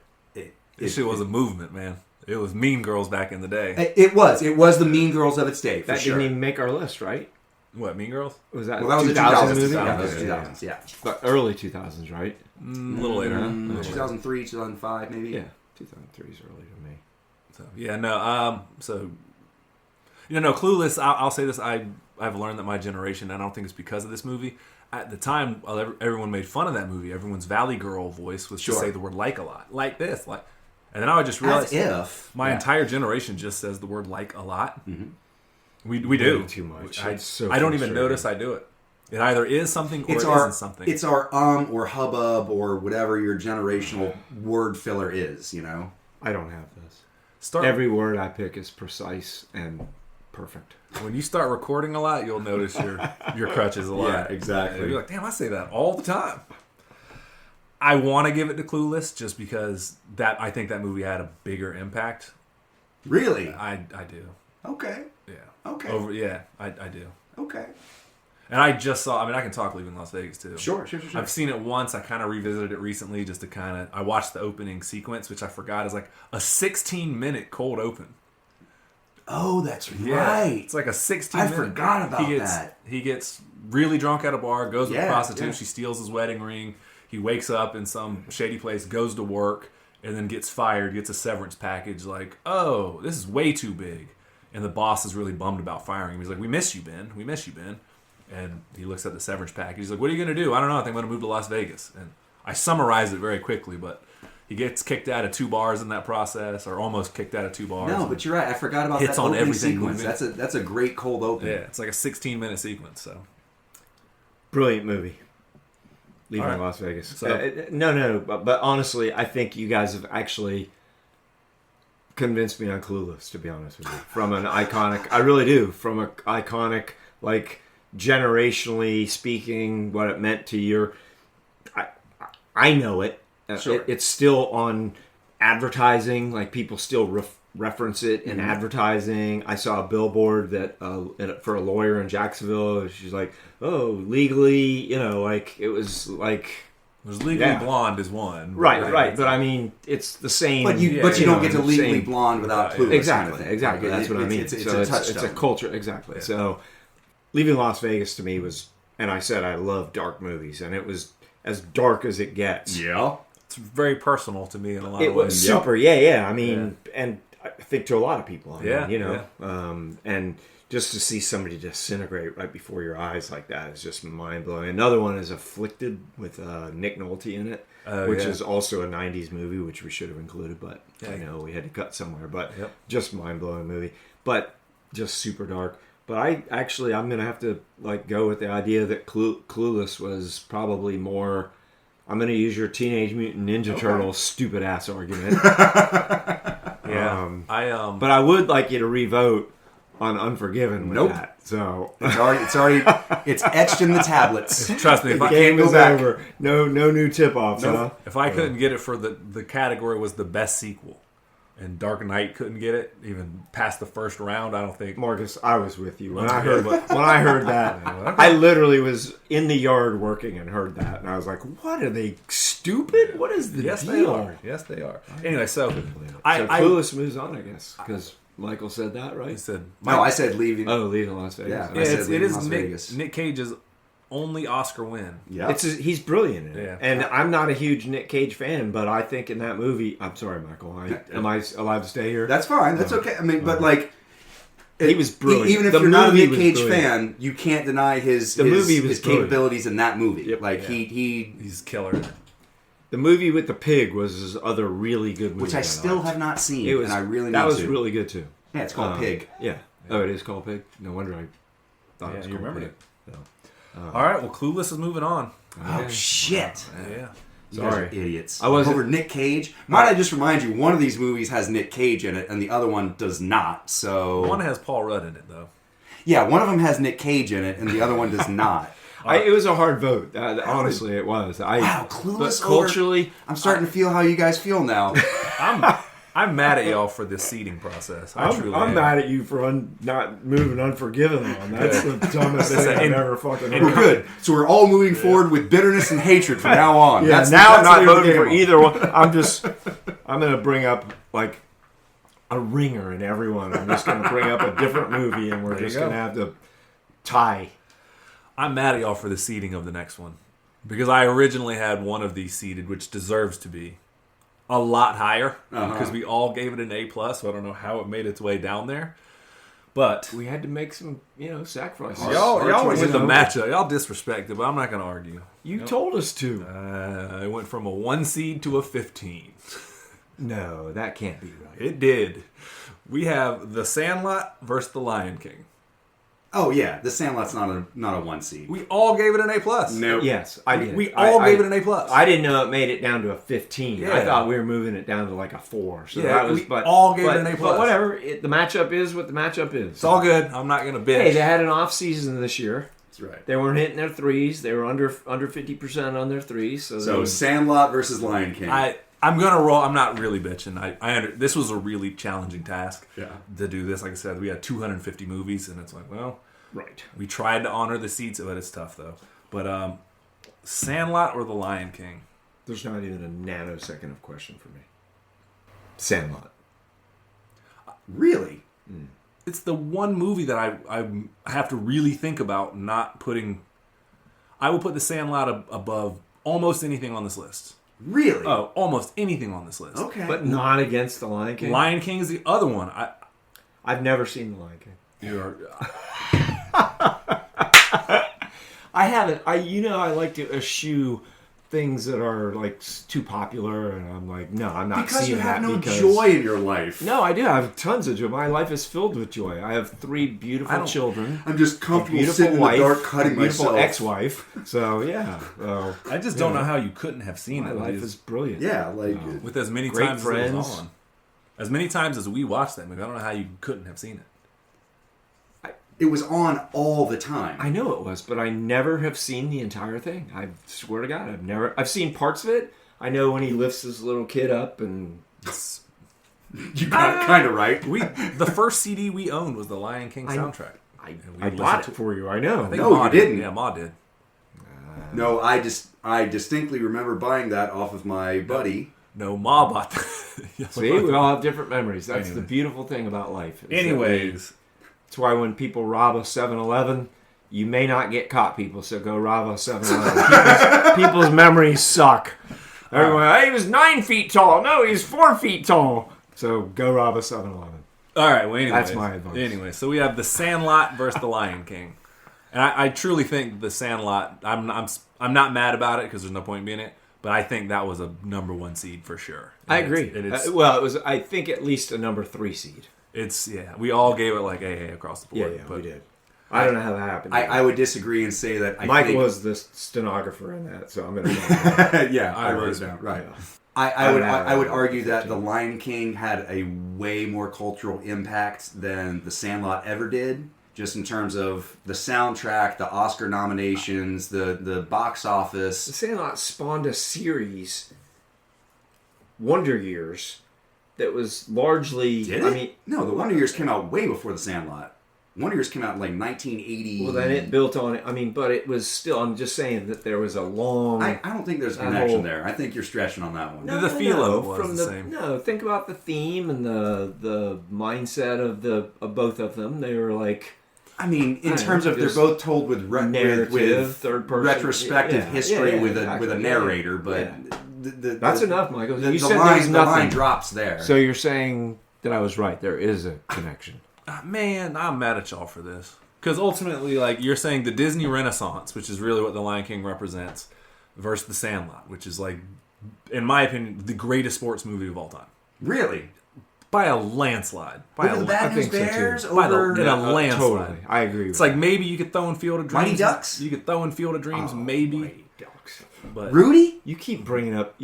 [SPEAKER 2] this shit was a movement, man. It was Mean Girls back in the day.
[SPEAKER 1] It was the Mean Girls of its day.
[SPEAKER 3] That didn't even make our list, right?
[SPEAKER 2] What, Mean Girls?
[SPEAKER 3] Was that?
[SPEAKER 1] Well, that was the 2000s movie. Yeah, that was the 2000s. Yeah,
[SPEAKER 3] but early 2000s, right?
[SPEAKER 2] A little later, huh?
[SPEAKER 1] 2003, 2005, maybe.
[SPEAKER 3] Yeah, 2003 is early to me.
[SPEAKER 2] So yeah, no. So no, Clueless. I'll say this. I've learned that my generation. I don't think it's because of this movie. At the time, everyone made fun of that movie. Everyone's Valley Girl voice was to say the word "like" a lot, like this, like. And then I would just realize my
[SPEAKER 1] Yeah.
[SPEAKER 2] entire generation just says the word like a lot.
[SPEAKER 1] Mm-hmm.
[SPEAKER 2] We do.
[SPEAKER 3] Too much.
[SPEAKER 2] I,
[SPEAKER 3] It's so
[SPEAKER 2] I don't even
[SPEAKER 3] frustrating.
[SPEAKER 2] notice I do it. It either is something or
[SPEAKER 1] It's
[SPEAKER 2] it
[SPEAKER 1] our
[SPEAKER 2] isn't something.
[SPEAKER 1] it's our or hubbub or whatever your generational word filler is. You know.
[SPEAKER 3] I don't have this.
[SPEAKER 2] Start
[SPEAKER 3] Every word I pick is precise and perfect.
[SPEAKER 2] when you start recording a lot, you'll notice your crutches a lot.
[SPEAKER 1] Yeah, exactly.
[SPEAKER 2] You're like, damn, I say that all the time. I want to give it to Clueless just because I think that movie had a bigger impact.
[SPEAKER 1] Really?
[SPEAKER 2] I do.
[SPEAKER 1] Okay.
[SPEAKER 2] Yeah.
[SPEAKER 1] Okay.
[SPEAKER 2] I do.
[SPEAKER 1] Okay.
[SPEAKER 2] And I just saw. I mean, I can talk Leaving Las Vegas too.
[SPEAKER 1] Sure.
[SPEAKER 2] I've seen it once. I kind of revisited it recently just to I watched the opening sequence, which I forgot is like a 16-minute cold open.
[SPEAKER 1] Oh, that's
[SPEAKER 2] Yeah,
[SPEAKER 1] right.
[SPEAKER 2] it's like a 16-minute.
[SPEAKER 1] I forgot about that.
[SPEAKER 2] He gets really drunk at a bar, goes with a
[SPEAKER 1] Yeah,
[SPEAKER 2] prostitute.
[SPEAKER 1] yeah.
[SPEAKER 2] She steals his wedding ring. He wakes up in some shady place, goes to work, and then gets fired, gets a severance package like, oh, this is way too big. And the boss is really bummed about firing him. He's like, we miss you, Ben. We miss you, Ben. And he looks at the severance package. He's like, what are you going to do? I don't know. I think I'm going to move to Las Vegas. And I summarized it very quickly, but he gets kicked out of 2 bars in that process, or almost kicked out of 2 bars.
[SPEAKER 1] No, but you're right. I forgot about
[SPEAKER 2] Hits
[SPEAKER 1] that
[SPEAKER 2] on
[SPEAKER 1] opening
[SPEAKER 2] everything
[SPEAKER 1] sequence.
[SPEAKER 2] moving.
[SPEAKER 1] That's a great cold open.
[SPEAKER 2] Yeah, it's like a 16-minute sequence, so.
[SPEAKER 3] Brilliant movie. Leaving
[SPEAKER 2] All right.
[SPEAKER 3] Las Vegas.
[SPEAKER 2] So-
[SPEAKER 3] No, but honestly, I think you guys have actually convinced me on Clueless, to be honest with you. From an iconic, I really do. From an iconic, like, generationally speaking, what it meant to your... I know it.
[SPEAKER 1] Sure.
[SPEAKER 3] It's still on advertising. Like, people still reference it in advertising. I saw a billboard that for a lawyer in Jacksonville. She's like, oh, legally, like, it was like...
[SPEAKER 2] There's Legally Blonde is one.
[SPEAKER 3] Right. But I mean, it's the same.
[SPEAKER 1] But you don't get to Legally
[SPEAKER 3] same-
[SPEAKER 1] Blonde without Clueless.
[SPEAKER 3] Exactly.
[SPEAKER 1] kind of thing.
[SPEAKER 3] Exactly.
[SPEAKER 1] Like,
[SPEAKER 3] That's what I mean.
[SPEAKER 1] It's
[SPEAKER 3] So
[SPEAKER 1] a touchstone.
[SPEAKER 3] It's a culture. Exactly.
[SPEAKER 2] Yeah.
[SPEAKER 3] So, Leaving Las Vegas to me was, and I said I love dark movies, and it was as dark as it gets.
[SPEAKER 1] Yeah.
[SPEAKER 2] It's very personal to me in a lot
[SPEAKER 3] It
[SPEAKER 2] of ways.
[SPEAKER 3] was super. Yeah. I mean, and I think to a lot of people. I mean, and just to see somebody disintegrate right before your eyes like that is just mind blowing. Another one is Afflicted with Nick Nolte in it, which is also a 90's movie, which we should have included, but I know we had to cut somewhere. But just mind blowing movie, but just super dark. But I'm going to have to go with the idea that Clueless was probably more. I'm going to use your Teenage Mutant Ninja Turtles stupid ass argument. But I would like you to revote on Unforgiven with that. So
[SPEAKER 1] It's etched in the tablets.
[SPEAKER 2] Trust me, if
[SPEAKER 3] the
[SPEAKER 2] I
[SPEAKER 3] game
[SPEAKER 2] can't
[SPEAKER 3] is
[SPEAKER 2] go back,
[SPEAKER 3] over. No new tip offs, huh?
[SPEAKER 2] if I couldn't get it for the category was the best sequel, and Dark Knight couldn't get it even past the first round, I don't think.
[SPEAKER 3] Marcus, I was with you when I heard that.
[SPEAKER 2] okay.
[SPEAKER 3] I literally was in the yard working and heard that, and I was like, "What are they stupid? What is the
[SPEAKER 2] Yes,
[SPEAKER 3] deal?"
[SPEAKER 2] they are. Yes, they are. Anyway, so
[SPEAKER 3] Clueless moves on, I guess, because Michael said that,
[SPEAKER 2] he
[SPEAKER 3] right?
[SPEAKER 2] said,
[SPEAKER 1] No, I said leaving.
[SPEAKER 3] Leaving Las Vegas.
[SPEAKER 1] Yeah.
[SPEAKER 2] yeah,
[SPEAKER 1] I said
[SPEAKER 2] it
[SPEAKER 1] Leaving
[SPEAKER 2] is
[SPEAKER 1] Las Vegas.
[SPEAKER 2] Nick Cage's only Oscar win.
[SPEAKER 1] Yeah.
[SPEAKER 3] He's brilliant in it.
[SPEAKER 2] Yeah.
[SPEAKER 3] And I'm not a huge Nick Cage fan, but I think in that movie, I'm sorry, Michael. Am I allowed to stay here?
[SPEAKER 1] That's fine. That's okay. I mean, but
[SPEAKER 3] he was brilliant.
[SPEAKER 1] Even if
[SPEAKER 3] The
[SPEAKER 1] you're not a
[SPEAKER 3] movie
[SPEAKER 1] Nick
[SPEAKER 3] was
[SPEAKER 1] Cage
[SPEAKER 3] brilliant.
[SPEAKER 1] fan, you can't deny his
[SPEAKER 3] movie was brilliant.
[SPEAKER 1] capabilities in that movie.
[SPEAKER 3] Yep.
[SPEAKER 2] He's killer.
[SPEAKER 3] The movie with the pig was his other really good movie,
[SPEAKER 1] which I still have not seen,
[SPEAKER 3] It was,
[SPEAKER 1] and I really need
[SPEAKER 3] that was
[SPEAKER 1] to.
[SPEAKER 3] really good too.
[SPEAKER 1] Yeah, it's called Pig.
[SPEAKER 3] Yeah. Oh, it is called Pig. No wonder I thought it was
[SPEAKER 2] you
[SPEAKER 3] called
[SPEAKER 2] remembered
[SPEAKER 3] Pig.
[SPEAKER 2] it. All right, well, Clueless is moving on.
[SPEAKER 1] Oh shit!
[SPEAKER 2] Yeah.
[SPEAKER 1] You guys
[SPEAKER 3] Sorry.
[SPEAKER 1] are idiots.
[SPEAKER 3] I wasn't-
[SPEAKER 1] Over Nick Cage. Might I just remind you, one of these movies has Nick Cage in it, and the other one does not. So
[SPEAKER 2] One has Paul Rudd in it, though.
[SPEAKER 1] yeah, one of them has Nick Cage in it, and the other one does not.
[SPEAKER 3] It was a hard vote. Honestly, it was.
[SPEAKER 1] Wow, Clueless
[SPEAKER 3] But
[SPEAKER 1] over-
[SPEAKER 3] culturally,
[SPEAKER 1] I'm starting to feel how you guys feel now.
[SPEAKER 2] I'm mad at y'all for this seeding process. I truly
[SPEAKER 3] I'm
[SPEAKER 2] am.
[SPEAKER 3] mad at you for not moving Unforgiven on. That's the dumbest thing I've ever fucking heard.
[SPEAKER 1] We're good. So we're all moving forward with bitterness and hatred from now on.
[SPEAKER 3] Yeah,
[SPEAKER 1] That's
[SPEAKER 3] now I'm
[SPEAKER 1] that's
[SPEAKER 3] not
[SPEAKER 1] the name of the
[SPEAKER 3] voting for
[SPEAKER 1] game.
[SPEAKER 3] either one. I'm going to bring up a ringer in everyone. I'm just going to bring up a different movie, and we're
[SPEAKER 2] There you
[SPEAKER 3] just
[SPEAKER 2] go.
[SPEAKER 3] going to have to tie.
[SPEAKER 2] I'm mad at y'all for the seeding of the next one. Because I originally had one of these seeded, which deserves to be a lot higher. Because we all gave it an A+, so I don't know how it made its way down there. But
[SPEAKER 3] We had to make some, sacrifices.
[SPEAKER 2] y'all went with the
[SPEAKER 3] know.
[SPEAKER 2] matchup. Y'all disrespected, but I'm not going to argue.
[SPEAKER 3] You told us to.
[SPEAKER 2] I went from a 1 seed to a 15.
[SPEAKER 3] No, that can't be right.
[SPEAKER 2] It did. We have The Sandlot versus The Lion King.
[SPEAKER 1] Oh yeah, The Sandlot's not a 1 seed.
[SPEAKER 2] We all gave it an A+.
[SPEAKER 1] Nope.
[SPEAKER 3] Yes, I did.
[SPEAKER 2] We all gave it an A+.
[SPEAKER 3] I didn't know it made it down to a 15.
[SPEAKER 2] Yeah.
[SPEAKER 3] I thought we were moving it down to like a 4. So
[SPEAKER 2] Yeah,
[SPEAKER 3] that was,
[SPEAKER 2] we all gave it an A+.
[SPEAKER 3] But whatever, the matchup is what the matchup is.
[SPEAKER 2] It's all good. I'm not going to bitch.
[SPEAKER 3] Hey, they had an off season this year.
[SPEAKER 1] That's right.
[SPEAKER 3] They weren't hitting their threes. They were under 50% on their threes.
[SPEAKER 1] So Sandlot versus Lion King.
[SPEAKER 2] I'm gonna roll. I'm not really bitching. This was a really challenging task.
[SPEAKER 1] Yeah.
[SPEAKER 2] To do this, like I said, we had 250 movies, and it's like, well,
[SPEAKER 3] right.
[SPEAKER 2] we tried to honor the seats, but it's tough though. But Sandlot or The Lion King?
[SPEAKER 3] There's not even a nanosecond of question for me. Sandlot.
[SPEAKER 1] Really?
[SPEAKER 2] It's the one movie that I have to really think about not putting. I will put The Sandlot above almost anything on this list.
[SPEAKER 1] Really?
[SPEAKER 2] Oh, almost anything on this list.
[SPEAKER 1] Okay.
[SPEAKER 3] But not against the Lion King?
[SPEAKER 2] Lion King is the other one.
[SPEAKER 3] I've never seen the Lion King.
[SPEAKER 2] You're.
[SPEAKER 3] I haven't. I like to eschew things that are like too popular, and I'm like, no, I'm not
[SPEAKER 1] because
[SPEAKER 3] seeing
[SPEAKER 1] you have
[SPEAKER 3] that
[SPEAKER 1] no
[SPEAKER 3] because
[SPEAKER 1] joy in your life.
[SPEAKER 3] No, I do. I have tons of joy. My life is filled with joy. I have 3 beautiful children.
[SPEAKER 1] I'm just
[SPEAKER 3] A
[SPEAKER 1] comfortable
[SPEAKER 3] beautiful
[SPEAKER 1] sitting
[SPEAKER 3] wife,
[SPEAKER 1] in the dark cutting
[SPEAKER 3] a beautiful
[SPEAKER 1] myself.
[SPEAKER 3] ex-wife. So yeah,
[SPEAKER 2] I just don't know how you couldn't have seen
[SPEAKER 3] my
[SPEAKER 2] it.
[SPEAKER 3] life is brilliant.
[SPEAKER 1] Yeah, like
[SPEAKER 2] With as many
[SPEAKER 3] Great
[SPEAKER 2] times as it was
[SPEAKER 3] friends.
[SPEAKER 2] on. As many times as we watched that movie, I don't know how you couldn't have seen it.
[SPEAKER 1] it was on all the time.
[SPEAKER 3] I know it was, but I never have seen the entire thing. I swear to God, I've seen parts of it. I know when he lifts his little kid up and
[SPEAKER 1] You got kind of right.
[SPEAKER 2] The first CD we owned was the Lion King soundtrack.
[SPEAKER 3] I
[SPEAKER 2] listened
[SPEAKER 3] bought
[SPEAKER 2] to
[SPEAKER 3] it for you. I know.
[SPEAKER 2] I think
[SPEAKER 1] No,
[SPEAKER 2] Ma
[SPEAKER 1] you
[SPEAKER 2] did.
[SPEAKER 1] didn't.
[SPEAKER 2] Yeah, Ma did.
[SPEAKER 1] No, I distinctly remember buying that off of my buddy.
[SPEAKER 2] No, Ma bought that.
[SPEAKER 3] See, we all have different memories. That's
[SPEAKER 2] Anyway.
[SPEAKER 3] the beautiful thing about life. is that
[SPEAKER 2] Anyways,
[SPEAKER 3] that's why when people rob a 7-Eleven, you may not get caught, people, so go rob a 7-Eleven. people's memories suck. Everyone, hey, he was 9 feet tall. No, he's 4 feet tall. So go rob a 7-Eleven.
[SPEAKER 2] all right. Well, anyways,
[SPEAKER 3] That's my advice.
[SPEAKER 2] Anyway, so we have The Sandlot versus The Lion King, and I truly think The Sandlot. I'm not mad about it because there's no point in being it. But I think that was a number 1 seed for sure.
[SPEAKER 3] I agree. Well, it was, I think, at least a number 3 seed.
[SPEAKER 2] We all gave it like AA across the
[SPEAKER 3] Yeah,
[SPEAKER 2] board.
[SPEAKER 3] we did. I don't know how that happened.
[SPEAKER 1] I would disagree and say that
[SPEAKER 3] Michael was the stenographer in that, so I'm going to...
[SPEAKER 1] yeah, I wrote it down. Right. I would argue that The Lion King had a way more cultural impact than The Sandlot ever did, just in terms of the soundtrack, the Oscar nominations, the box office.
[SPEAKER 3] The Sandlot spawned a series, Wonder Years, that was largely...
[SPEAKER 1] Did it? No, the Wonder Years came out way before The Sandlot. Wonder Years came out in like 1980.
[SPEAKER 3] Well, then it built on it. I mean, but it was still... I'm just saying that there was a long...
[SPEAKER 1] I don't think there's a connection there. I think you're stretching on that one.
[SPEAKER 2] The feel of it was the same.
[SPEAKER 3] No, think about the theme and the mindset of both of them. They were like...
[SPEAKER 1] I mean, in
[SPEAKER 3] I
[SPEAKER 1] terms
[SPEAKER 3] know,
[SPEAKER 1] of they're
[SPEAKER 3] just
[SPEAKER 1] both told with
[SPEAKER 3] narrative, third person,
[SPEAKER 1] retrospective history with
[SPEAKER 3] exactly.
[SPEAKER 1] a narrator, but
[SPEAKER 3] Yeah.
[SPEAKER 1] that's
[SPEAKER 3] enough, Michael. You
[SPEAKER 1] The
[SPEAKER 3] said
[SPEAKER 1] line,
[SPEAKER 3] there's nothing.
[SPEAKER 1] The line drops there.
[SPEAKER 3] So you're saying that I was right. There is a connection.
[SPEAKER 2] Man, I'm mad at y'all for this. Because ultimately, like, you're saying the Disney Renaissance, which is really what The Lion King represents, versus The Sandlot, which is, like, in my opinion, the greatest sports movie of all time.
[SPEAKER 1] Really?
[SPEAKER 2] By a landslide.
[SPEAKER 1] Over the Bad
[SPEAKER 3] I
[SPEAKER 1] News
[SPEAKER 3] think so, too.
[SPEAKER 1] Bears?
[SPEAKER 2] By
[SPEAKER 1] Over
[SPEAKER 2] in a landslide.
[SPEAKER 3] Totally. I agree with
[SPEAKER 2] It's like maybe you could throw in Field of Dreams.
[SPEAKER 1] Mighty Ducks?
[SPEAKER 2] You could throw in Field of Dreams, maybe.
[SPEAKER 3] Mighty Ducks.
[SPEAKER 2] But
[SPEAKER 1] Rudy?
[SPEAKER 3] You keep bringing up...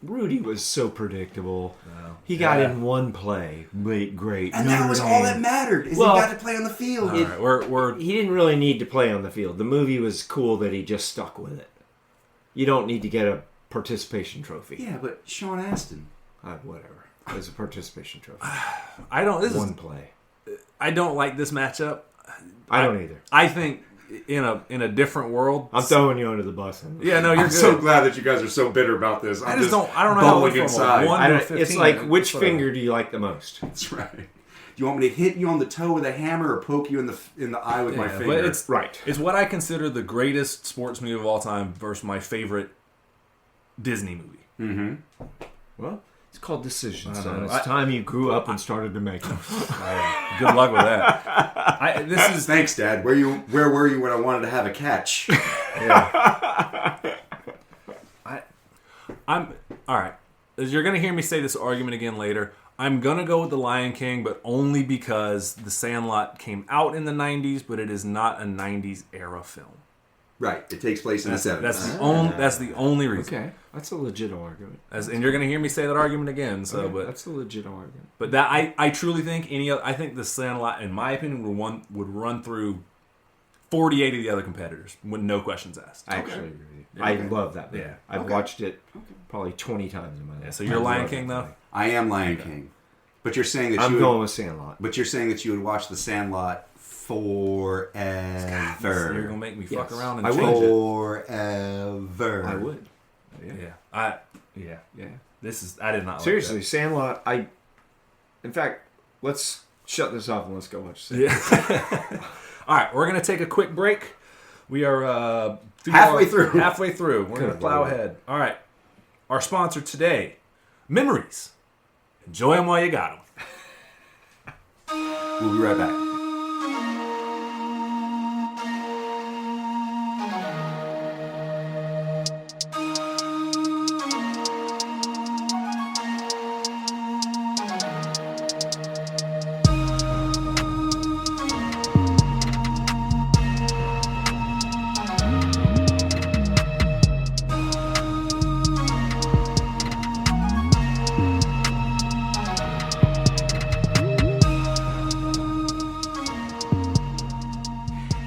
[SPEAKER 3] Rudy was so predictable. He got in one play. Great.
[SPEAKER 1] And that was all that mattered, is
[SPEAKER 3] Well,
[SPEAKER 1] he got to play on the field.
[SPEAKER 2] all right, we're
[SPEAKER 3] He didn't really need to play on the field. The movie was cool that he just stuck with it. You don't need to get a participation trophy.
[SPEAKER 1] Yeah, but Sean Astin.
[SPEAKER 3] Whatever. It's a participation trophy.
[SPEAKER 2] I don't
[SPEAKER 3] Play.
[SPEAKER 2] I don't like this matchup.
[SPEAKER 3] I don't either.
[SPEAKER 2] I think in a different world.
[SPEAKER 3] I'm throwing you under the bus.
[SPEAKER 2] Yeah, no, you're
[SPEAKER 1] I'm
[SPEAKER 2] good.
[SPEAKER 1] so glad that you guys are so bitter about this.
[SPEAKER 2] I don't know how to
[SPEAKER 1] bubbling
[SPEAKER 2] go
[SPEAKER 1] inside.
[SPEAKER 2] from a 1 to a 15.
[SPEAKER 3] It's like, which
[SPEAKER 2] Whatever.
[SPEAKER 3] finger do you like the most?
[SPEAKER 1] That's right. Do you want me to hit you on the toe with a hammer or poke you in the eye with my
[SPEAKER 2] Yeah,
[SPEAKER 1] finger?
[SPEAKER 2] but it's
[SPEAKER 3] Right.
[SPEAKER 2] It's what I consider the greatest sports movie of all time versus my favorite Disney movie.
[SPEAKER 1] Mm-hmm.
[SPEAKER 3] Well, it's called decisions.
[SPEAKER 2] I
[SPEAKER 3] So
[SPEAKER 2] know.
[SPEAKER 3] it's time you grew up and started to make them.
[SPEAKER 2] Good luck with that. This is
[SPEAKER 1] Thanks, Dad. Where were you when I wanted to have a catch?
[SPEAKER 2] I'm all right. you're going to hear me say this argument again later. I'm going to go with The Lion King, but only because The Sandlot came out in the 90s, but it is not a 90s era film.
[SPEAKER 1] Right. It takes place in the 70s.
[SPEAKER 2] That's the only reason.
[SPEAKER 3] Okay, that's a legit argument.
[SPEAKER 2] And you're going to hear me say that argument again. So,
[SPEAKER 3] Okay,
[SPEAKER 2] but
[SPEAKER 3] that's a legit argument.
[SPEAKER 2] But that I truly think I think The Sandlot, in my opinion, would run through 48 of the other competitors with no questions asked.
[SPEAKER 3] I actually agree. I love that movie.
[SPEAKER 2] Yeah.
[SPEAKER 3] I've watched it probably 20 times in my life.
[SPEAKER 2] Yeah, so you're Lion King, though?
[SPEAKER 1] I am Lion King. But you're saying that
[SPEAKER 3] I'm going with Sandlot.
[SPEAKER 1] But you're saying that you would watch The Sandlot forever.
[SPEAKER 2] So you're going to make me fuck around and
[SPEAKER 3] I
[SPEAKER 2] change it.
[SPEAKER 1] Forever.
[SPEAKER 3] I would.
[SPEAKER 2] Yeah.
[SPEAKER 3] Yeah.
[SPEAKER 2] I did not
[SPEAKER 3] Seriously,
[SPEAKER 2] like
[SPEAKER 3] Sandlot, in fact, let's shut this off and let's go watch
[SPEAKER 2] that.
[SPEAKER 3] Sandlot.
[SPEAKER 2] Yeah. All right, we're going to take a quick break. We are
[SPEAKER 1] halfway through.
[SPEAKER 2] Halfway through. We're going to plow ahead. All right. Our sponsor today, Memories. Enjoy them while you got them.
[SPEAKER 1] We'll be right back.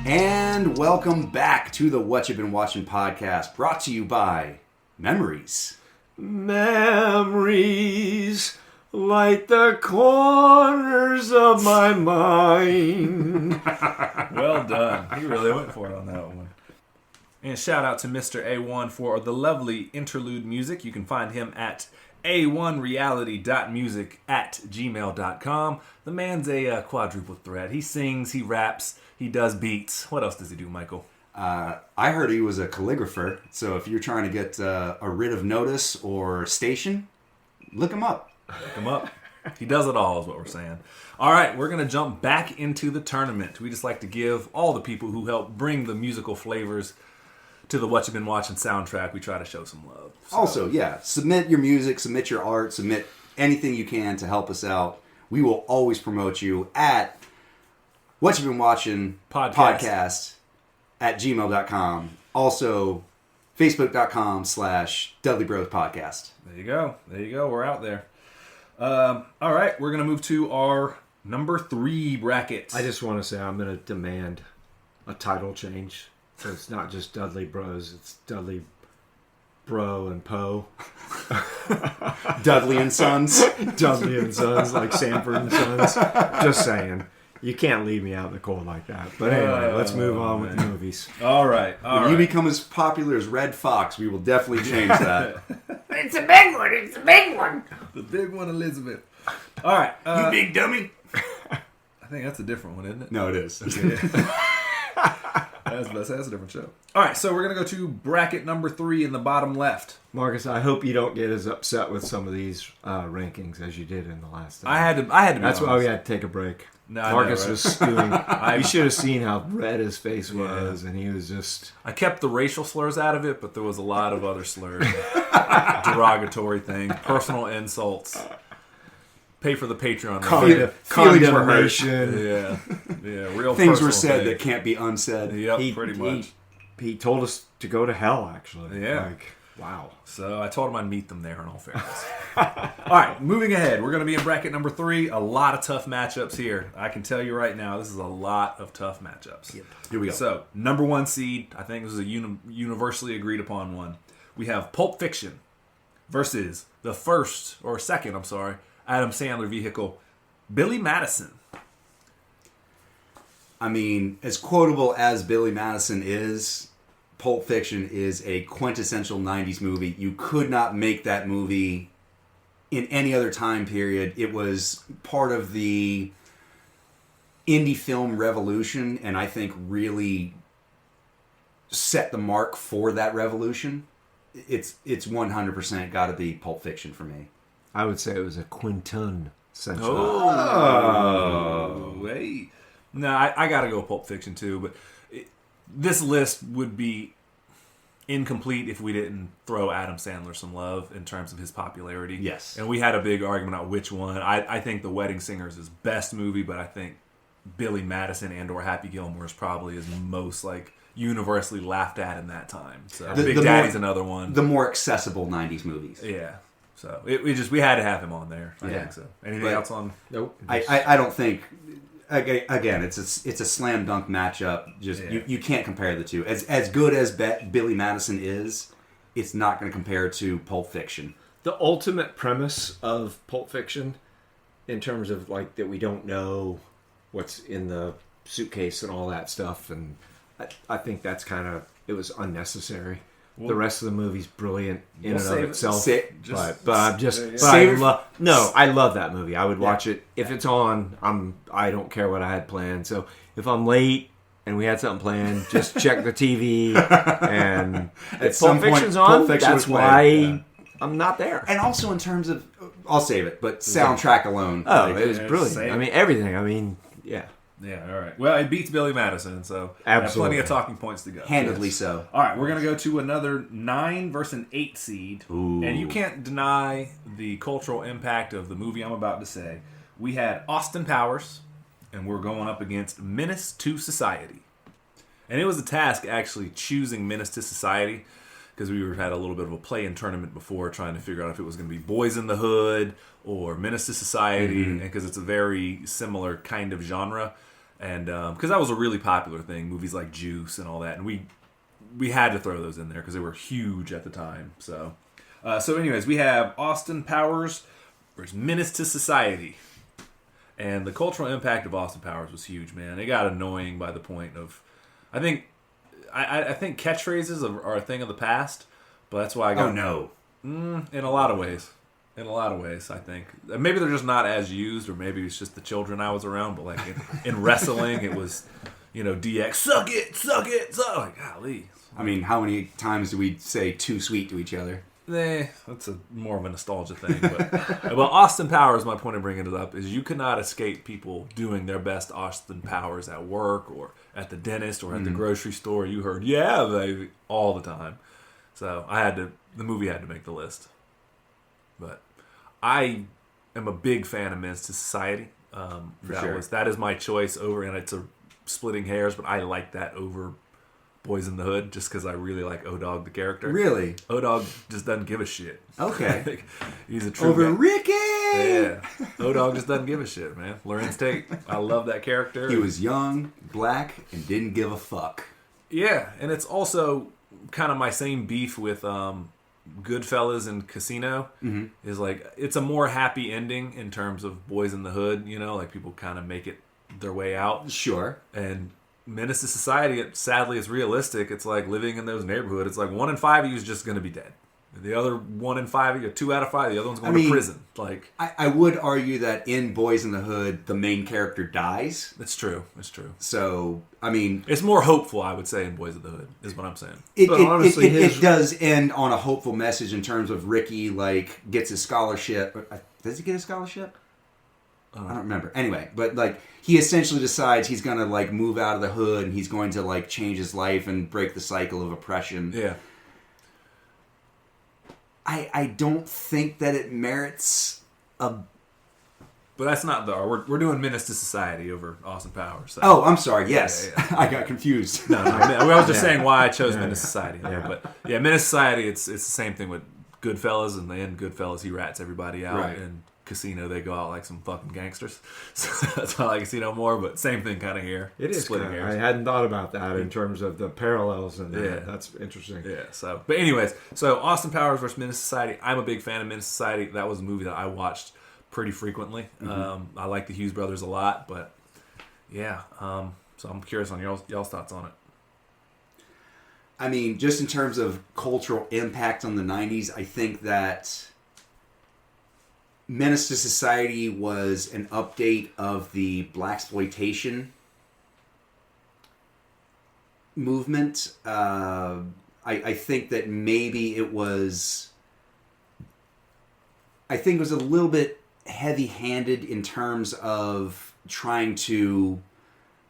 [SPEAKER 1] And welcome back to the What You've Been Watching podcast, brought to you by Memories.
[SPEAKER 3] Memories light the corners of my mind.
[SPEAKER 2] Well done. He really went for it on that one. And shout out to Mr. A1 for the lovely interlude music. You can find him at a1reality.music@gmail.com. The man's a quadruple threat. He sings, he raps, he does beats. What else does he do, Michael?
[SPEAKER 1] I heard he was a calligrapher, so if you're trying to get a writ of notice or station, look him up.
[SPEAKER 2] Look him up. He does it all, is what we're saying. All right, we're going to jump back into the tournament. We just like to give all the people who help bring the musical flavors to the What You've Been Watching soundtrack. We try to show some love. So.
[SPEAKER 1] Also, yeah, submit your music, submit your art, submit anything you can to help us out. We will always promote you at What You've Been Watching podcast at gmail.com. Also, facebook.com/Dudley Bros Podcast.
[SPEAKER 2] There you go. We're out there. All right, we're going to move to our number 3 bracket.
[SPEAKER 3] I just want to say I'm going to demand a title change. So it's not just Dudley Bros, it's Dudley Bro and Poe.
[SPEAKER 1] Dudley and Sons.
[SPEAKER 3] Dudley and Sons, like Sanford and Sons. Just saying. You can't leave me out in the cold like that. But anyway, let's move on with the movies.
[SPEAKER 2] All right.
[SPEAKER 1] When you become as popular as Red Fox, we will definitely change that.
[SPEAKER 4] It's a big one. It's a big one.
[SPEAKER 2] The big one, Elizabeth. All right.
[SPEAKER 1] You big dummy.
[SPEAKER 2] I think that's a different one, isn't it?
[SPEAKER 1] No, it is.
[SPEAKER 2] That's a different show. All right, so we're going to go to bracket number 3 in the bottom left.
[SPEAKER 3] Marcus, I hope you don't get as upset with some of these rankings as you did in the last time.
[SPEAKER 2] I had to.
[SPEAKER 3] That's why we had to take a break.
[SPEAKER 2] No,
[SPEAKER 3] Marcus was stewing. You should have seen how red his face was, and he was just...
[SPEAKER 2] I kept the racial slurs out of it, but there was a lot of other slurs. Derogatory things, personal insults. Pay for the Patreon.
[SPEAKER 3] Condemnation.
[SPEAKER 2] Yeah, real
[SPEAKER 1] things were said
[SPEAKER 2] things.
[SPEAKER 1] that can't be unsaid.
[SPEAKER 2] Yep, pretty much.
[SPEAKER 3] He told us to go to hell, actually.
[SPEAKER 2] Yeah.
[SPEAKER 3] Wow.
[SPEAKER 2] So I told him I'd meet them there, in all fairness. All right, moving ahead. We're going to be in bracket number 3. A lot of tough matchups here. I can tell you right now, this is a lot of tough matchups.
[SPEAKER 1] Yep. Here we go.
[SPEAKER 2] So, number 1 seed, I think this is a universally agreed upon one. We have Pulp Fiction versus the second Adam Sandler vehicle, Billy Madison.
[SPEAKER 1] I mean, as quotable as Billy Madison is, Pulp Fiction is a quintessential 90s movie. You could not make that movie in any other time period. It was part of the indie film revolution, and I think really set the mark for that revolution. It's 100% got to be Pulp Fiction for me.
[SPEAKER 3] I would say it was a quinton century.
[SPEAKER 2] Oh, wait. No, I got to go Pulp Fiction too, but this list would be... incomplete if we didn't throw Adam Sandler some love in terms of his popularity.
[SPEAKER 1] Yes.
[SPEAKER 2] And we had a big argument on which one. I think The Wedding Singer is his best movie, but I think Billy Madison and or Happy Gilmore is probably his most like universally laughed at in that time. So Big Daddy's another one.
[SPEAKER 1] The more accessible 90s movies.
[SPEAKER 2] Yeah. So we had to have him on there. I think so. Anything else on?
[SPEAKER 3] Nope.
[SPEAKER 1] I don't think. Again, it's a slam dunk matchup. Just you can't compare the two. As good as Billy Madison is, it's not going to compare to Pulp Fiction.
[SPEAKER 3] The ultimate premise of Pulp Fiction, in terms of like that we don't know what's in the suitcase and all that stuff, and I think that's kind of it was unnecessary. Well, the rest of the movie's brilliant in and of itself. I love that movie. I would watch it if it's on. I don't care what I had planned. So if I'm late and we had something planned, just check the TV and if Pulp Fiction's on, that's why I'm not there.
[SPEAKER 1] And also in terms of, I'll save it, but soundtrack alone.
[SPEAKER 3] It was brilliant. I mean, everything. I mean, yeah.
[SPEAKER 2] Yeah, all right. Well, it beats Billy Madison, so
[SPEAKER 3] absolutely
[SPEAKER 2] plenty of talking points to go.
[SPEAKER 1] Handedly so.
[SPEAKER 2] All right, we're going to go to another 9 versus an 8 seed.
[SPEAKER 1] Ooh.
[SPEAKER 2] And you can't deny the cultural impact of the movie I'm about to say. We had Austin Powers, and we're going up against Menace to Society. And it was a task, actually, choosing Menace to Society, because we had a little bit of a play-in tournament before trying to figure out if it was going to be Boys in the Hood or Menace to Society, because it's a very similar kind of genre. And because that was a really popular thing, movies like Juice and all that, and we had to throw those in there because they were huge at the time. So anyways, we have Austin Powers versus Menace to Society, and the cultural impact of Austin Powers was huge, man. It got annoying by the point of, I think catchphrases are a thing of the past, but that's why I got in a lot of ways. In a lot of ways, I think. Maybe they're just not as used, or maybe it's just the children I was around, but like in wrestling, it was, DX, suck it, like, golly.
[SPEAKER 1] I mean, how many times do we say too sweet to each other?
[SPEAKER 2] That's more of a nostalgia thing. But well, Austin Powers, my point of bringing it up, is you could not escape people doing their best Austin Powers at work, or at the dentist, or at the grocery store. You heard, yeah, baby, all the time. So the movie had to make the list. But I am a big fan of Menace to Society. That is my choice over, and it's a splitting hairs, but I like that over Boys in the Hood just because I really like O-Dog the character.
[SPEAKER 1] Really?
[SPEAKER 2] O-Dog just doesn't give a shit.
[SPEAKER 1] Okay.
[SPEAKER 2] He's a true
[SPEAKER 1] over
[SPEAKER 2] guy.
[SPEAKER 1] Ricky!
[SPEAKER 2] Yeah. O-Dog just doesn't give a shit, man. Lorenz Tate, I love that character.
[SPEAKER 1] He was young, black, and didn't give a fuck.
[SPEAKER 2] Yeah, and it's also kind of my same beef with Goodfellas and Casino is like it's a more happy ending in terms of Boys in the Hood, like people kind of make it their way out.
[SPEAKER 1] Sure.
[SPEAKER 2] And Menace to Society, sadly, it's realistic. It's like living in those neighborhoods. It's like 1 in 5 of you is just going to be dead. The other 1 in 5 of you, 2 out of 5, the other one's going to prison. Like
[SPEAKER 1] I would argue that in Boys in the Hood, the main character dies.
[SPEAKER 2] It's true. It's true.
[SPEAKER 1] So, I mean,
[SPEAKER 2] it's more hopeful, I would say, in Boys in the Hood, is what I'm saying.
[SPEAKER 1] It does end on a hopeful message in terms of Ricky, like, gets his scholarship. Does he get a scholarship? I don't remember. Anyway, but, like, he essentially decides he's going to, like, move out of the hood and he's going to, like, change his life and break the cycle of oppression.
[SPEAKER 2] Yeah.
[SPEAKER 1] I don't think that it merits a...
[SPEAKER 2] But that's not we're doing Menace to Society over Austin Powers. So.
[SPEAKER 1] Oh, I'm sorry. Yes.
[SPEAKER 2] Yeah.
[SPEAKER 1] I got confused.
[SPEAKER 2] No, I was just saying why I chose Menace to Society. But yeah, Menace to Society, it's the same thing with Goodfellas. And in Goodfellas, he rats everybody out.
[SPEAKER 1] Right.
[SPEAKER 2] And Casino, they go out like some fucking gangsters. So that's why I like Casino more, but same thing kind of here.
[SPEAKER 3] It is splitting hairs. I hadn't thought about that in terms of the parallels, and that's interesting.
[SPEAKER 2] Yeah, but anyways, so Austin Powers versus Menace to Society. I'm a big fan of Menace to Society. That was a movie that I watched pretty frequently. I like the Hughes brothers a lot, but yeah, so I'm curious on y'all's thoughts on it.
[SPEAKER 1] I mean, just in terms of cultural impact on the 90s, I think that Menace to Society was an update of the blaxploitation movement. I think that maybe it was... I think it was a little bit heavy-handed in terms of trying to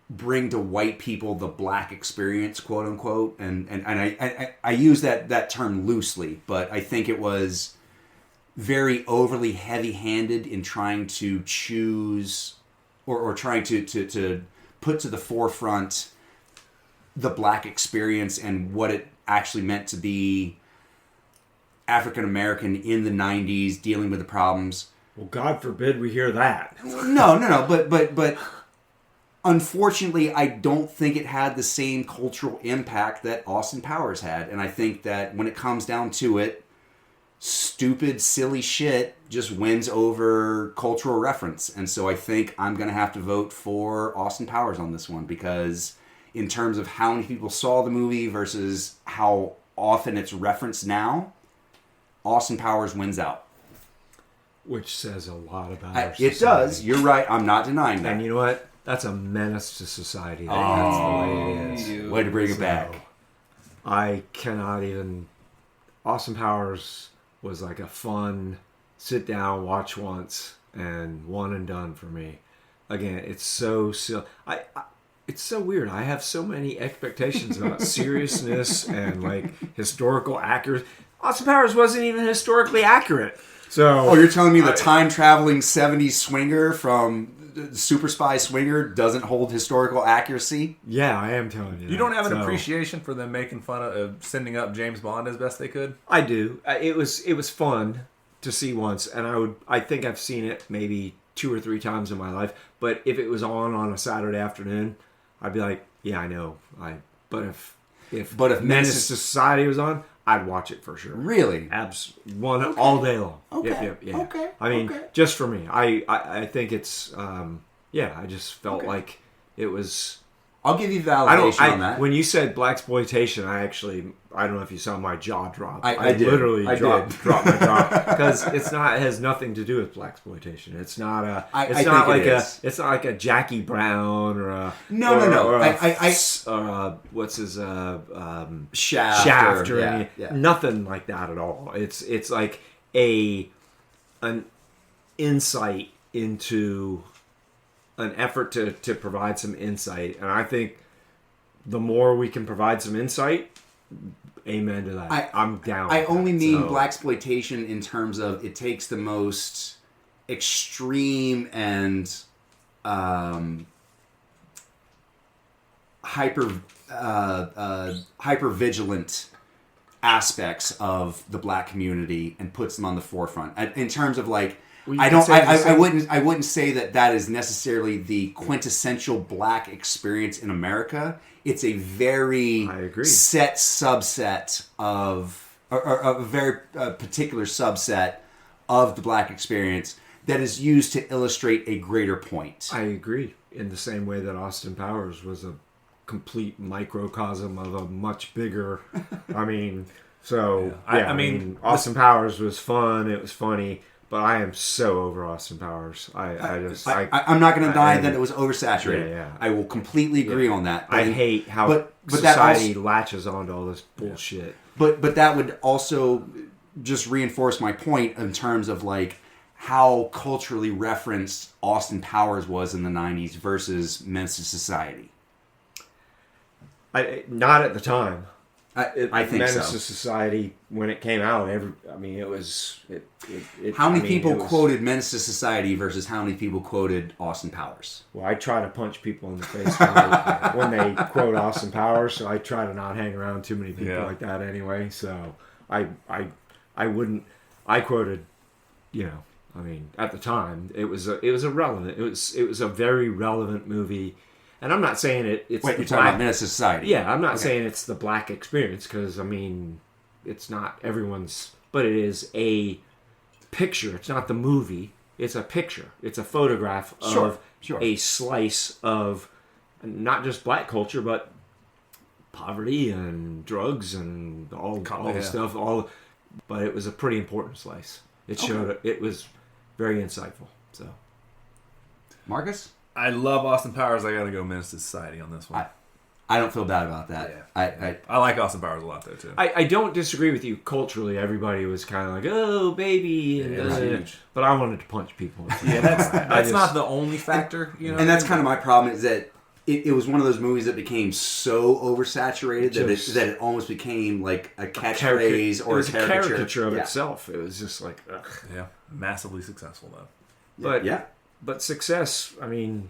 [SPEAKER 1] bring to white people the black experience, quote unquote, and I use that term loosely, but I think it was very overly heavy-handed in trying to choose or trying to put to the forefront the black experience and what it actually meant to be African American in the 90s, dealing with the problems.
[SPEAKER 3] Well, God forbid we hear that.
[SPEAKER 1] No, but unfortunately, I don't think it had the same cultural impact that Austin Powers had. And I think that when it comes down to it, stupid, silly shit just wins over cultural reference. And so I think I'm going to have to vote for Austin Powers on this one, because in terms of how many people saw the movie versus how often it's referenced now, Austin Powers wins out.
[SPEAKER 3] Which says a lot about our society.
[SPEAKER 1] It does. You're right. I'm not denying that.
[SPEAKER 3] And you know what? That's a menace to society. That's the way it is.
[SPEAKER 1] Way to bring it back.
[SPEAKER 3] I cannot even... Austin Powers was like a fun sit down, watch once, and one and done for me. Again, it's so silly. It's so weird. I have so many expectations about seriousness and like historical accuracy. Austin Powers wasn't even historically accurate. So,
[SPEAKER 1] you're telling me the time-traveling 70s swinger from Super Spy Swinger doesn't hold historical accuracy?
[SPEAKER 3] Yeah, I am telling you.
[SPEAKER 2] You don't have an appreciation for them making fun of sending up James Bond as best they could?
[SPEAKER 3] I do. It was fun to see once, and I think I've seen it maybe 2 or 3 times in my life. But if it was on a Saturday afternoon, I'd be like, yeah, I know. But if Menace to Society was on, I'd watch it for sure.
[SPEAKER 1] Really?
[SPEAKER 3] All day long.
[SPEAKER 1] Okay.
[SPEAKER 3] Yeah.
[SPEAKER 1] Okay.
[SPEAKER 3] I mean, just for me. I think it's, I just felt like it was...
[SPEAKER 1] I'll give you validation on that.
[SPEAKER 3] When you said blaxploitation, I don't know if you saw my jaw drop.
[SPEAKER 1] I did.
[SPEAKER 3] Literally dropped my jaw. Because it has nothing to do with blaxploitation. It's not it's not like a Jackie Brown or a...
[SPEAKER 1] No.
[SPEAKER 3] What's his...
[SPEAKER 1] Shaft
[SPEAKER 3] or any...
[SPEAKER 1] Yeah.
[SPEAKER 3] Nothing like that at all. It's like an insight into... an effort to provide some insight, and I think the more we can provide some insight, amen to that. I'm down.
[SPEAKER 1] I only mean blaxploitation in terms of it takes the most extreme and hyper vigilant aspects of the black community and puts them on the forefront in terms of like. Well, I wouldn't say that is necessarily the quintessential black experience in America. It's a very set subset of, or a very particular subset of the black experience that is used to illustrate a greater point.
[SPEAKER 3] I agree. In the same way that Austin Powers was a complete microcosm of a much bigger. I mean, Austin Powers was fun. It was funny. But I am so over Austin Powers. I'm
[SPEAKER 1] not going to deny that it was oversaturated.
[SPEAKER 3] Yeah.
[SPEAKER 1] I will completely agree on that.
[SPEAKER 3] I hate how society latches onto all this bullshit.
[SPEAKER 1] But that would also just reinforce my point in terms of like how culturally referenced Austin Powers was in the 90s versus Menace to Society.
[SPEAKER 3] Not at the time.
[SPEAKER 1] I think
[SPEAKER 3] Menace
[SPEAKER 1] so.
[SPEAKER 3] to Society, when it came out, it was...
[SPEAKER 1] How many people quoted Menace to Society versus how many people quoted Austin Powers?
[SPEAKER 3] Well, I try to punch people in the face when they quote Austin Powers, so I try to not hang around too many people like that anyway. So I wouldn't... I quoted, at the time, it was irrelevant. It was a very relevant movie. And I'm not saying it's...
[SPEAKER 1] Wait, you're talking about Menace to Society?
[SPEAKER 3] Yeah, I'm not saying it's the black experience, because, it's not everyone's... But it is a picture. It's not the movie. It's a picture. It's a photograph of a slice of not just black culture, but poverty and drugs and all the stuff. But it was a pretty important slice. It showed... It was very insightful. So,
[SPEAKER 1] Marcus?
[SPEAKER 2] I love Austin Powers. I got to go Menace to Society on this one.
[SPEAKER 1] I don't feel bad about that.
[SPEAKER 2] Yeah. I like Austin Powers a lot, though, too.
[SPEAKER 3] I don't disagree with you. Culturally, everybody was kind of like, oh, baby.
[SPEAKER 2] Huge.
[SPEAKER 3] But I wanted to punch people.
[SPEAKER 2] Yeah, that's not the only factor.
[SPEAKER 1] And that's kind of my problem is that it was one of those movies that became so oversaturated that it almost became like a catchphrase or a
[SPEAKER 3] caricature of itself. It was just like, ugh.
[SPEAKER 2] Yeah, massively successful though.
[SPEAKER 3] But but success, I mean,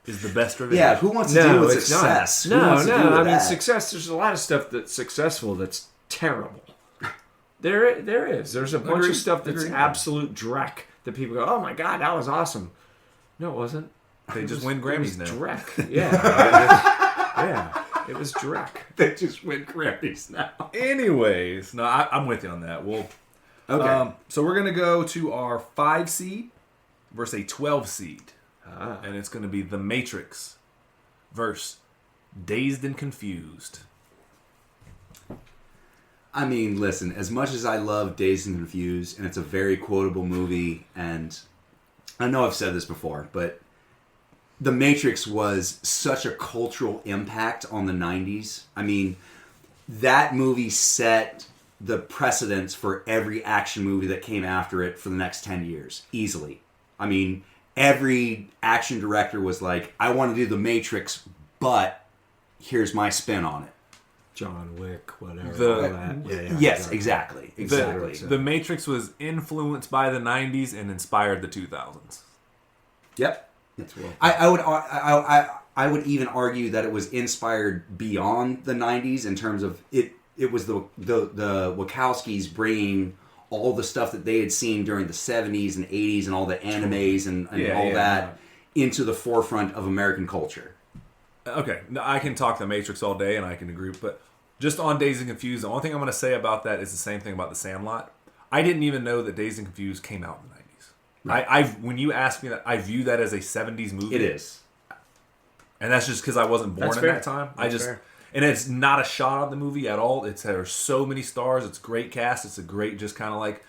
[SPEAKER 2] is the best revenge.
[SPEAKER 1] Yeah, who wants to deal with success?
[SPEAKER 3] No. I mean, success. There's a lot of stuff that's successful that's terrible. There is. There's a bunch of stuff that's absolute dreck that people go, oh my god, that was awesome. No, it wasn't.
[SPEAKER 2] They just win Grammys now.
[SPEAKER 3] Dreck. Yeah. It was dreck.
[SPEAKER 1] They just win Grammys now.
[SPEAKER 2] Anyways, no, I'm with you on that. Well,
[SPEAKER 1] okay.
[SPEAKER 2] So we're gonna go to our 5 seed versus a 12 seed, and it's gonna be The Matrix versus Dazed and Confused.
[SPEAKER 1] I mean, listen, as much as I love Dazed and Confused, and it's a very quotable movie, and I know I've said this before, but The Matrix was such a cultural impact on the 90s. I mean, that movie set the precedence for every action movie that came after it for the next 10 years, easily. I mean, every action director was like, I want to do The Matrix, but here's my spin on it.
[SPEAKER 3] John Wick, whatever.
[SPEAKER 1] Yes, exactly.
[SPEAKER 2] The Matrix was influenced by the 90s and inspired the 2000s.
[SPEAKER 1] Yep. I would even argue that it was inspired beyond the 90s in terms of it. It was the Wachowskis bringing all the stuff that they had seen during the 70s and 80s and all the animes and all that into the forefront of American culture.
[SPEAKER 2] Okay, now, I can talk The Matrix all day and I can agree, but just on Dazed and Confused, the only thing I'm going to say about that is the same thing about The Sandlot. I didn't even know that Dazed and Confused came out in the 90s. Right. When you ask me that, I view that as a 70s movie.
[SPEAKER 1] It is.
[SPEAKER 2] And that's just because I wasn't born in that time. And it's not a shot on the movie at all. There's so many stars. It's great cast. It's a great, just kind of like,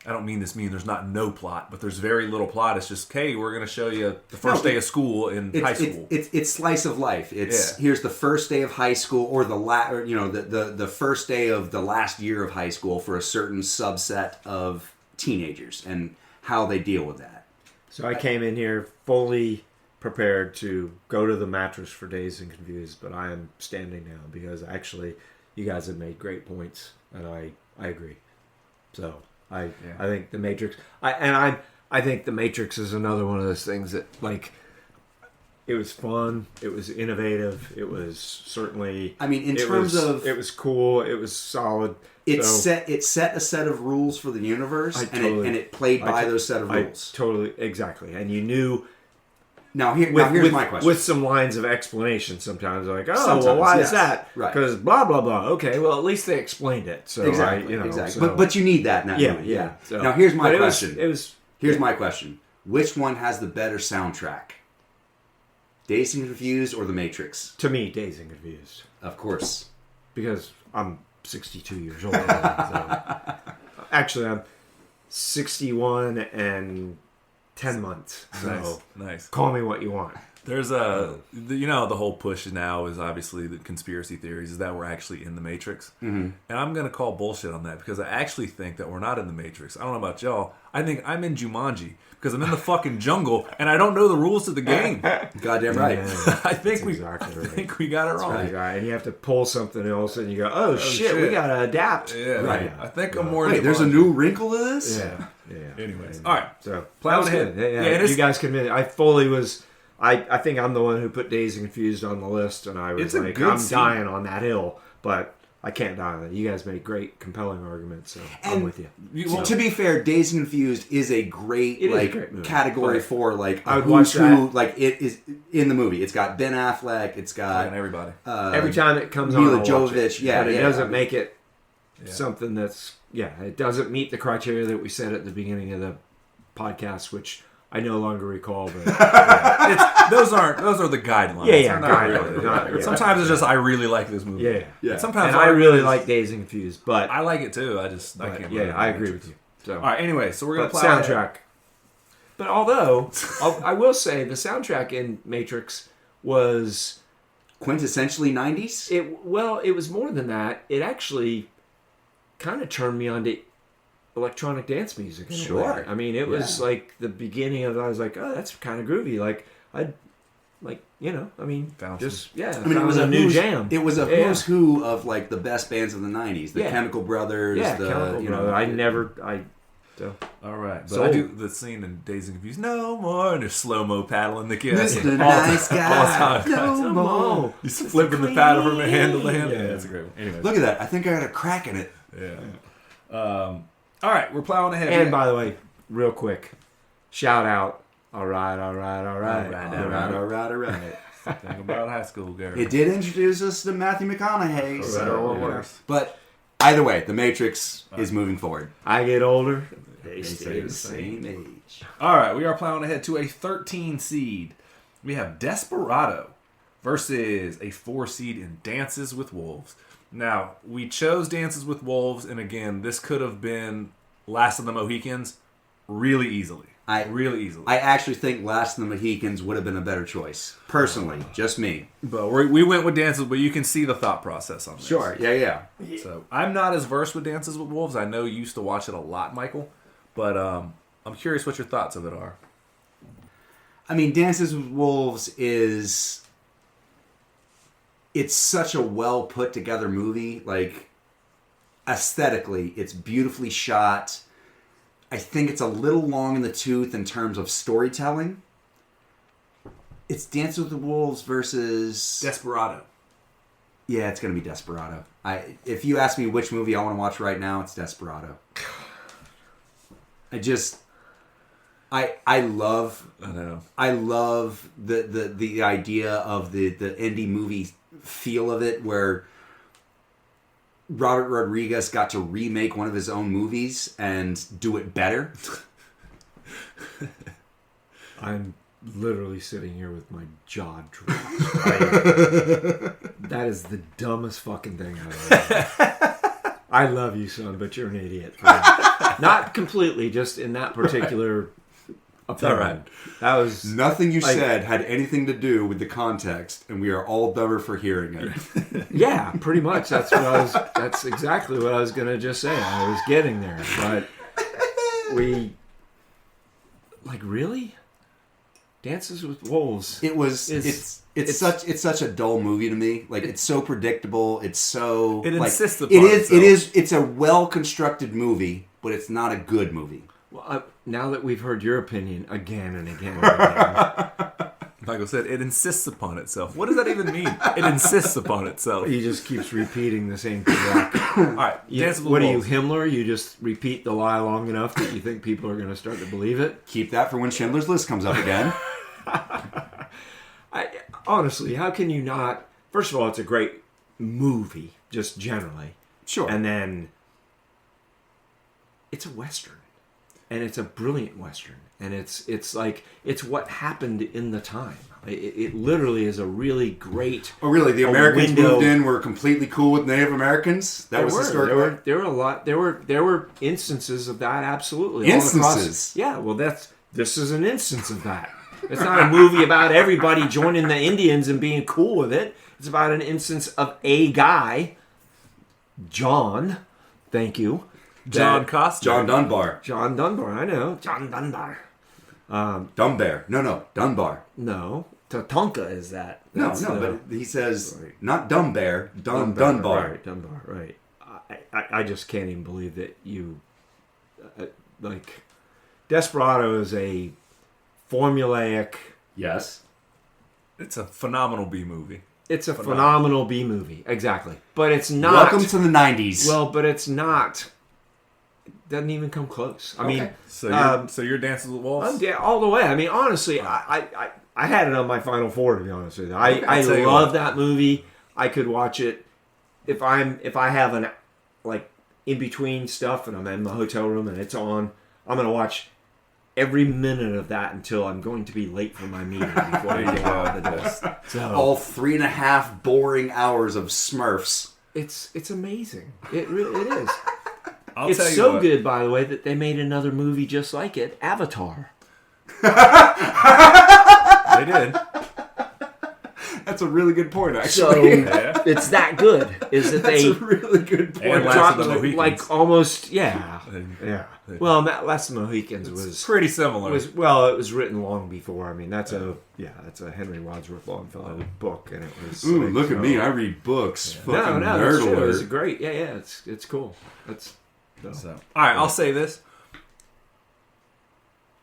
[SPEAKER 2] I don't mean there's not no plot, but there's very little plot. It's just, hey, we're going to show you the first day of school in high school.
[SPEAKER 1] It's slice of life. Here's the first day of high school, or the first day of the last year of high school for a certain subset of teenagers and how they deal with that.
[SPEAKER 3] So I came in here fully prepared to go to the mattress for Dazed and Confused, but I am standing now because actually you guys have made great points, and I agree. So I think The Matrix. I think The Matrix is another one of those things that, like, it was fun. It was innovative. It was certainly. I mean, it was cool. It was solid.
[SPEAKER 1] It set a set of rules for the universe, and it played by those set of rules.
[SPEAKER 3] Exactly. And you knew.
[SPEAKER 1] Now here's my question.
[SPEAKER 3] With some lines of explanation, sometimes like, why is that? Right. Because blah blah blah. Okay, well at least they explained it. So
[SPEAKER 1] exactly. But you need that now.
[SPEAKER 3] Yeah. So,
[SPEAKER 1] now here's my question.
[SPEAKER 3] Here's
[SPEAKER 1] my question. Which one has the better soundtrack? Dazed and Confused or The Matrix?
[SPEAKER 3] To me, Dazed and Confused.
[SPEAKER 1] Of course.
[SPEAKER 3] Because I'm 62 years old. So. Actually, I'm 61 and 10 months. So
[SPEAKER 2] nice.
[SPEAKER 3] Call me what you want.
[SPEAKER 2] There's the whole push now is obviously the conspiracy theories is that we're actually in the Matrix. Mm-hmm. And I'm going to call bullshit on that because I actually think that we're not in the Matrix. I don't know about y'all. I think I'm in Jumanji because I'm in the fucking jungle and I don't know the rules to the game.
[SPEAKER 1] Goddamn right.
[SPEAKER 3] Yeah,
[SPEAKER 2] I think we got it wrong.
[SPEAKER 3] Right. And you have to pull something else and you go, oh shit, we got to adapt.
[SPEAKER 2] Yeah, right. I think I'm more in
[SPEAKER 1] there's a new wrinkle to this?
[SPEAKER 3] Yeah.
[SPEAKER 2] Anyways. All right.
[SPEAKER 3] So, that was good. Yeah, you guys convinced. I fully was... I think I'm the one who put Dazed and Confused on the list, and I was like, I'm dying on that hill, but I can't die on it. You guys made great, compelling arguments, so I'm with you.
[SPEAKER 1] To be fair, Dazed and Confused is a great
[SPEAKER 3] movie,
[SPEAKER 1] category for
[SPEAKER 3] I would watch that.
[SPEAKER 1] Like it is in the movie. It's got Ben Affleck. It's got
[SPEAKER 2] everybody.
[SPEAKER 3] Every time it comes
[SPEAKER 1] Mila
[SPEAKER 3] on,
[SPEAKER 1] Jovovich.
[SPEAKER 3] But it doesn't make it something that's it doesn't meet the criteria that we said at the beginning of the podcast, which I no longer recall, but
[SPEAKER 2] those are the guidelines.
[SPEAKER 3] Guidelines.
[SPEAKER 2] Sometimes it's just I really like this movie.
[SPEAKER 3] Yeah.
[SPEAKER 2] Sometimes
[SPEAKER 3] I really like Dazed and Confused, but
[SPEAKER 2] I like it too. I can't.
[SPEAKER 3] Yeah, I agree with you. So,
[SPEAKER 2] all right. Anyway, so we're gonna play
[SPEAKER 3] soundtrack. But although I will say the soundtrack in Matrix was
[SPEAKER 1] quintessentially 90s.
[SPEAKER 3] It was more than that. It actually kind of turned me on to electronic dance music.
[SPEAKER 1] Sure.
[SPEAKER 3] I mean, it was like the beginning of. I was like, oh, that's kind of groovy. Like I mean,
[SPEAKER 2] Found
[SPEAKER 3] just
[SPEAKER 1] I mean, it
[SPEAKER 3] found
[SPEAKER 1] was a
[SPEAKER 3] new
[SPEAKER 1] who's,
[SPEAKER 3] jam.
[SPEAKER 1] It was a who's who of like the best bands of the '90s. The
[SPEAKER 3] Yeah.
[SPEAKER 1] Chemical Brothers.
[SPEAKER 3] Yeah,
[SPEAKER 1] the
[SPEAKER 3] Chemical
[SPEAKER 1] you know.
[SPEAKER 3] Brother.
[SPEAKER 2] All right, but
[SPEAKER 3] So-
[SPEAKER 2] I do the scene in Dazed and Confused. No more, and they're slow mo paddling the kid.
[SPEAKER 1] Mr. Nice Guy.
[SPEAKER 3] No more.
[SPEAKER 2] He's flipping the paddle from handle to handle.
[SPEAKER 3] Yeah.
[SPEAKER 2] Yeah, that's a great one. Anyway,
[SPEAKER 1] Look at that! I think I got a crack in it.
[SPEAKER 2] yeah. All right, we're plowing ahead.
[SPEAKER 3] And by the way, real quick, shout out. All right.
[SPEAKER 1] All right, all right.
[SPEAKER 2] Thing about high school, Gary.
[SPEAKER 1] It did introduce us to Matthew McConaughey.
[SPEAKER 2] For better or
[SPEAKER 1] So,
[SPEAKER 2] worse.
[SPEAKER 1] but either way, The Matrix is moving forward.
[SPEAKER 3] I get older.
[SPEAKER 1] They stay the same age.
[SPEAKER 2] All right, we are plowing ahead to a 13 seed. We have Desperado versus a 4 seed in Dances with Wolves. Now, we chose Dances with Wolves, and again, this could have been Last of the Mohicans really easily. Really easily.
[SPEAKER 1] I actually think Last of the Mohicans would have been a better choice. Personally, just me.
[SPEAKER 2] But we went with Dances, but you can see the thought process on this.
[SPEAKER 1] Sure, yeah.
[SPEAKER 2] So I'm not as versed with Dances with Wolves. I know you used to watch it a lot, Michael. But I'm curious what your thoughts of it are.
[SPEAKER 1] I mean, Dances with Wolves it's such a well put together movie. Like, aesthetically, it's beautifully shot. I think it's a little long in the tooth in terms of storytelling. It's Dances with the Wolves versus
[SPEAKER 2] Desperado.
[SPEAKER 1] Yeah, it's gonna be Desperado. If you ask me which movie I want to watch right now, it's Desperado. I love the idea of the indie movie feel of it, where Robert Rodriguez got to remake one of his own movies and do it better.
[SPEAKER 3] I'm literally sitting here with my jaw dropped. That is the dumbest fucking thing I've ever heard. I love you, son, but you're an idiot. Not completely, just in that particular opinion.
[SPEAKER 2] All right.
[SPEAKER 3] That was
[SPEAKER 1] Nothing you said had anything to do with the context, and we are all dumber for hearing it.
[SPEAKER 3] yeah, pretty much. That's exactly what I was gonna just say. I was getting there, but really? Dances with Wolves.
[SPEAKER 1] It's such a dull movie to me. Like, it's so predictable. It's so
[SPEAKER 2] It insists
[SPEAKER 1] like,
[SPEAKER 2] upon
[SPEAKER 1] it is
[SPEAKER 2] itself.
[SPEAKER 1] it's a well constructed movie, but it's not a good movie.
[SPEAKER 3] Well, now that we've heard your opinion again and again and again,
[SPEAKER 2] Michael said it insists upon itself. What does that even mean? It insists upon itself.
[SPEAKER 3] he just keeps repeating the same thing.
[SPEAKER 2] All right, Dances with
[SPEAKER 3] What
[SPEAKER 2] Wolves.
[SPEAKER 3] are you, Himmler? You just repeat the lie long enough that you think people are going to start to believe it?
[SPEAKER 1] Keep that for when Schindler's List comes up again.
[SPEAKER 3] Honestly, how can you not? First of all, it's a great movie, just generally.
[SPEAKER 1] Sure.
[SPEAKER 3] And then it's a Western. And it's a brilliant Western. And it's like, it's what happened in the time. It literally is a really great...
[SPEAKER 1] Oh, really? The Americans
[SPEAKER 3] window.
[SPEAKER 1] moved in, were completely cool with Native Americans? That was historical?
[SPEAKER 3] There were a lot. There were instances of that, absolutely.
[SPEAKER 1] Instances?
[SPEAKER 3] Yeah, well, this is an instance of that. It's not a movie about everybody joining the Indians and being cool with it. It's about an instance of a guy, John, thank you.
[SPEAKER 2] John Costner.
[SPEAKER 1] John Dunbar.
[SPEAKER 3] John Dunbar, I know. John Dunbar.
[SPEAKER 1] Dunbar. No, Dunbar.
[SPEAKER 3] No, Tatanka is that.
[SPEAKER 1] No,
[SPEAKER 3] That's
[SPEAKER 1] but he says,
[SPEAKER 3] Right.
[SPEAKER 1] not Dumbear, Dunbar.
[SPEAKER 3] Right, Dunbar, right. I just can't even believe that you... like, Desperado is a formulaic...
[SPEAKER 1] Yes.
[SPEAKER 2] It's a phenomenal B movie.
[SPEAKER 3] It's a phenomenal B movie, exactly. But it's not...
[SPEAKER 1] Welcome to the 90s.
[SPEAKER 3] Well, but it's not... It doesn't even come close. I mean...
[SPEAKER 2] So you're Dances with Wolves?
[SPEAKER 3] all the way. I mean, honestly, I had it on my final four, to be honest with you. I
[SPEAKER 2] tell you
[SPEAKER 3] love
[SPEAKER 2] what.
[SPEAKER 3] that movie. I could watch it if I have an like in between stuff and I'm in my hotel room and it's on. I'm gonna watch every minute of that until I'm going to be late for my meeting before I get out of the door. So
[SPEAKER 1] all 3.5 boring hours of Smurfs.
[SPEAKER 3] it's amazing. It is.
[SPEAKER 2] I'll
[SPEAKER 3] It's
[SPEAKER 2] tell you
[SPEAKER 3] so
[SPEAKER 2] what.
[SPEAKER 3] good, by the way, that they made another movie just like it, Avatar.
[SPEAKER 2] They did.
[SPEAKER 1] That's a really good point,
[SPEAKER 3] So
[SPEAKER 1] actually.
[SPEAKER 3] it's that good. Is that
[SPEAKER 1] That's
[SPEAKER 3] they
[SPEAKER 1] a really good point.
[SPEAKER 2] And Last
[SPEAKER 3] dropped
[SPEAKER 2] of the Mohicans.
[SPEAKER 3] like almost yeah.
[SPEAKER 2] Yeah.
[SPEAKER 3] Well, Last of the Mohicans was
[SPEAKER 2] Pretty similar.
[SPEAKER 3] it was written long before. I mean, that's a Henry Wadsworth Longfellow book, and it was.
[SPEAKER 1] Ooh,
[SPEAKER 3] like,
[SPEAKER 1] look at
[SPEAKER 3] so-
[SPEAKER 1] me. I read books. Fucking
[SPEAKER 3] No,
[SPEAKER 1] nerd
[SPEAKER 3] that's true.
[SPEAKER 1] alert.
[SPEAKER 3] It's great. Yeah, it's cool. That's
[SPEAKER 2] So, all right, I'll say this.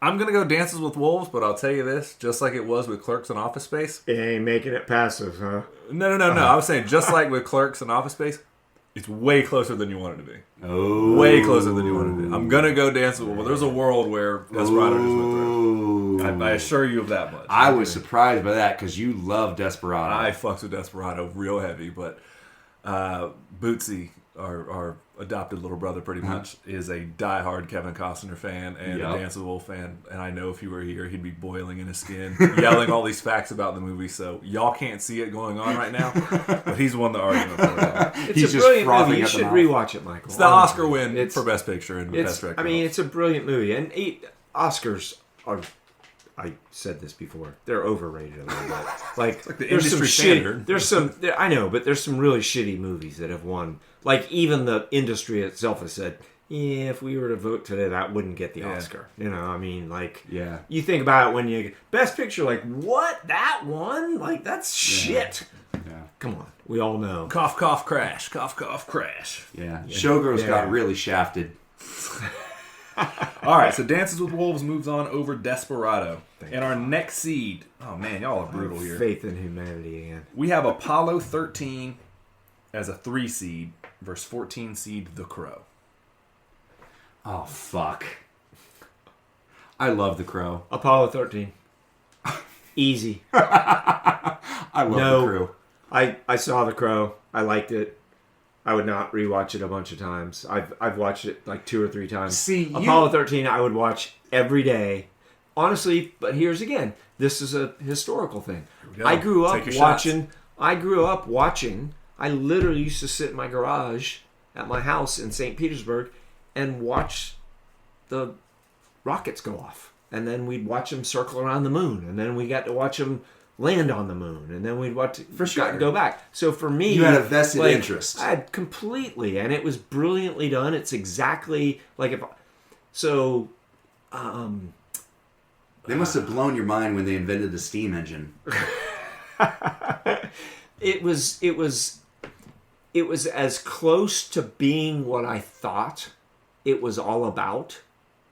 [SPEAKER 2] I'm gonna go Dances with Wolves, but I'll tell you this: just like it was with Clerks and Office Space.
[SPEAKER 3] it ain't making it passive, huh?
[SPEAKER 2] No. I was saying just like with Clerks and Office Space, it's way closer than you want it to be.
[SPEAKER 1] Oh.
[SPEAKER 2] Way closer than you want it to be. I'm gonna go Dances with Wolves. There's a world where Desperado just went through. I assure you of that much.
[SPEAKER 1] I was surprised by that because you love Desperado.
[SPEAKER 2] I fucks with Desperado real heavy, but Bootsy, our adopted little brother, pretty much is a diehard Kevin Costner fan and a Dance of the Wolf fan. And I know if he were here, he'd be boiling in his skin, yelling all these facts about the movie. So y'all can't see it going on right now, but he's won the argument for it.
[SPEAKER 3] It's
[SPEAKER 1] He's
[SPEAKER 3] a
[SPEAKER 1] just
[SPEAKER 3] brilliant
[SPEAKER 1] frothing
[SPEAKER 3] movie. You
[SPEAKER 1] at the
[SPEAKER 3] should
[SPEAKER 1] mouth.
[SPEAKER 3] rewatch it, Michael.
[SPEAKER 2] It's the Oscar win for Best Picture and
[SPEAKER 3] It's,
[SPEAKER 2] Best Director.
[SPEAKER 3] I mean, it's a brilliant movie, and Oscars are. I said this before. They're overrated a little bit. Like
[SPEAKER 2] the
[SPEAKER 3] there's some
[SPEAKER 2] industry standard.
[SPEAKER 3] There's some. I know, but there's some really shitty movies that have won. Like even the industry itself has said, "Yeah, if we were to vote today, that wouldn't get the Oscar." You know, I mean, like,
[SPEAKER 1] Yeah.
[SPEAKER 3] you think about it when you Best Picture, like, what, that one? Like, that's shit.
[SPEAKER 1] Yeah.
[SPEAKER 3] Come on, we all know.
[SPEAKER 2] cough, cough, crash. Cough, cough, crash.
[SPEAKER 1] Yeah. Showgirls
[SPEAKER 3] Yeah.
[SPEAKER 1] got really shafted.
[SPEAKER 2] All right, so Dances with Wolves moves on over Desperado. And our next seed, oh man, y'all are brutal here.
[SPEAKER 3] Faith in humanity again.
[SPEAKER 2] We have Apollo 13 as a 3 seed versus 14 seed The Crow.
[SPEAKER 1] Oh, fuck. I love The Crow.
[SPEAKER 3] Apollo 13. Easy.
[SPEAKER 1] I love
[SPEAKER 3] No.
[SPEAKER 1] The Crow.
[SPEAKER 3] I saw The Crow. I liked it. I would not rewatch it a bunch of times. I've watched it like 2 or 3 times.
[SPEAKER 1] See,
[SPEAKER 3] Apollo 13 I would watch every day. Honestly, but here's again. This is a historical thing.
[SPEAKER 2] go.
[SPEAKER 3] I grew up
[SPEAKER 2] Take your shots.
[SPEAKER 3] watching. I literally used to sit in my garage at my house in St. Petersburg and watch the rockets go off. And then we'd watch them circle around the moon. And then we got to watch them land on the moon. And then we'd watch
[SPEAKER 1] For sure.
[SPEAKER 3] go back. So for me,
[SPEAKER 1] You had a vested interest.
[SPEAKER 3] I had completely, and it was brilliantly done. It's exactly like if so.
[SPEAKER 1] They must have blown your mind when they invented the steam engine.
[SPEAKER 3] It was as close to being what I thought it was all about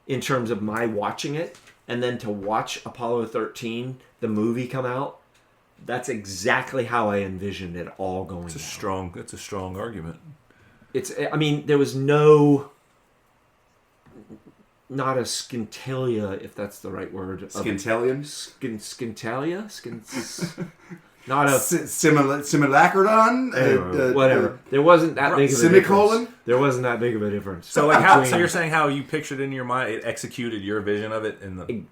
[SPEAKER 3] in terms of my watching it, and then to watch Apollo 13, the movie, come out. That's exactly how I envisioned it all going.
[SPEAKER 2] It's a
[SPEAKER 3] down.
[SPEAKER 2] strong argument.
[SPEAKER 3] I mean, there was not a scintillaria, if that's the right word.
[SPEAKER 1] Scintilian?
[SPEAKER 3] Scintillaria? Not a...
[SPEAKER 1] Simulacron?
[SPEAKER 3] whatever. There wasn't that big of a
[SPEAKER 1] semicolon?
[SPEAKER 3] difference. There wasn't that big of a difference.
[SPEAKER 2] So like how? So
[SPEAKER 3] between-
[SPEAKER 2] you're saying how you pictured it in your mind, it executed your vision of it in the.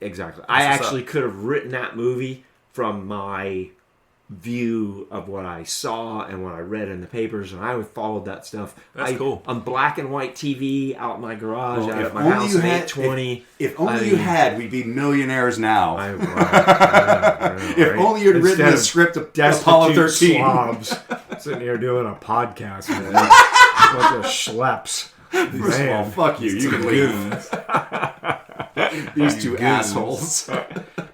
[SPEAKER 3] Exactly. I
[SPEAKER 2] what's
[SPEAKER 3] actually could have written that movie from my view of what I saw and what I read in the papers, and I would followed that stuff.
[SPEAKER 2] That's cool.
[SPEAKER 3] On black and white TV out in my garage, out
[SPEAKER 1] if
[SPEAKER 3] at my
[SPEAKER 1] only
[SPEAKER 3] house
[SPEAKER 1] you
[SPEAKER 3] at
[SPEAKER 1] had-
[SPEAKER 3] 820.
[SPEAKER 1] If only you had, we'd be millionaires now.
[SPEAKER 3] I know,
[SPEAKER 1] If only you'd written the script of Apollo 13.
[SPEAKER 3] Slobs sitting here doing a podcast, man. Bunch of schleps.
[SPEAKER 1] First of all, fuck you. You can leave. These two assholes.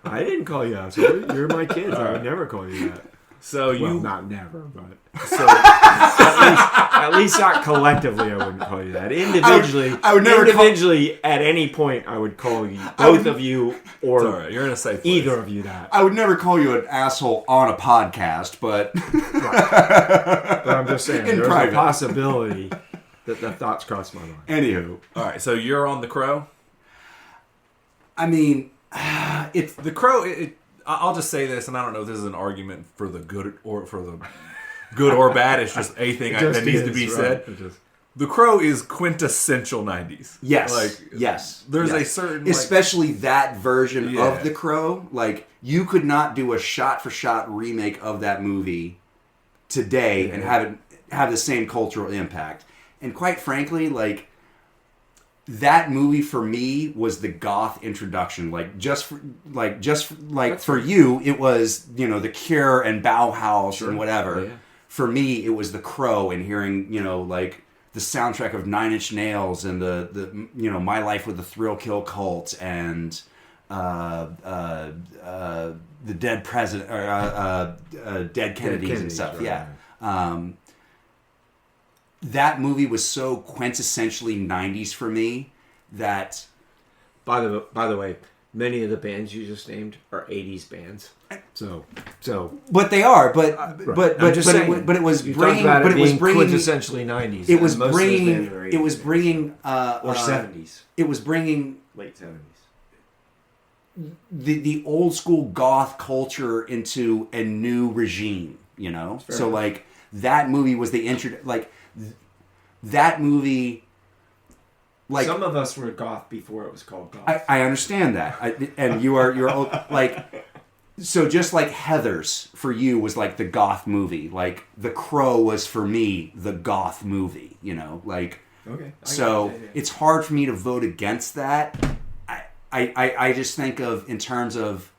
[SPEAKER 3] I didn't call you asshole. You're my kids. I would never call you that.
[SPEAKER 2] So you
[SPEAKER 3] Well, not never, but
[SPEAKER 2] so
[SPEAKER 3] at least not collectively. I wouldn't call you that. Individually,
[SPEAKER 1] I would never
[SPEAKER 3] individually at any point I would call you both of you or
[SPEAKER 2] all right, you're in a safe place.
[SPEAKER 3] either of you that.
[SPEAKER 1] I would never call you an asshole on a podcast, but
[SPEAKER 3] But I'm just saying,
[SPEAKER 1] In
[SPEAKER 3] there's
[SPEAKER 1] private.
[SPEAKER 3] a possibility that the thoughts cross my mind.
[SPEAKER 1] anywho.
[SPEAKER 2] All right, so you're on The Crow.
[SPEAKER 1] I mean, it's
[SPEAKER 2] The Crow. I'll just say this, and I don't know if this is an argument for the good or bad. It's just a thing that needs to be said. The Crow is quintessential 90s.
[SPEAKER 1] yes,
[SPEAKER 2] Like,
[SPEAKER 1] yes.
[SPEAKER 2] there's
[SPEAKER 1] yes.
[SPEAKER 2] a certain like,
[SPEAKER 1] especially that version
[SPEAKER 2] Yeah.
[SPEAKER 1] of The Crow. Like, you could not do a shot-for-shot remake of that movie today and have the same cultural impact. And quite frankly, like, that movie for me was the goth introduction. For you, it was, the Cure and Bauhaus and whatever.
[SPEAKER 3] Yeah.
[SPEAKER 1] For me, it was The Crow and hearing, the soundtrack of Nine Inch Nails and the My Life with the Thrill Kill Cult and the Dead President or Dead Kennedys and stuff.
[SPEAKER 3] Right.
[SPEAKER 1] Yeah. That movie was so quintessentially 90s for me that...
[SPEAKER 3] By the way, many of the bands you just named are 80s bands. So
[SPEAKER 1] but they are, but
[SPEAKER 3] I'm just saying,
[SPEAKER 1] it was
[SPEAKER 3] you
[SPEAKER 1] bringing,
[SPEAKER 3] talked about
[SPEAKER 1] but
[SPEAKER 3] it
[SPEAKER 1] it was
[SPEAKER 3] being
[SPEAKER 1] bringing
[SPEAKER 3] quintessentially 90s.
[SPEAKER 1] It was
[SPEAKER 3] and most of those bands
[SPEAKER 1] bringing
[SPEAKER 3] are
[SPEAKER 1] it was
[SPEAKER 3] 80s
[SPEAKER 1] bringing
[SPEAKER 3] or 70s,
[SPEAKER 1] it was bringing
[SPEAKER 3] late 70s.
[SPEAKER 1] the old school goth culture into a new regime, So
[SPEAKER 3] enough.
[SPEAKER 1] like that movie was the intro, that movie. Like,
[SPEAKER 3] some of us were goth before it was called goth.
[SPEAKER 1] I understand that, and you're like, so just like Heathers for you was like the goth movie, like The Crow was for me the goth movie,
[SPEAKER 3] Okay.
[SPEAKER 1] So it's hard for me to vote against that. I just think of in terms of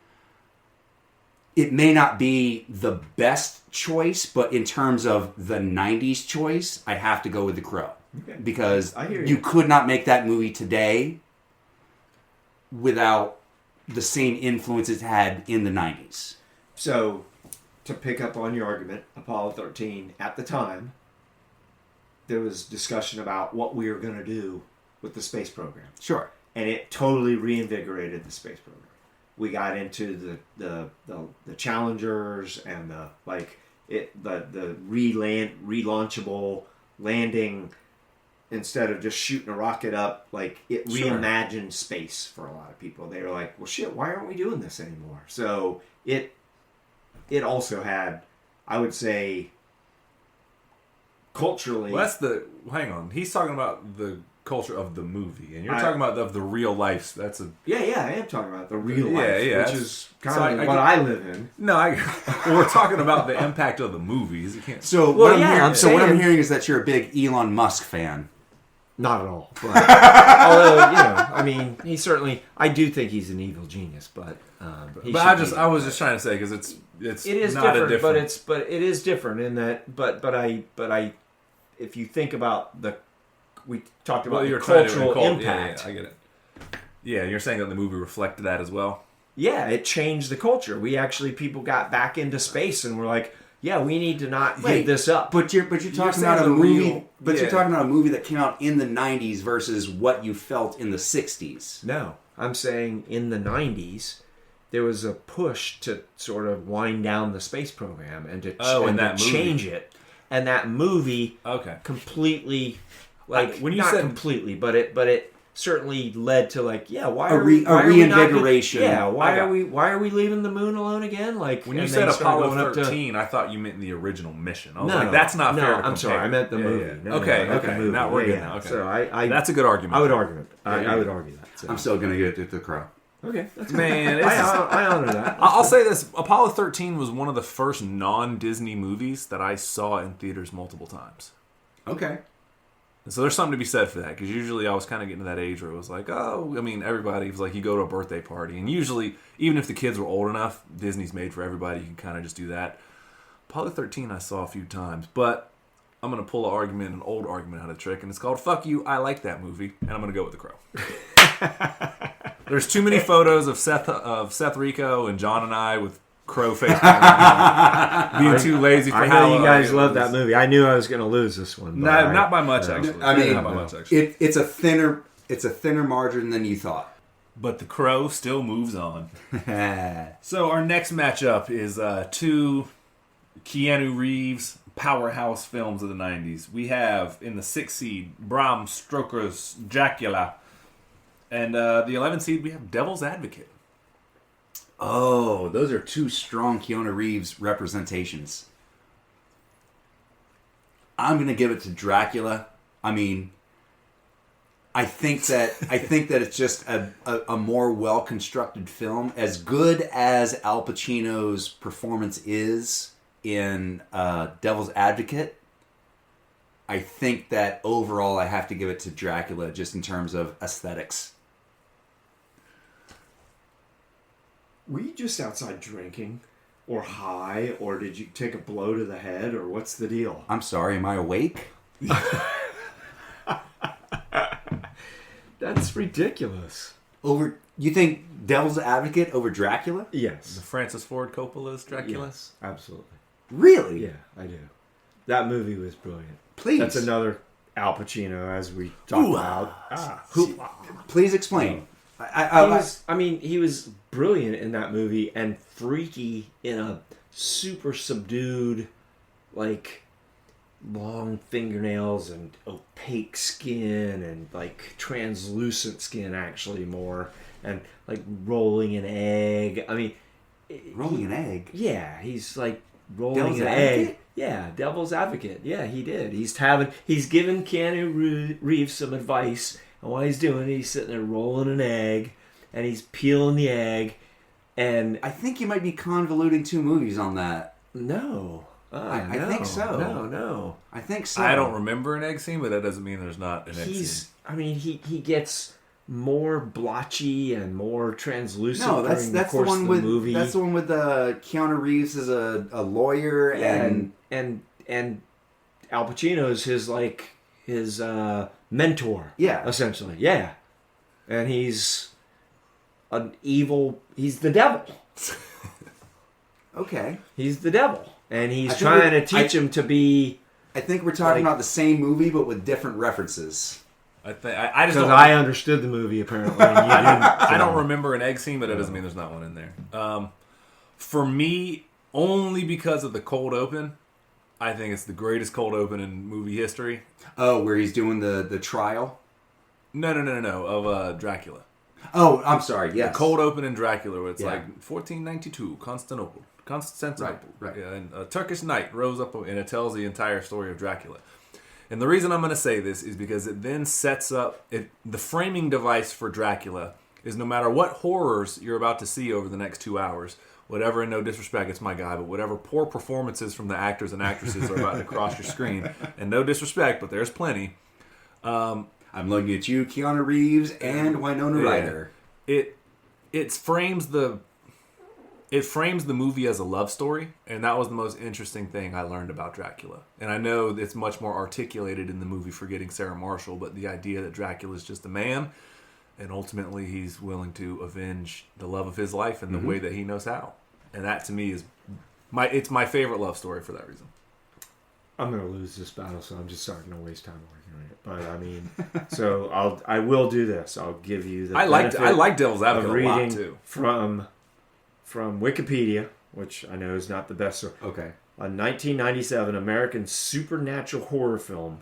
[SPEAKER 1] it may not be the best choice, but in terms of the 90s choice, I have to go with The Crow.
[SPEAKER 3] Okay.
[SPEAKER 1] Because
[SPEAKER 3] I hear
[SPEAKER 1] you
[SPEAKER 3] you.
[SPEAKER 1] could not make that movie today without the same influence it had in the 90s.
[SPEAKER 3] So, to pick up on your argument, Apollo 13, at the time, there was discussion about what we were going to do with the space program.
[SPEAKER 1] Sure.
[SPEAKER 3] And it totally reinvigorated the space program. We got into the Challengers and the relaunchable landing. Instead of just shooting a rocket up, it reimagined space for a lot of people. They were like, well, shit, why aren't we doing this anymore? So it also had, I would say, culturally...
[SPEAKER 2] Well, hang on. He's talking about the culture of the movie, and you're talking about of the real life. That's a...
[SPEAKER 3] Yeah, I am talking about the real life, which is kind
[SPEAKER 2] so
[SPEAKER 3] of what I live in.
[SPEAKER 2] No, we're talking about the impact of the movies. You can't...
[SPEAKER 1] So what I'm hearing is that you're a big Elon Musk fan.
[SPEAKER 3] Not at all. But, although, he certainly... I do think he's an evil genius, but...
[SPEAKER 2] I was just trying to say, because it is
[SPEAKER 3] not
[SPEAKER 2] different,
[SPEAKER 3] but it is different in that... But I... If you think about we talked about the cultural impact.
[SPEAKER 2] Yeah, I get it. Yeah, you're saying that the movie reflected that as well?
[SPEAKER 3] Yeah, it changed the culture. People got back into space and were like, yeah, we need to not give this up.
[SPEAKER 1] But you're talking about a movie. You're talking about a movie that came out in the 90s versus what you felt in the 60s.
[SPEAKER 3] No, I'm saying in the 90s there was a push to sort of wind down the space program and to change it. And that movie completely,
[SPEAKER 2] when you
[SPEAKER 3] not
[SPEAKER 2] said
[SPEAKER 3] completely, but it certainly led to why
[SPEAKER 1] a
[SPEAKER 3] are we
[SPEAKER 1] reinvigoration.
[SPEAKER 3] Why are we leaving the moon alone again?
[SPEAKER 2] When you said Apollo 13, I thought you meant the original mission. I was like, that's not fair.
[SPEAKER 3] I'm sorry, I meant the movie.
[SPEAKER 2] Yeah.
[SPEAKER 3] No,
[SPEAKER 2] okay.
[SPEAKER 3] The movie.
[SPEAKER 2] Now we're good. Now. Okay.
[SPEAKER 3] So
[SPEAKER 2] that's a good argument.
[SPEAKER 3] I would argue that. So.
[SPEAKER 1] I'm still gonna get it to The Crow.
[SPEAKER 3] Okay, that's
[SPEAKER 2] man.
[SPEAKER 3] I honor that.
[SPEAKER 2] I'll say this: Apollo 13 was one of the first non-Disney movies that I saw in theaters multiple times.
[SPEAKER 1] Okay.
[SPEAKER 2] So there's something to be said for that, because usually I was kind of getting to that age where it was like, everybody was like, you go to a birthday party, and usually, even if the kids were old enough, Disney's made for everybody. You can kind of just do that. Apollo 13 I saw a few times, but I'm going to pull an old argument out of the trick, and it's called "Fuck You, I Like That Movie," and I'm going to go with The Crow. There's too many photos of Seth Rico and John and I with crow face being too lazy for
[SPEAKER 3] I know you guys love that movie. I knew I was going to lose this one.
[SPEAKER 2] No, not by much, actually.
[SPEAKER 1] Not
[SPEAKER 2] by much, actually.
[SPEAKER 1] It's a thinner margin than you thought.
[SPEAKER 2] But The Crow still moves on. So our next matchup is two Keanu Reeves powerhouse films of the 90s. We have in the 6th seed Bram Stoker's Dracula, and the 11th seed we have Devil's Advocate.
[SPEAKER 1] Oh, those are two strong Keanu Reeves representations. I'm going to give it to Dracula. I think that it's just a more well-constructed film. As good as Al Pacino's performance is in Devil's Advocate, I think that overall I have to give it to Dracula just in terms of aesthetics.
[SPEAKER 3] Were you just outside drinking? Or high? Or did you take a blow to the head? Or what's the deal?
[SPEAKER 1] I'm sorry, am I awake?
[SPEAKER 3] That's ridiculous.
[SPEAKER 1] You think Devil's Advocate over Dracula?
[SPEAKER 3] Yes.
[SPEAKER 2] The Francis Ford Coppola's Dracula?
[SPEAKER 3] Yes, absolutely.
[SPEAKER 1] Really?
[SPEAKER 3] Yeah, I do. That movie was brilliant.
[SPEAKER 1] Please.
[SPEAKER 3] That's another Al Pacino, as we talked about.
[SPEAKER 1] Please explain.
[SPEAKER 3] He was brilliant in that movie and freaky in a super subdued, like, long fingernails and opaque skin and, like, translucent skin, actually, more. And, like, rolling an egg. I mean...
[SPEAKER 1] Rolling an egg?
[SPEAKER 3] Yeah, he's, like, rolling
[SPEAKER 1] Devil's
[SPEAKER 3] an
[SPEAKER 1] Advocate?
[SPEAKER 3] egg. Yeah, Devil's Advocate. Yeah, he did. He's given Keanu Reeves some advice, and while he's doing it, he's sitting there rolling an egg, and he's peeling the egg, and...
[SPEAKER 1] I think you might be convoluting two movies on that.
[SPEAKER 3] No.
[SPEAKER 1] I think so.
[SPEAKER 3] No.
[SPEAKER 1] I think so.
[SPEAKER 2] I don't remember an egg scene, but that doesn't mean there's not an egg scene.
[SPEAKER 3] I mean, he gets more blotchy and more translucent.
[SPEAKER 1] No, that's
[SPEAKER 3] during the
[SPEAKER 1] the one with
[SPEAKER 3] movie.
[SPEAKER 1] That's the one with Keanu Reeves as a lawyer and
[SPEAKER 3] Al Pacino's his mentor.
[SPEAKER 1] Yeah.
[SPEAKER 3] Essentially. Yeah. And he's he's the devil.
[SPEAKER 1] Okay.
[SPEAKER 3] He's the devil. And he's trying to teach him to be...
[SPEAKER 1] I think we're talking about the same movie, but with different references.
[SPEAKER 2] I just
[SPEAKER 3] Because
[SPEAKER 2] don't.
[SPEAKER 3] I understood the movie, apparently. And you didn't.
[SPEAKER 2] I don't remember an egg scene, but that doesn't mean there's not one in there. For me, only because of the cold open, I think it's the greatest cold open in movie history.
[SPEAKER 1] Oh, where he's doing the trial?
[SPEAKER 2] No, of Dracula.
[SPEAKER 1] Oh, I'm sorry, yes.
[SPEAKER 2] The cold open in Dracula, where it's
[SPEAKER 3] Yeah.
[SPEAKER 2] like 1492, Constantinople.
[SPEAKER 1] Right.
[SPEAKER 2] Yeah, and a Turkish knight rose up, and it tells the entire story of Dracula. And the reason I'm going to say this is because it then sets up... the framing device for Dracula is no matter what horrors you're about to see over the next 2 hours, whatever, and no disrespect, it's my guy, but whatever poor performances from the actors and actresses are about to cross your screen, and no disrespect, but there's plenty.
[SPEAKER 1] I'm looking at you, Keanu Reeves, and Winona Ryder.
[SPEAKER 2] It frames the movie as a love story, and that was the most interesting thing I learned about Dracula. And I know it's much more articulated in the movie Forgetting Sarah Marshall, but the idea that Dracula is just a man, and ultimately he's willing to avenge the love of his life in the way that he knows how. And that, to me, is my favorite love story for that reason.
[SPEAKER 3] I'm going to lose this battle, so I'm just not going to waste time working on it. But I mean, so I will do this. I'll give you the
[SPEAKER 2] I like Devil's Advocate a lot too.
[SPEAKER 3] From Wikipedia, which I know is not the best source.
[SPEAKER 1] Okay.
[SPEAKER 3] A 1997 American supernatural horror film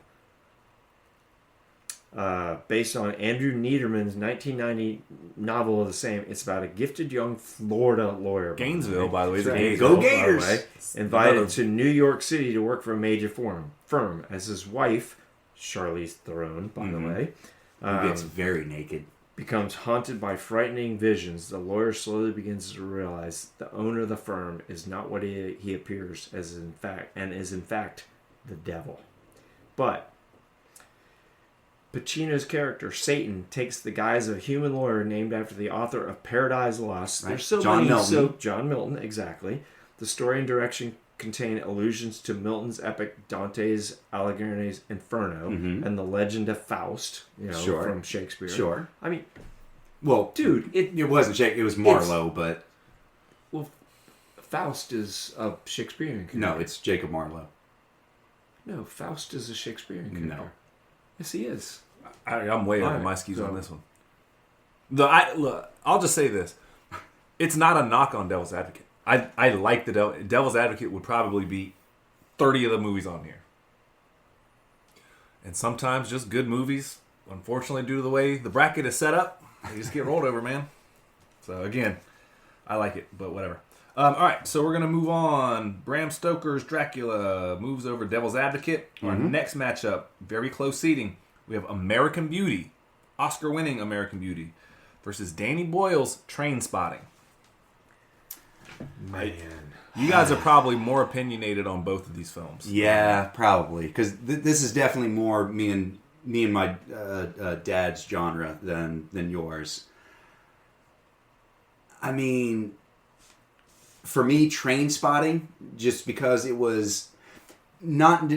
[SPEAKER 3] based on Andrew Niederman's 1990 novel of the same. It's about a gifted young Florida lawyer.
[SPEAKER 2] Gainesville, by the way.
[SPEAKER 1] Go Gators!
[SPEAKER 3] By the way, invited to New York City to work for a major firm as his wife, Charlize Theron, by the way,
[SPEAKER 1] Who gets very naked.
[SPEAKER 3] becomes haunted by frightening visions. The lawyer slowly begins to realize the owner of the firm is not what he appears as is in fact the devil. But Pacino's character, Satan, takes the guise of a human lawyer named after the author of Paradise Lost.
[SPEAKER 1] Right.
[SPEAKER 3] There's so
[SPEAKER 1] John
[SPEAKER 3] many.
[SPEAKER 1] Milton.
[SPEAKER 3] John Milton, exactly. The story and direction contain allusions to Milton's epic Dante's Alighieri's Inferno and the Legend of Faust, from Shakespeare.
[SPEAKER 1] Sure.
[SPEAKER 3] I mean,
[SPEAKER 1] Well,
[SPEAKER 3] dude,
[SPEAKER 1] it wasn't Shakespeare. It was Marlowe, but...
[SPEAKER 3] Well, Faust is a Shakespearean character.
[SPEAKER 1] No, it's Jacob Marlowe.
[SPEAKER 3] No, Faust is a Shakespearean character.
[SPEAKER 1] No.
[SPEAKER 3] Yes, he is.
[SPEAKER 2] I'm way over
[SPEAKER 3] Alright,
[SPEAKER 2] my skis
[SPEAKER 3] so-
[SPEAKER 2] on this one. I'll just say this. It's not a knock on Devil's Advocate. I like the Devil's Advocate would probably be 30 of the movies on here. And sometimes just good movies, unfortunately, due to the way the bracket is set up, they just get rolled over, man. So again, I like it, but whatever. All right, so we're going to move on. Bram Stoker's Dracula moves over Devil's Advocate. Our next matchup, very close seating. We have American Beauty, Oscar-winning American Beauty, versus Danny Boyle's Train Spotting.
[SPEAKER 3] Man.
[SPEAKER 2] You guys are probably more opinionated on both of these films.
[SPEAKER 1] Yeah, probably because this is definitely more me and my dad's genre than yours. I mean, for me, Train Spotting, just because it was not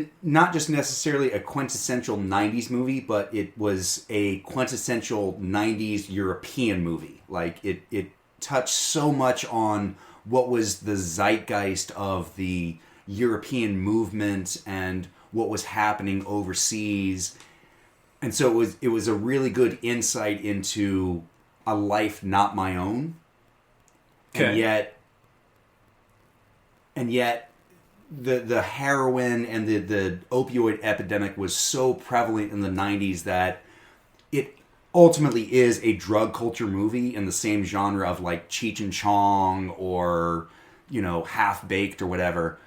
[SPEAKER 1] just necessarily a quintessential 90s movie, but it was a quintessential 90s European movie. Like, it touched so much on what was the zeitgeist of the European movement and what was happening overseas. And so it was a really good insight into a life not my own.
[SPEAKER 2] Okay.
[SPEAKER 1] And yet the heroin and the opioid epidemic was so prevalent in the 90s that it ultimately is a drug culture movie in the same genre of like Cheech and Chong or, Half Baked or whatever.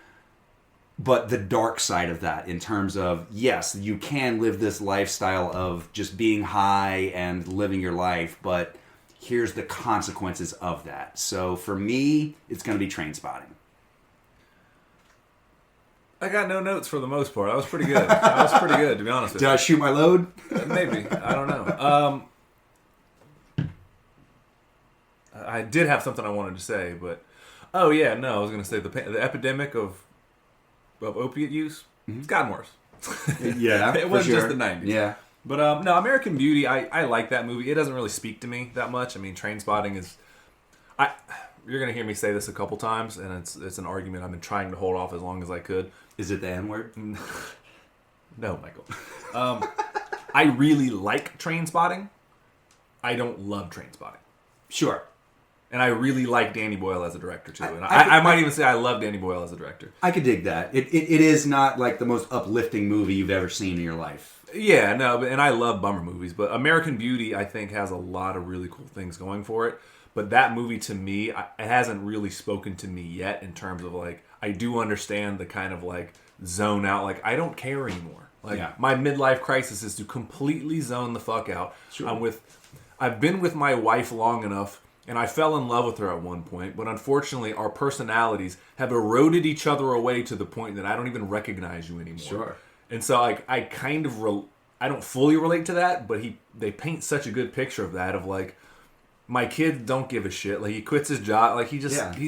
[SPEAKER 1] But the dark side of that in terms of, yes, you can live this lifestyle of just being high and living your life, but here's the consequences of that. So for me, it's going to be Train Spotting.
[SPEAKER 2] I got no notes for the most part. I was pretty good. To be honest with you.
[SPEAKER 1] Did I shoot my load?
[SPEAKER 2] Maybe. I don't know. I did have something I wanted to say, but... Oh, yeah, no, I was going to say the epidemic of opiate use, it's gotten worse.
[SPEAKER 1] Yeah,
[SPEAKER 2] it wasn't just the 90s.
[SPEAKER 1] Yeah.
[SPEAKER 2] But, no, American Beauty, I like that movie. It doesn't really speak to me that much. I mean, Train Spotting is... You're going to hear me say this a couple times, and it's an argument I've been trying to hold off as long as I could.
[SPEAKER 1] Is it the N-word?
[SPEAKER 2] No, Michael. I really like Train Spotting. I don't love Train Spotting.
[SPEAKER 1] Sure.
[SPEAKER 2] And I really like Danny Boyle as a director, too. And I might even say I love Danny Boyle as a director.
[SPEAKER 1] I could dig that. It is not like the most uplifting movie you've ever seen in your life.
[SPEAKER 2] Yeah, no, and I love bummer movies. But American Beauty, I think, has a lot of really cool things going for it. But that movie, to me, it hasn't really spoken to me yet in terms of, like, I do understand the kind of, like, zone out. Like, I don't care anymore. Like, my midlife crisis is to completely zone the fuck out. Sure. I've been with my wife long enough, and I fell in love with her at one point. But unfortunately, our personalities have eroded each other away to the point that I don't even recognize you anymore.
[SPEAKER 1] Sure.
[SPEAKER 2] And so, like, I kind of, I don't fully relate to that, but they paint such a good picture of that, of, like, my kid don't give a shit. Like, he quits his job. Like, he's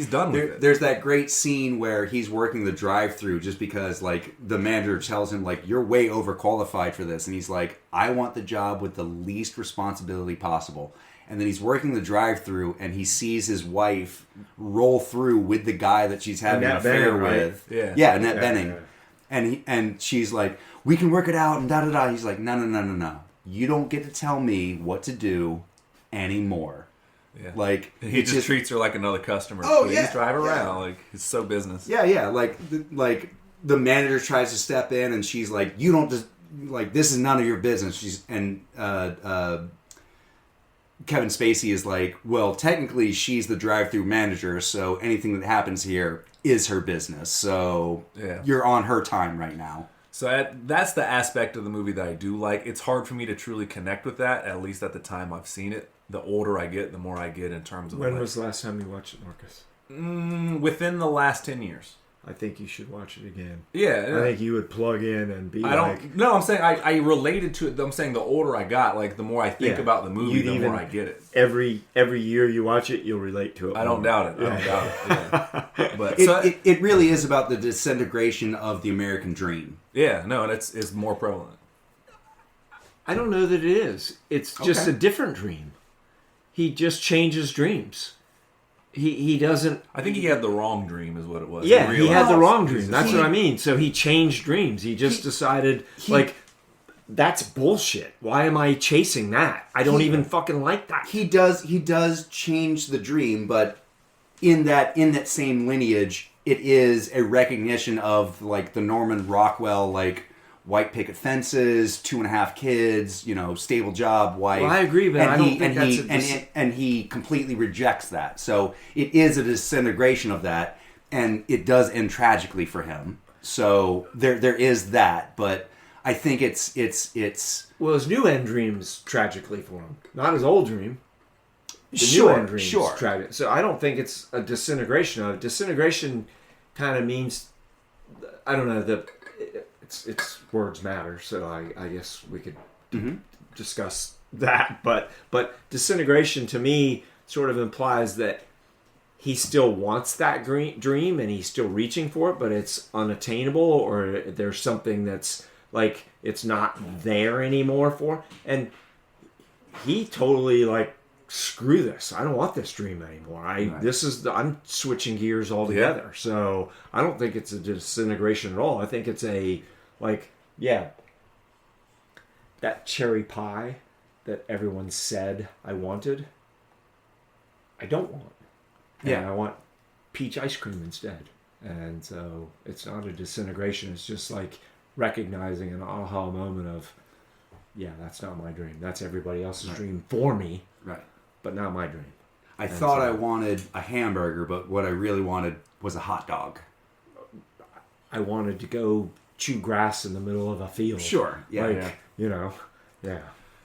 [SPEAKER 2] done with it.
[SPEAKER 1] There's that great scene where he's working the drive-thru just because, like, the manager tells him, like, you're way overqualified for this. And he's like, I want the job with the least responsibility possible. And then he's working the drive-thru, and he sees his wife roll through with the guy that she's having an affair with.
[SPEAKER 2] Right?
[SPEAKER 1] Yeah, Annette Bening. Yeah. And she's like, we can work it out, and da-da-da. He's like, no. You don't get to tell me what to do anymore.
[SPEAKER 2] Yeah.
[SPEAKER 1] Like,
[SPEAKER 2] he just treats her like another customer.
[SPEAKER 1] Oh,
[SPEAKER 2] Please
[SPEAKER 1] yeah,
[SPEAKER 2] drive around. Like, it's so business.
[SPEAKER 1] Yeah. Like the manager tries to step in, and she's like, "You don't just like this is none of your business." Kevin Spacey is like, "Well, technically, she's the drive-through manager, so anything that happens here is her business. So you're on her time right now."
[SPEAKER 2] So that's the aspect of the movie that I do like. It's hard for me to truly connect with that, at least at the time I've seen it. The older I get, the more I get in terms of...
[SPEAKER 3] When was the last time you watched it, Marcus?
[SPEAKER 2] Within the last 10 years.
[SPEAKER 3] I think you should watch it again.
[SPEAKER 2] Yeah.
[SPEAKER 3] I think you would plug in and be
[SPEAKER 2] No, I'm saying I related to it. I'm saying the older I got, like, the more I think about the movie, the more I get it.
[SPEAKER 3] Every year you watch it, you'll relate to it.
[SPEAKER 2] I don't doubt it. Yeah. But
[SPEAKER 1] it really is about the disintegration of the American dream.
[SPEAKER 2] Yeah, no, and it's more prevalent.
[SPEAKER 3] I don't know that it is. It's just a different dream. He just changes dreams. He doesn't...
[SPEAKER 2] I think he had the wrong dream is what it was.
[SPEAKER 3] Yeah, he had the wrong dream. That's what I mean. So he changed dreams. He just decided, that's bullshit. Why am I chasing that? I don't even fucking like that.
[SPEAKER 1] He does change the dream, but in that same lineage, it is a recognition of, like, the Norman Rockwell, like, white picket fences, 2.5 kids, stable job, wife.
[SPEAKER 3] Well, I agree, but I don't think that's
[SPEAKER 1] and he completely rejects that. So it is a disintegration of that, and it does end tragically for him. So there is that, but I think it's
[SPEAKER 3] well, his new end dreams tragically for him, not his old dream. the
[SPEAKER 1] Sure,
[SPEAKER 3] new Endgame
[SPEAKER 1] sure.
[SPEAKER 3] tried it. So I don't think it's a disintegration of it. Disintegration kind of means, I don't know, it's words matter, so I guess we could discuss that. But disintegration to me sort of implies that he still wants that dream and he's still reaching for it, but it's unattainable, or there's something that's like it's not there anymore for. And he totally like, screw this. I don't want this dream anymore. I'm switching gears altogether. Yeah. So I don't think it's a disintegration at all. I think it's a that cherry pie that everyone said I wanted, I don't want. And I want peach ice cream instead. And so it's not a disintegration. It's just like recognizing an aha moment of, that's not my dream. That's everybody else's dream for me.
[SPEAKER 1] Right.
[SPEAKER 3] But not my dream.
[SPEAKER 1] I thought I wanted a hamburger, but what I really wanted was a hot dog.
[SPEAKER 3] I wanted to go chew grass in the middle of a field.
[SPEAKER 1] Sure. Yeah.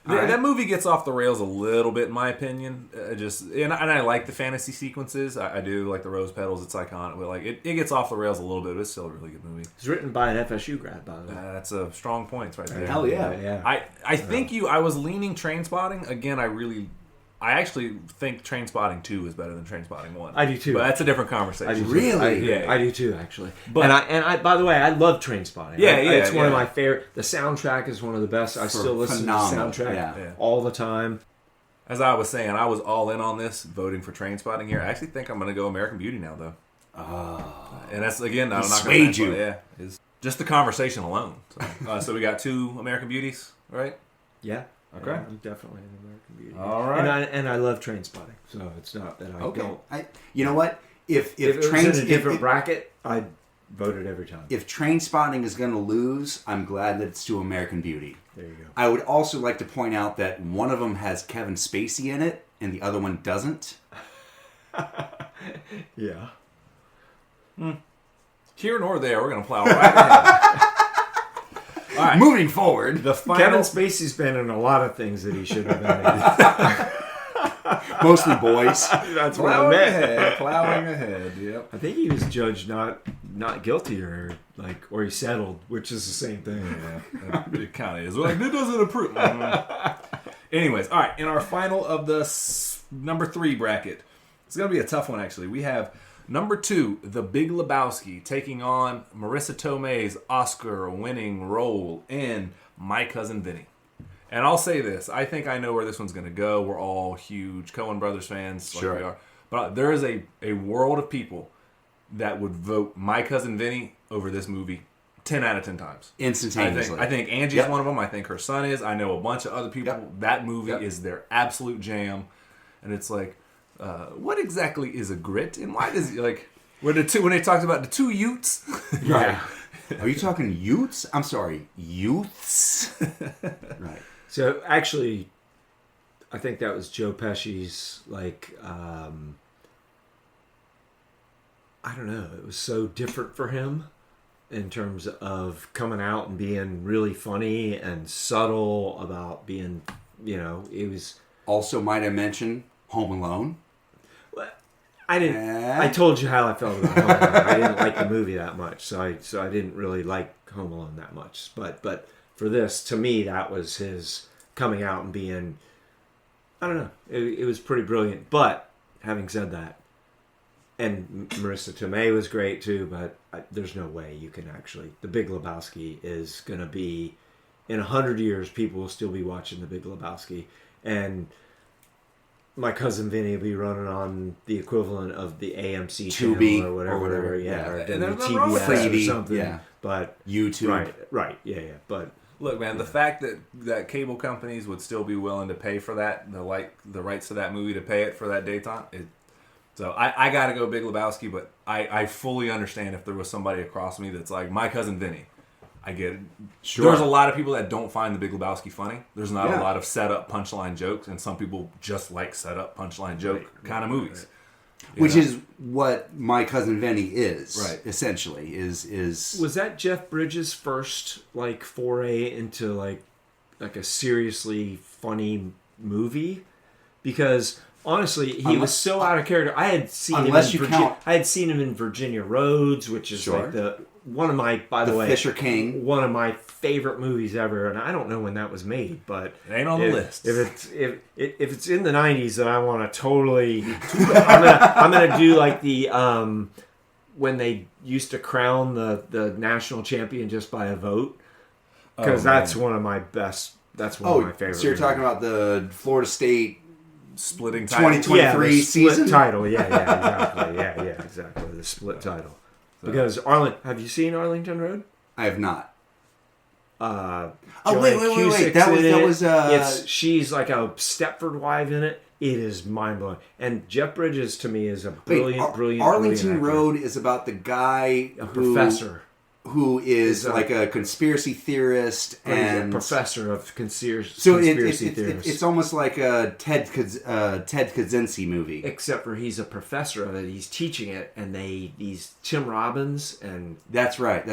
[SPEAKER 2] That movie gets off the rails a little bit, in my opinion. And I like the fantasy sequences. I do like the rose petals. It's iconic. But like it gets off the rails a little bit, but it's still a really good movie.
[SPEAKER 3] It's written by an FSU grad, by the way.
[SPEAKER 2] That's a strong point right there.
[SPEAKER 1] Hell yeah.
[SPEAKER 2] I think I was leaning Trainspotting. Again, I actually think Trainspotting 2 is better than Trainspotting 1.
[SPEAKER 3] I do too.
[SPEAKER 2] But that's a different conversation.
[SPEAKER 3] I do too.
[SPEAKER 1] Really?
[SPEAKER 3] I do too, actually. But I by the way, I love Trainspotting. It's one of my favorite. The soundtrack is one of the best. I still listen to the soundtrack all the time.
[SPEAKER 2] As I was saying, I was all in on this, voting for Trainspotting here. I actually think I'm going to go American Beauty now, though. And that's, again, I'm not going to... Yeah. It's just the conversation alone. So we got 2 American Beauties, right?
[SPEAKER 3] Yeah.
[SPEAKER 2] Okay.
[SPEAKER 3] Yeah, I'm definitely an American Beauty.
[SPEAKER 2] All right.
[SPEAKER 3] And I love Trainspotting, so it's not that I don't.
[SPEAKER 1] You know what? If
[SPEAKER 3] it was in a different bracket, I'd vote it every time.
[SPEAKER 1] If Trainspotting is going to lose, I'm glad that it's to American Beauty.
[SPEAKER 3] There you go.
[SPEAKER 1] I would also like to point out that one of them has Kevin Spacey in it, and the other one doesn't.
[SPEAKER 3] Yeah.
[SPEAKER 2] Here nor there, we're going to plow right ahead.
[SPEAKER 1] All right. Moving forward,
[SPEAKER 2] the final...
[SPEAKER 3] Kevin Spacey's been in a lot of things that he should have been in.
[SPEAKER 1] Mostly boys.
[SPEAKER 3] That's what I meant.
[SPEAKER 2] Plowing ahead. Yep.
[SPEAKER 3] I think he was judged not guilty or he settled, which is the same thing.
[SPEAKER 2] Yeah, it kind of is. We're like, that doesn't approve. Anyways, all right. In our final of the number 3 bracket, it's going to be a tough one. Actually, we have. Number 2, The Big Lebowski, taking on Marissa Tomei's Oscar-winning role in My Cousin Vinny. And I'll say this, I think I know where this one's going to go. We're all huge Coen Brothers fans,
[SPEAKER 1] sure.
[SPEAKER 2] Like we are. But there is a world of people that would vote My Cousin Vinny over this movie 10 out of 10 times.
[SPEAKER 1] Instantaneously.
[SPEAKER 2] I think Angie's one of them. I think her son is. I know a bunch of other people. Yep. That movie is their absolute jam. And it's like, what exactly is a grit, and why does when they talked about the 2 Utes?
[SPEAKER 1] Right. Are you talking Utes? I'm sorry, youths. Right.
[SPEAKER 3] So actually, I think that was Joe Pesci's I don't know. It was so different for him in terms of coming out and being really funny and subtle about being, it was.
[SPEAKER 1] Also, might I mention Home Alone?
[SPEAKER 3] I didn't. I told you how I felt about Home Alone. I didn't like the movie that much, so I didn't really like Home Alone that much. But for this, to me, that was his coming out and being. I don't know. It was pretty brilliant. But having said that, and Marissa Tomei was great too. But there's no way you can actually. The Big Lebowski is going to be in 100 years. People will still be watching The Big Lebowski, and My Cousin Vinny will be running on the equivalent of the AMC channel or whatever. Yeah, or
[SPEAKER 2] and there's nothing wrong with
[SPEAKER 3] TBS or something.
[SPEAKER 1] Yeah.
[SPEAKER 3] But
[SPEAKER 1] YouTube.
[SPEAKER 3] Right. Yeah. But
[SPEAKER 2] look, man, the fact that cable companies would still be willing to pay for that, the rights to that movie to pay it for that daytime. So I got to go Big Lebowski, but I fully understand if there was somebody across me that's like My Cousin Vinny. I get it.
[SPEAKER 1] Sure.
[SPEAKER 2] There's a lot of people that don't find The Big Lebowski funny. There's not a lot of set-up punchline jokes, and some people just like set-up punchline joke kind of movies.
[SPEAKER 1] Right. Which is what My Cousin Vinny is, essentially. Is
[SPEAKER 3] Was that Jeff Bridges' first foray into like a seriously funny movie? Because honestly, he was so out of character. I had seen
[SPEAKER 1] Unless
[SPEAKER 3] him
[SPEAKER 1] you
[SPEAKER 3] in
[SPEAKER 1] count-
[SPEAKER 3] I had seen him in Virginia Roads, which is
[SPEAKER 1] Sure.
[SPEAKER 3] like one of my, by the
[SPEAKER 1] The
[SPEAKER 3] way,
[SPEAKER 1] Fisher King.
[SPEAKER 3] one of my favorite movies ever, and I don't know when that was made, but
[SPEAKER 2] It ain't on the list.
[SPEAKER 3] If it's in the 90s, then I want to totally. I'm gonna do like the when they used to crown the national champion just by a vote, because that's one of my best. That's one of my favorite.
[SPEAKER 1] So you're talking about the Florida State
[SPEAKER 2] Splitting title.
[SPEAKER 1] 2023
[SPEAKER 3] the split
[SPEAKER 1] season
[SPEAKER 3] title? Yeah, exactly. Yeah, exactly. The split title. Because have you seen Arlington Road?
[SPEAKER 1] I have not.
[SPEAKER 3] Wait.
[SPEAKER 1] That was
[SPEAKER 3] she's like a Stepford wife in it. It is mind blowing. And Jeff Bridges to me is a brilliant.
[SPEAKER 1] Arlington
[SPEAKER 3] actor.
[SPEAKER 1] Road is about the guy
[SPEAKER 3] Professor
[SPEAKER 1] who is like a conspiracy theorist and
[SPEAKER 3] a professor of conspiracy theorists.
[SPEAKER 1] It's almost like a Ted Kaczynski movie.
[SPEAKER 3] Except for he's a professor of it. He's teaching it, and these Tim Robbins and
[SPEAKER 1] That's right.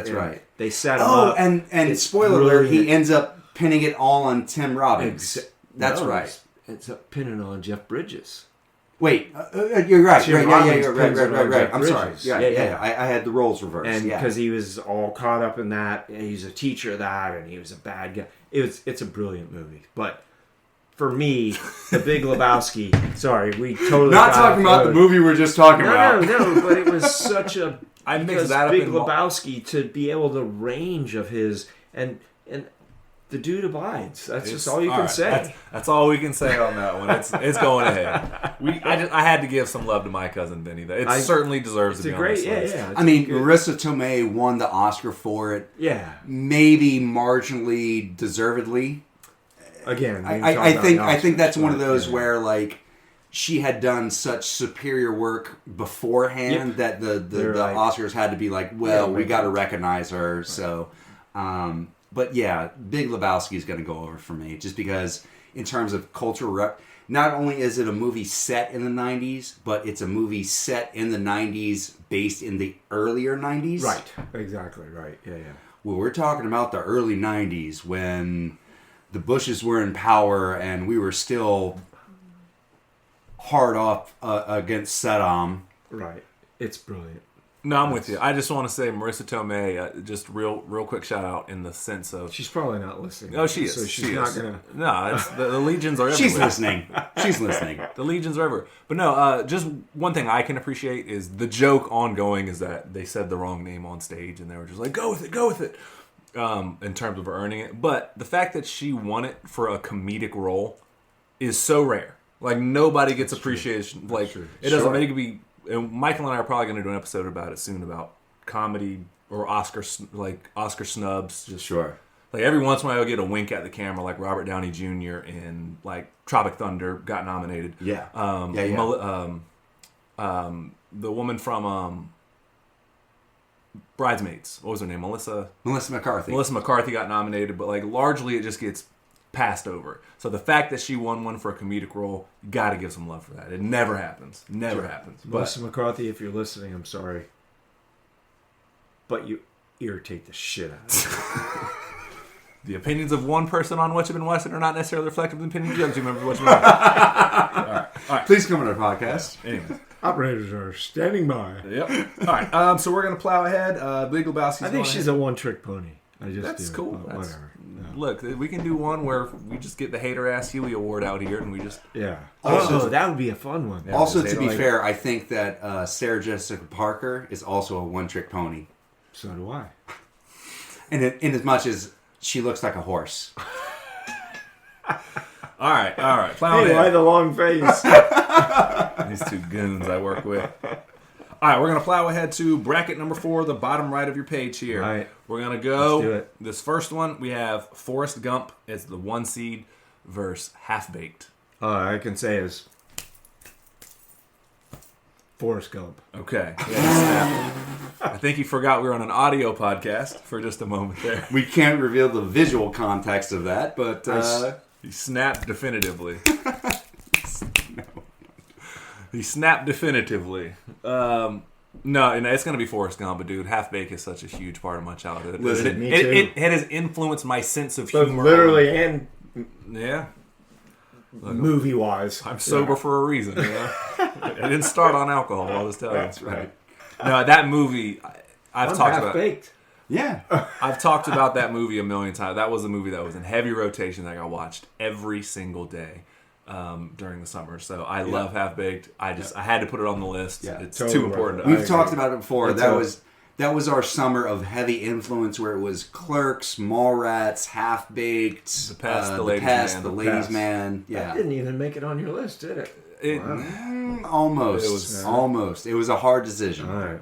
[SPEAKER 3] They set him up.
[SPEAKER 1] and spoiler alert, he ends up pinning it all on Tim Robbins. That's right.
[SPEAKER 3] It's pinning on Jeff Bridges.
[SPEAKER 1] Wait, you're right.
[SPEAKER 3] Tim
[SPEAKER 1] Right.
[SPEAKER 3] Robbins
[SPEAKER 1] Yeah.
[SPEAKER 3] pins it on
[SPEAKER 1] Right.
[SPEAKER 3] Jeff
[SPEAKER 1] I'm sorry.
[SPEAKER 3] Bridges.
[SPEAKER 1] Yeah. I had the roles reversed.
[SPEAKER 3] And because he was all caught up in that, and he's a teacher of that, and he was a bad guy. It's a brilliant movie. But for me, The Big Lebowski. Sorry, we totally
[SPEAKER 1] not talking about the movie we were just talking about.
[SPEAKER 3] No. But it was such a
[SPEAKER 2] I mixed that up
[SPEAKER 3] Big
[SPEAKER 2] in
[SPEAKER 3] Lebowski to be able the range of his and the dude abides. That's just all you can say.
[SPEAKER 2] That's all we can say on that one. It's going ahead. I had to give some love to My Cousin Vinny. It certainly deserves to be on this list.
[SPEAKER 3] Yeah.
[SPEAKER 1] I mean, Marissa Tomei won the Oscar for it.
[SPEAKER 3] Yeah.
[SPEAKER 1] Maybe marginally deservedly.
[SPEAKER 3] Again,
[SPEAKER 1] I think that's one of those where like she had done such superior work beforehand that the
[SPEAKER 3] like,
[SPEAKER 1] Oscars had to be like, well,
[SPEAKER 3] yeah,
[SPEAKER 1] we got to recognize her. Right. So, but yeah, Big Lebowski is going to go over for me just because in terms of cultural rep. Not only is it a movie set in the 90s, but it's a movie set in the 90s based in the earlier 90s.
[SPEAKER 3] Right. Exactly. Right. Yeah.
[SPEAKER 1] Well, we're talking about the early 90s when the Bushes were in power and we were still hard off against Saddam.
[SPEAKER 3] Right. It's brilliant.
[SPEAKER 2] No, I'm with you. I just want to say Marissa Tomei, just real quick shout out in the sense of...
[SPEAKER 3] She's probably not listening.
[SPEAKER 2] Oh, she is.
[SPEAKER 3] So she's not going to...
[SPEAKER 2] No, the legions are everywhere.
[SPEAKER 1] She's listening.
[SPEAKER 2] The legions are everywhere. But no, just one thing I can appreciate is the joke ongoing is that they said the wrong name on stage and they were just like, go with it. In terms of her earning it. But the fact that she won it for a comedic role is so rare. Like, nobody gets appreciation. Like, it doesn't make it be... And Michael and I are probably going to do an episode about it soon about comedy or Oscar snubs. Just
[SPEAKER 1] Sure.
[SPEAKER 2] Like every once in a while, you'll get a wink at the camera, like Robert Downey Jr. in like Tropic Thunder got nominated.
[SPEAKER 1] Yeah.
[SPEAKER 2] The woman from Bridesmaids, what was her name? Melissa
[SPEAKER 1] McCarthy.
[SPEAKER 2] Melissa McCarthy got nominated, but like largely it just gets passed over. So the fact that she won one for a comedic role, you got to give some love for that. It never happens. Never happens.
[SPEAKER 3] Melissa McCarthy, if you're listening, I'm sorry. But you irritate the shit out of me.
[SPEAKER 2] The opinions of one person on What You've Been Watching are not necessarily reflective of the opinions of the other two members of What You've Been Watching. All right.
[SPEAKER 1] Please come on our podcast.
[SPEAKER 2] Anyways.
[SPEAKER 3] Operators are standing by.
[SPEAKER 2] Yep. All right. So we're going to plow ahead. Big Lebowski's
[SPEAKER 3] I think she's a one-trick pony.
[SPEAKER 2] That's cool.
[SPEAKER 3] Whatever.
[SPEAKER 2] Look, we can do one where we just get the hater-ass Huey Award out here and we just...
[SPEAKER 3] Yeah.
[SPEAKER 1] Also-
[SPEAKER 3] That would be a fun one.
[SPEAKER 2] Yeah.
[SPEAKER 1] Also,
[SPEAKER 2] just
[SPEAKER 1] to be
[SPEAKER 2] hate
[SPEAKER 1] fair, I think that Sarah Jessica Parker is also a one-trick pony.
[SPEAKER 3] So do I.
[SPEAKER 1] And in as much as she looks like a horse.
[SPEAKER 2] All right. Plow
[SPEAKER 3] Hey, why
[SPEAKER 2] ahead.
[SPEAKER 3] the long face?
[SPEAKER 2] These two goons I work with. All right, we're going to plow ahead to bracket number 4, the bottom right of your page here.
[SPEAKER 3] All right.
[SPEAKER 2] We're going to go.
[SPEAKER 3] Let's do it.
[SPEAKER 2] This first one, we have Forrest Gump as the 1 seed versus Half-Baked.
[SPEAKER 3] All I can say is Forrest Gump.
[SPEAKER 2] Okay. Yeah, I think you forgot we were on an audio podcast for just a moment there.
[SPEAKER 1] We can't reveal the visual context of that, but...
[SPEAKER 2] He snapped definitively. He snapped definitively. No, it's going to be Forrest Gump, but dude, Half-Baked is such a huge part of my childhood.
[SPEAKER 1] Listen,
[SPEAKER 3] me too.
[SPEAKER 2] It has influenced my sense of
[SPEAKER 3] But
[SPEAKER 2] humor.
[SPEAKER 3] literally and
[SPEAKER 2] Yeah.
[SPEAKER 3] movie wise.
[SPEAKER 2] I'm sober for a reason. You know? I didn't start on alcohol. I'll just tell you.
[SPEAKER 1] That's right.
[SPEAKER 2] No, that movie. I've
[SPEAKER 3] I'm
[SPEAKER 2] talked
[SPEAKER 3] half
[SPEAKER 2] about.
[SPEAKER 3] baked.
[SPEAKER 1] Yeah.
[SPEAKER 2] I've talked about that movie a million times. That was a movie that was in heavy rotation that I watched every single day during the summer. So I love Half Baked. I had to put it on the list.
[SPEAKER 1] Yeah.
[SPEAKER 2] It's
[SPEAKER 3] Totally
[SPEAKER 2] too important.
[SPEAKER 3] right.
[SPEAKER 2] To
[SPEAKER 1] We've talked about it before.
[SPEAKER 3] It's
[SPEAKER 1] That was our summer of heavy influence, where it was Clerks, Mallrats, Half Baked,
[SPEAKER 2] The Pest, The
[SPEAKER 1] The
[SPEAKER 2] Ladies'
[SPEAKER 1] Pest,
[SPEAKER 2] Man.
[SPEAKER 1] The
[SPEAKER 2] The
[SPEAKER 1] Ladies'
[SPEAKER 3] Pest.
[SPEAKER 1] Man.
[SPEAKER 3] That
[SPEAKER 1] Yeah,
[SPEAKER 3] didn't even make it on your list, did it?
[SPEAKER 1] almost.
[SPEAKER 2] It was-
[SPEAKER 1] almost. It was a hard decision.
[SPEAKER 3] All right.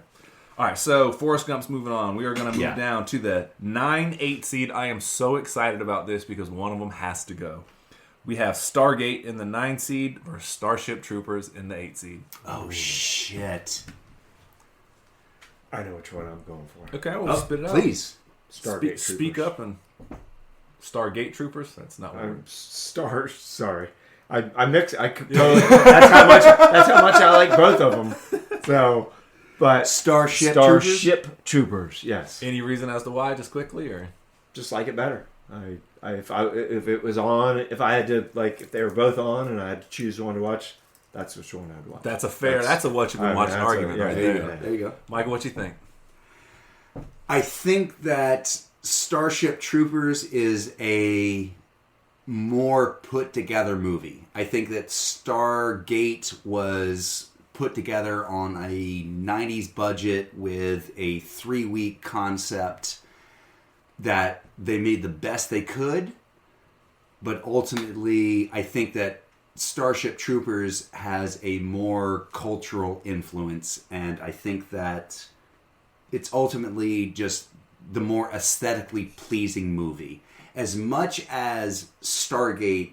[SPEAKER 2] All right, so Forrest Gump's moving on. We are going to move
[SPEAKER 3] Yeah.
[SPEAKER 2] down to the 9-8 seed. I am so excited about this because one of them has to go. We have Stargate in the 9 seed versus Starship Troopers in the 8 seed.
[SPEAKER 1] Oh shit!
[SPEAKER 3] I know which one I'm going for.
[SPEAKER 2] Okay, we'll spit it out.
[SPEAKER 1] Please.
[SPEAKER 3] Stargate
[SPEAKER 2] Speak
[SPEAKER 3] Troopers.
[SPEAKER 2] up and Stargate Troopers. That's not what
[SPEAKER 3] I'm sorry. I mix. I could totally. That's how much I like both of them. So, but
[SPEAKER 1] Starship
[SPEAKER 3] Troopers. Yes,
[SPEAKER 2] Any reason as to why? Just quickly, or
[SPEAKER 3] just like it better. If it was on, if I had to if they were both on, and I had to choose one to watch, that's which one I'd watch.
[SPEAKER 2] that's a fair. That's a what you've been watching argument right
[SPEAKER 1] There you
[SPEAKER 2] there.
[SPEAKER 1] go. There you go.
[SPEAKER 2] Michael, what you think?
[SPEAKER 1] I think that Starship Troopers is a more put together movie. I think that Stargate was put together on a 90's budget with a 3-week concept that they made the best they could. But ultimately, I think that Starship Troopers has a more cultural influence, and I think that it's ultimately just the more aesthetically pleasing movie. As much as Stargate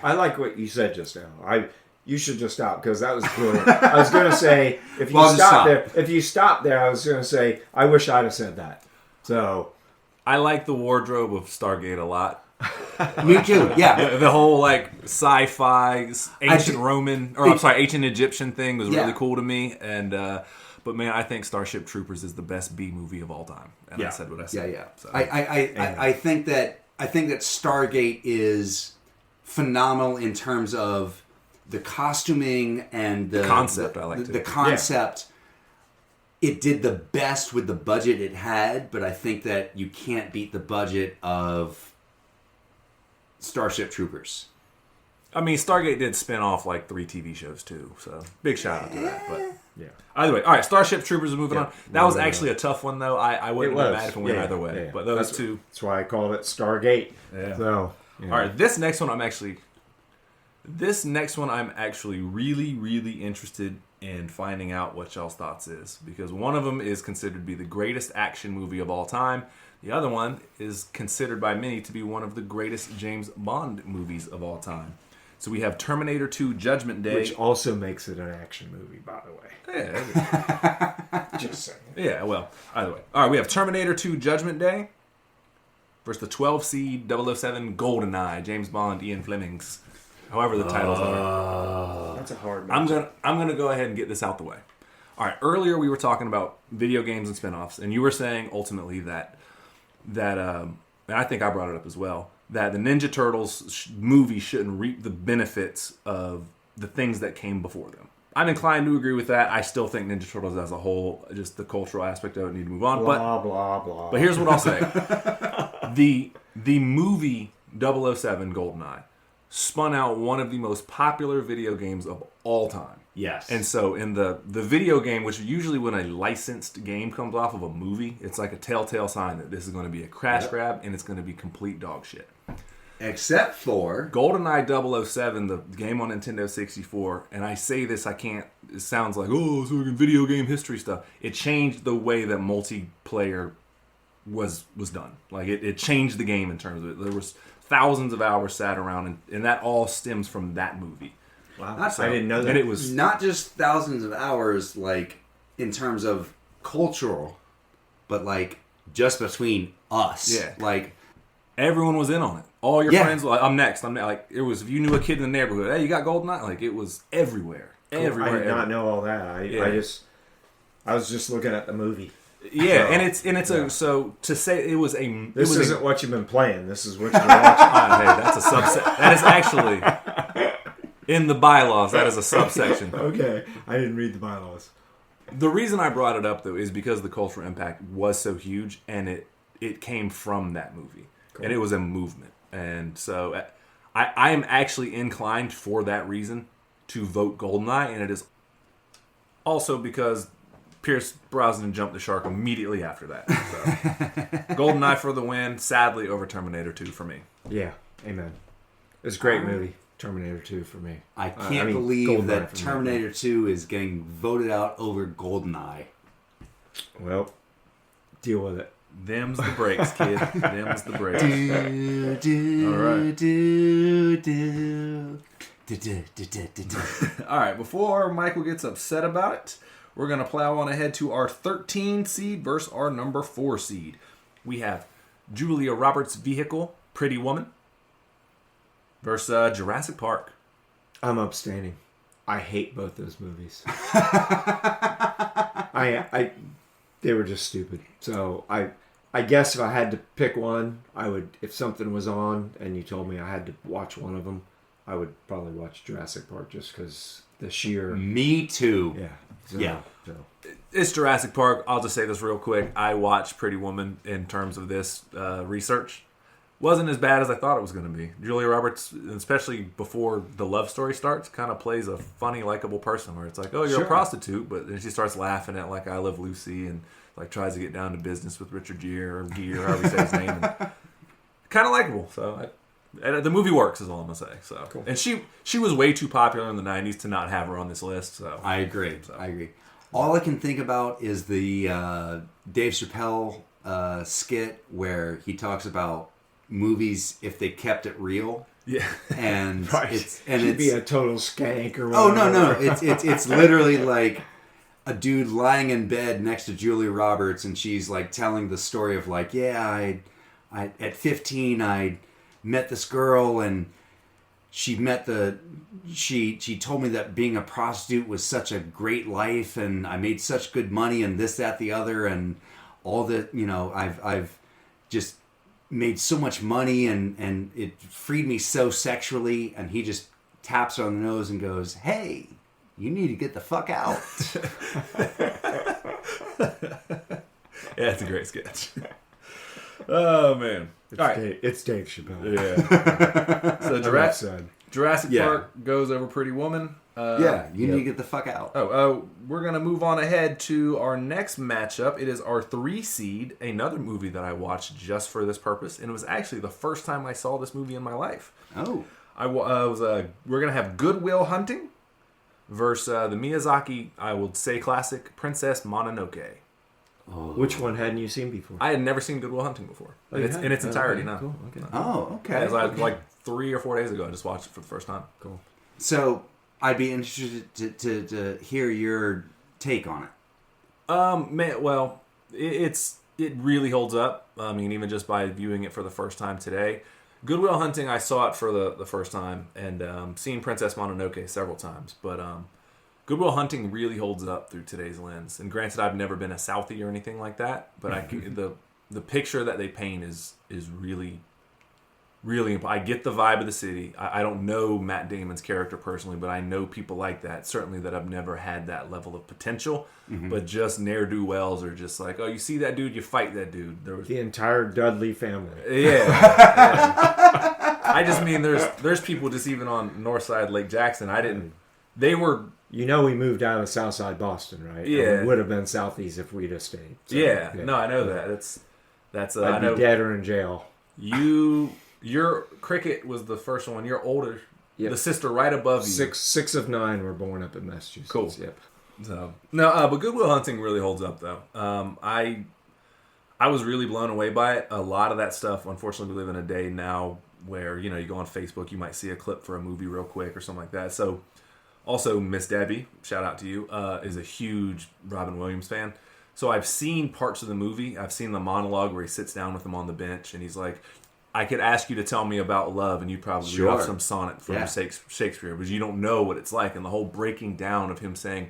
[SPEAKER 3] I like what you said just now. You should just stop because that was brilliant. I was going to say if you
[SPEAKER 1] Well, just
[SPEAKER 3] stop
[SPEAKER 1] stop.
[SPEAKER 3] there, I was going to say I wish I'd have said that. So
[SPEAKER 2] I like the wardrobe of Stargate a lot.
[SPEAKER 1] Me too, yeah.
[SPEAKER 2] The whole sci-fi ancient
[SPEAKER 1] do-
[SPEAKER 2] Roman, or I'm sorry, ancient Egyptian thing was
[SPEAKER 1] Yeah.
[SPEAKER 2] really cool to me. And but man, I think Starship Troopers is the best B movie of all time. And I
[SPEAKER 3] Yeah.
[SPEAKER 2] said what I
[SPEAKER 1] Yeah,
[SPEAKER 2] said.
[SPEAKER 1] yeah.
[SPEAKER 2] So.
[SPEAKER 1] I think that Stargate is phenomenal in terms of the costuming and the
[SPEAKER 2] concept, I like
[SPEAKER 1] the
[SPEAKER 2] too.
[SPEAKER 1] concept. It did the best with the budget it had, but I think that you can't beat the budget of Starship Troopers.
[SPEAKER 2] I mean, Stargate did spin off 3 TV shows too, so big shout out to that. But
[SPEAKER 3] yeah,
[SPEAKER 2] either way, all right, Starship Troopers is moving
[SPEAKER 3] Yeah.
[SPEAKER 2] on. That was
[SPEAKER 3] Moving
[SPEAKER 2] actually a tough one though. I wouldn't
[SPEAKER 3] it
[SPEAKER 2] be
[SPEAKER 3] was.
[SPEAKER 2] mad if it went
[SPEAKER 3] Yeah,
[SPEAKER 2] either way.
[SPEAKER 3] yeah.
[SPEAKER 2] But those
[SPEAKER 3] That's-
[SPEAKER 2] two.
[SPEAKER 3] That's why I called it Stargate.
[SPEAKER 2] Yeah.
[SPEAKER 3] So
[SPEAKER 2] All right, this next one I'm actually really, really interested in finding out what y'all's thoughts is, because one of them is considered to be the greatest action movie of all time. The other one is considered by many to be one of the greatest James Bond movies of all time. So we have Terminator 2 Judgment Day.
[SPEAKER 3] which also makes it an action movie, by the way.
[SPEAKER 2] Yeah,
[SPEAKER 3] Just saying.
[SPEAKER 2] yeah, well, either way. All right, we have Terminator 2 Judgment Day versus the 12 seed 007 GoldenEye, James Bond, Ian Fleming's, however the titles are.
[SPEAKER 3] That's a hard.
[SPEAKER 2] I'm
[SPEAKER 3] matchup.
[SPEAKER 2] gonna go ahead and get this out the way. All right. Earlier we were talking about video games and spinoffs, and you were saying ultimately that and I think I brought it up as well, that the Ninja Turtles movie shouldn't reap the benefits of the things that came before them. I'm inclined to agree with that. I still think Ninja Turtles as a whole, just the cultural aspect of it, need to move on.
[SPEAKER 3] Blah blah blah.
[SPEAKER 2] But here's what I'll say: the movie 007 GoldenEye spun out one of the most popular video games of all time.
[SPEAKER 3] Yes.
[SPEAKER 2] And so in the video game, which usually when a licensed game comes off of a movie, it's like a telltale sign that this is going to be a crash grab and it's going to be complete dog shit.
[SPEAKER 1] Except for
[SPEAKER 2] GoldenEye 007, the game on Nintendo 64, and I say this, it sounds like, oh, so video game history stuff. It changed the way that multiplayer was done. It changed the game in terms of it. There was thousands of hours sat around, and that all stems from that movie.
[SPEAKER 3] Wow.
[SPEAKER 1] Not-
[SPEAKER 3] I didn't know that.
[SPEAKER 2] And it was
[SPEAKER 1] not just thousands of hours, in terms of cultural, but just between us.
[SPEAKER 2] Yeah. Everyone was in on it. All your
[SPEAKER 1] Yeah.
[SPEAKER 2] friends were like, I'm next. It was, if you knew a kid in the neighborhood, hey, you got GoldenEye? It was everywhere.
[SPEAKER 3] I
[SPEAKER 2] Everywhere.
[SPEAKER 3] did not know all that.
[SPEAKER 2] Yeah.
[SPEAKER 3] I was just looking at the movie.
[SPEAKER 2] Yeah, and it's a so to say it was a
[SPEAKER 3] This
[SPEAKER 2] it was
[SPEAKER 3] isn't
[SPEAKER 2] a,
[SPEAKER 3] what you've been playing. This is what you're watching.
[SPEAKER 2] hey, that's a subset. That is actually in the bylaws. That is a subsection.
[SPEAKER 3] Okay, I didn't read the bylaws.
[SPEAKER 2] The reason I brought it up though is because the cultural impact was so huge, and it came from that movie, and it was a movement, and so I am actually inclined for that reason to vote Goldeneye, and it is also because Pierce Brosnan jumped the shark immediately after that. So. Goldeneye for the win, sadly over Terminator 2 for me.
[SPEAKER 3] Yeah, amen. It's a great movie. Terminator 2 for me.
[SPEAKER 1] I can't believe
[SPEAKER 3] Goldeneye
[SPEAKER 1] that
[SPEAKER 3] for me.
[SPEAKER 1] Terminator 2 is getting voted out over Goldeneye.
[SPEAKER 3] Well, deal with it.
[SPEAKER 2] Them's the breaks, kid. Them's the breaks.
[SPEAKER 1] All
[SPEAKER 2] right. All right, before Michael gets upset about it, we're going to plow on ahead to our 13 seed versus our number 4 seed. We have Julia Roberts' vehicle, Pretty Woman, versus Jurassic Park.
[SPEAKER 3] I'm abstaining. I hate both those movies. They were just stupid. So I guess if I had to pick one, I would. If something was on and you told me I had to watch one of them, I would probably watch Jurassic Park just because the sheer.
[SPEAKER 1] Me too.
[SPEAKER 3] Yeah. So,
[SPEAKER 1] Yeah.
[SPEAKER 3] So.
[SPEAKER 2] It's Jurassic Park. I'll just say this real quick. I watched Pretty Woman in terms of this research. Wasn't as bad as I thought it was going to be. Julia Roberts, especially before the love story starts, kind of plays a funny, likable person where it's like, oh, you're a prostitute, but then she starts laughing at like I Love Lucy and like tries to get down to business with Richard Gere, however you say his name. Kind of likable. So the movie works is all I'm going to say. So cool. And she was way too popular in the 90s to not have her on this list. So
[SPEAKER 1] I agree. I agree. All I can think about is the Dave Chappelle skit where he talks about movies if they kept it real.
[SPEAKER 2] Yeah.
[SPEAKER 1] And
[SPEAKER 3] right.
[SPEAKER 1] it's
[SPEAKER 3] be a total skank or
[SPEAKER 1] whatever.
[SPEAKER 3] whatever.
[SPEAKER 1] Oh no. It's literally like a dude lying in bed next to Julia Roberts and she's like telling the story of like, yeah, I at 15 I met this girl and she told me that being a prostitute was such a great life and I made such good money and this, that, the other and all that, I've just made so much money and it freed me so sexually, and he just taps her on the nose and goes, hey, you need to get the fuck out.
[SPEAKER 2] Yeah, it's a great sketch. Oh man. All right.
[SPEAKER 3] It's Dave Chappelle.
[SPEAKER 2] Yeah. So Jurassic Park goes over Pretty Woman.
[SPEAKER 1] You need to get the fuck out.
[SPEAKER 2] We're going to move on ahead to our next matchup. It is our 3 seed, another movie that I watched just for this purpose, and it was actually the first time I saw this movie in my life.
[SPEAKER 1] Oh.
[SPEAKER 2] We're going to have Good Will Hunting versus the Miyazaki, I would say classic, Princess Mononoke.
[SPEAKER 3] Oh. Which one hadn't you seen before?
[SPEAKER 2] I had never seen Good Will Hunting before. In its entirety, no.
[SPEAKER 3] Cool. Okay.
[SPEAKER 1] Oh, okay.
[SPEAKER 2] It was like 3 or 4 days ago. I just watched it for the first time.
[SPEAKER 3] Cool.
[SPEAKER 1] So I'd be interested to hear your take on it.
[SPEAKER 2] It really holds up. I mean, even just by viewing it for the first time today. Good Will Hunting, I saw it for the first time, and seen Princess Mononoke several times. But Good Will Hunting really holds up through today's lens. And granted, I've never been a Southie or anything like that, but the picture that they paint is really, really important. I get the vibe of the city. I don't know Matt Damon's character personally, but I know people like that, certainly that have never had that level of potential. Mm-hmm. But just ne'er-do-wells are just like, oh, you see that dude, you fight that dude. There was
[SPEAKER 3] the entire Dudley family.
[SPEAKER 2] Yeah. I just mean there's people just even on Northside Lake Jackson. They were...
[SPEAKER 3] You know we moved out of Southside Boston, right?
[SPEAKER 2] Yeah.
[SPEAKER 3] And we would have been Southeast if we'd have stayed. So,
[SPEAKER 2] yeah. No, I know that. That's
[SPEAKER 3] I'd be dead or in jail.
[SPEAKER 2] Your Cricket was the first one. You're older.
[SPEAKER 3] Yep.
[SPEAKER 2] The sister right above you.
[SPEAKER 3] Six of 9 were born up in Massachusetts.
[SPEAKER 2] Cool.
[SPEAKER 3] Yep.
[SPEAKER 2] So but Good Will Hunting really holds up though. I was really blown away by it. A lot of that stuff. Unfortunately, we live in a day now where you go on Facebook, you might see a clip for a movie real quick or something like that. So. Also, Miss Debbie, shout out to you, is a huge Robin Williams fan. So I've seen parts of the movie. I've seen the monologue where he sits down with him on the bench and he's like, I could ask you to tell me about love and you'd probably read off some sonnet from Shakespeare, but you don't know what it's like. And the whole breaking down of him saying,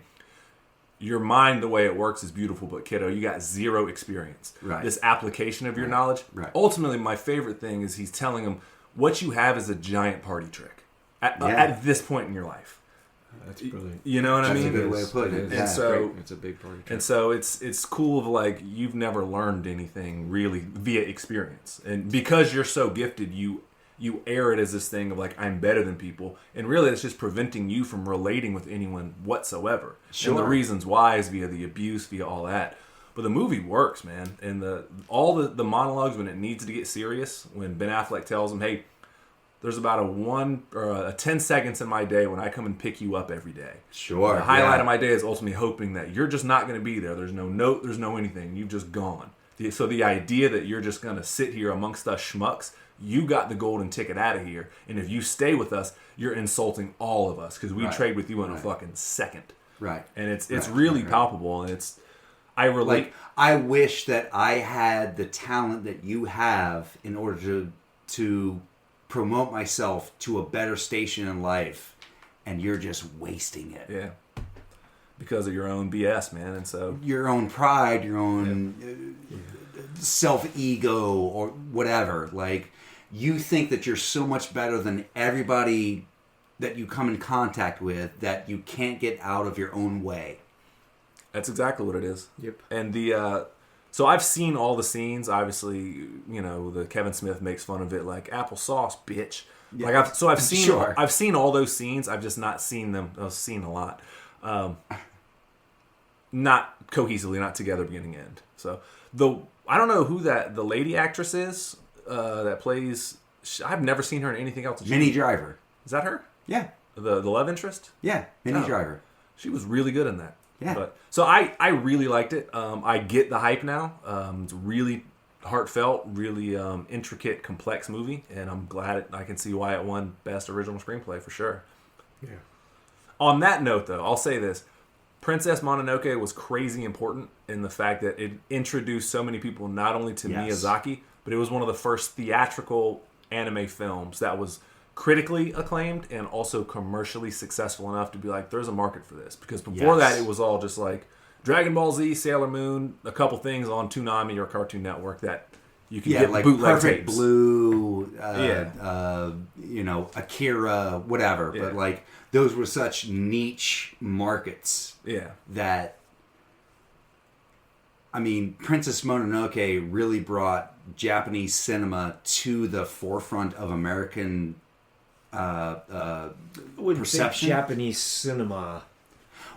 [SPEAKER 2] your mind, the way it works is beautiful, but kiddo, you got zero experience.
[SPEAKER 1] Right.
[SPEAKER 2] This application of your knowledge.
[SPEAKER 1] Right.
[SPEAKER 2] Ultimately, my favorite thing is he's telling them what you have is a giant party trick at this point in your life.
[SPEAKER 3] That's brilliant.
[SPEAKER 2] You know what I
[SPEAKER 1] That's
[SPEAKER 2] mean?
[SPEAKER 1] a good way of putting it.
[SPEAKER 2] And
[SPEAKER 1] Yeah.
[SPEAKER 2] so
[SPEAKER 3] it's a big party.
[SPEAKER 2] and so it's cool of like you've never learned anything really via experience, and because you're so gifted, you air it as this thing of like I'm better than people, and really it's just preventing you from relating with anyone whatsoever.
[SPEAKER 1] Sure.
[SPEAKER 2] And the reasons why is via the abuse, via all that. But the movie works, man, and all the monologues when it needs to get serious, when Ben Affleck tells him, "Hey, there's about a 10 seconds in my day when I come and pick you up every day.
[SPEAKER 1] Sure.
[SPEAKER 2] The highlight of my day is ultimately hoping that you're just not going to be there. There's no note, there's no anything. You've just gone. So the idea that you're just going to sit here amongst us schmucks, you got the golden ticket out of here. And if you stay with us, you're insulting all of us because we trade with you in a fucking second."
[SPEAKER 1] Right.
[SPEAKER 2] And it's really palpable, and I relate.
[SPEAKER 1] Like, I wish that I had the talent that you have in order to promote myself to a better station in life, and you're just wasting it.
[SPEAKER 2] Yeah. Because of your own BS, man. And so
[SPEAKER 1] Your own pride, your own self-ego, or whatever. Like, you think that you're so much better than everybody that you come in contact with that you can't get out of your own way.
[SPEAKER 2] that's exactly what it is.
[SPEAKER 3] Yep.
[SPEAKER 2] And so I've seen all the scenes. Obviously, the Kevin Smith makes fun of it, like applesauce, bitch.
[SPEAKER 1] Yeah.
[SPEAKER 2] Like I've seen
[SPEAKER 1] Sure.
[SPEAKER 2] I've seen all those scenes. I've just not seen them. I've seen a lot, not cohesively, not together, beginning end. So I don't know who the lady actress is that plays. I've never seen her in anything else.
[SPEAKER 1] Minnie Driver.
[SPEAKER 2] Is that her?
[SPEAKER 1] Yeah.
[SPEAKER 2] The love interest?
[SPEAKER 1] Yeah. Minnie
[SPEAKER 2] Oh.
[SPEAKER 1] Driver.
[SPEAKER 2] She was really good in that.
[SPEAKER 1] Yeah.
[SPEAKER 2] But so I really liked it. I get the hype now. It's really heartfelt, really intricate, complex movie, and I'm glad I can see why it won Best Original Screenplay for sure.
[SPEAKER 3] Yeah.
[SPEAKER 2] On that note, though, I'll say this. Princess Mononoke was crazy important in the fact that it introduced so many people not only to
[SPEAKER 1] Yes.
[SPEAKER 2] Miyazaki, but it was one of the first theatrical anime films that was critically acclaimed and also commercially successful enough to be like, there's a market for this. Because before
[SPEAKER 1] Yes.
[SPEAKER 2] that, it was all just like Dragon Ball Z, Sailor Moon, a couple things on Toonami or Cartoon Network that you can get
[SPEAKER 1] like
[SPEAKER 2] bootleg
[SPEAKER 1] Perfect
[SPEAKER 2] tapes.
[SPEAKER 1] Blue,
[SPEAKER 2] Yeah.
[SPEAKER 1] Akira, whatever.
[SPEAKER 2] Yeah.
[SPEAKER 1] But like those were such niche markets
[SPEAKER 2] Yeah.
[SPEAKER 1] that, I mean, Princess Mononoke really brought Japanese cinema to the forefront of American
[SPEAKER 3] I wouldn't
[SPEAKER 1] perception.
[SPEAKER 3] think Japanese cinema.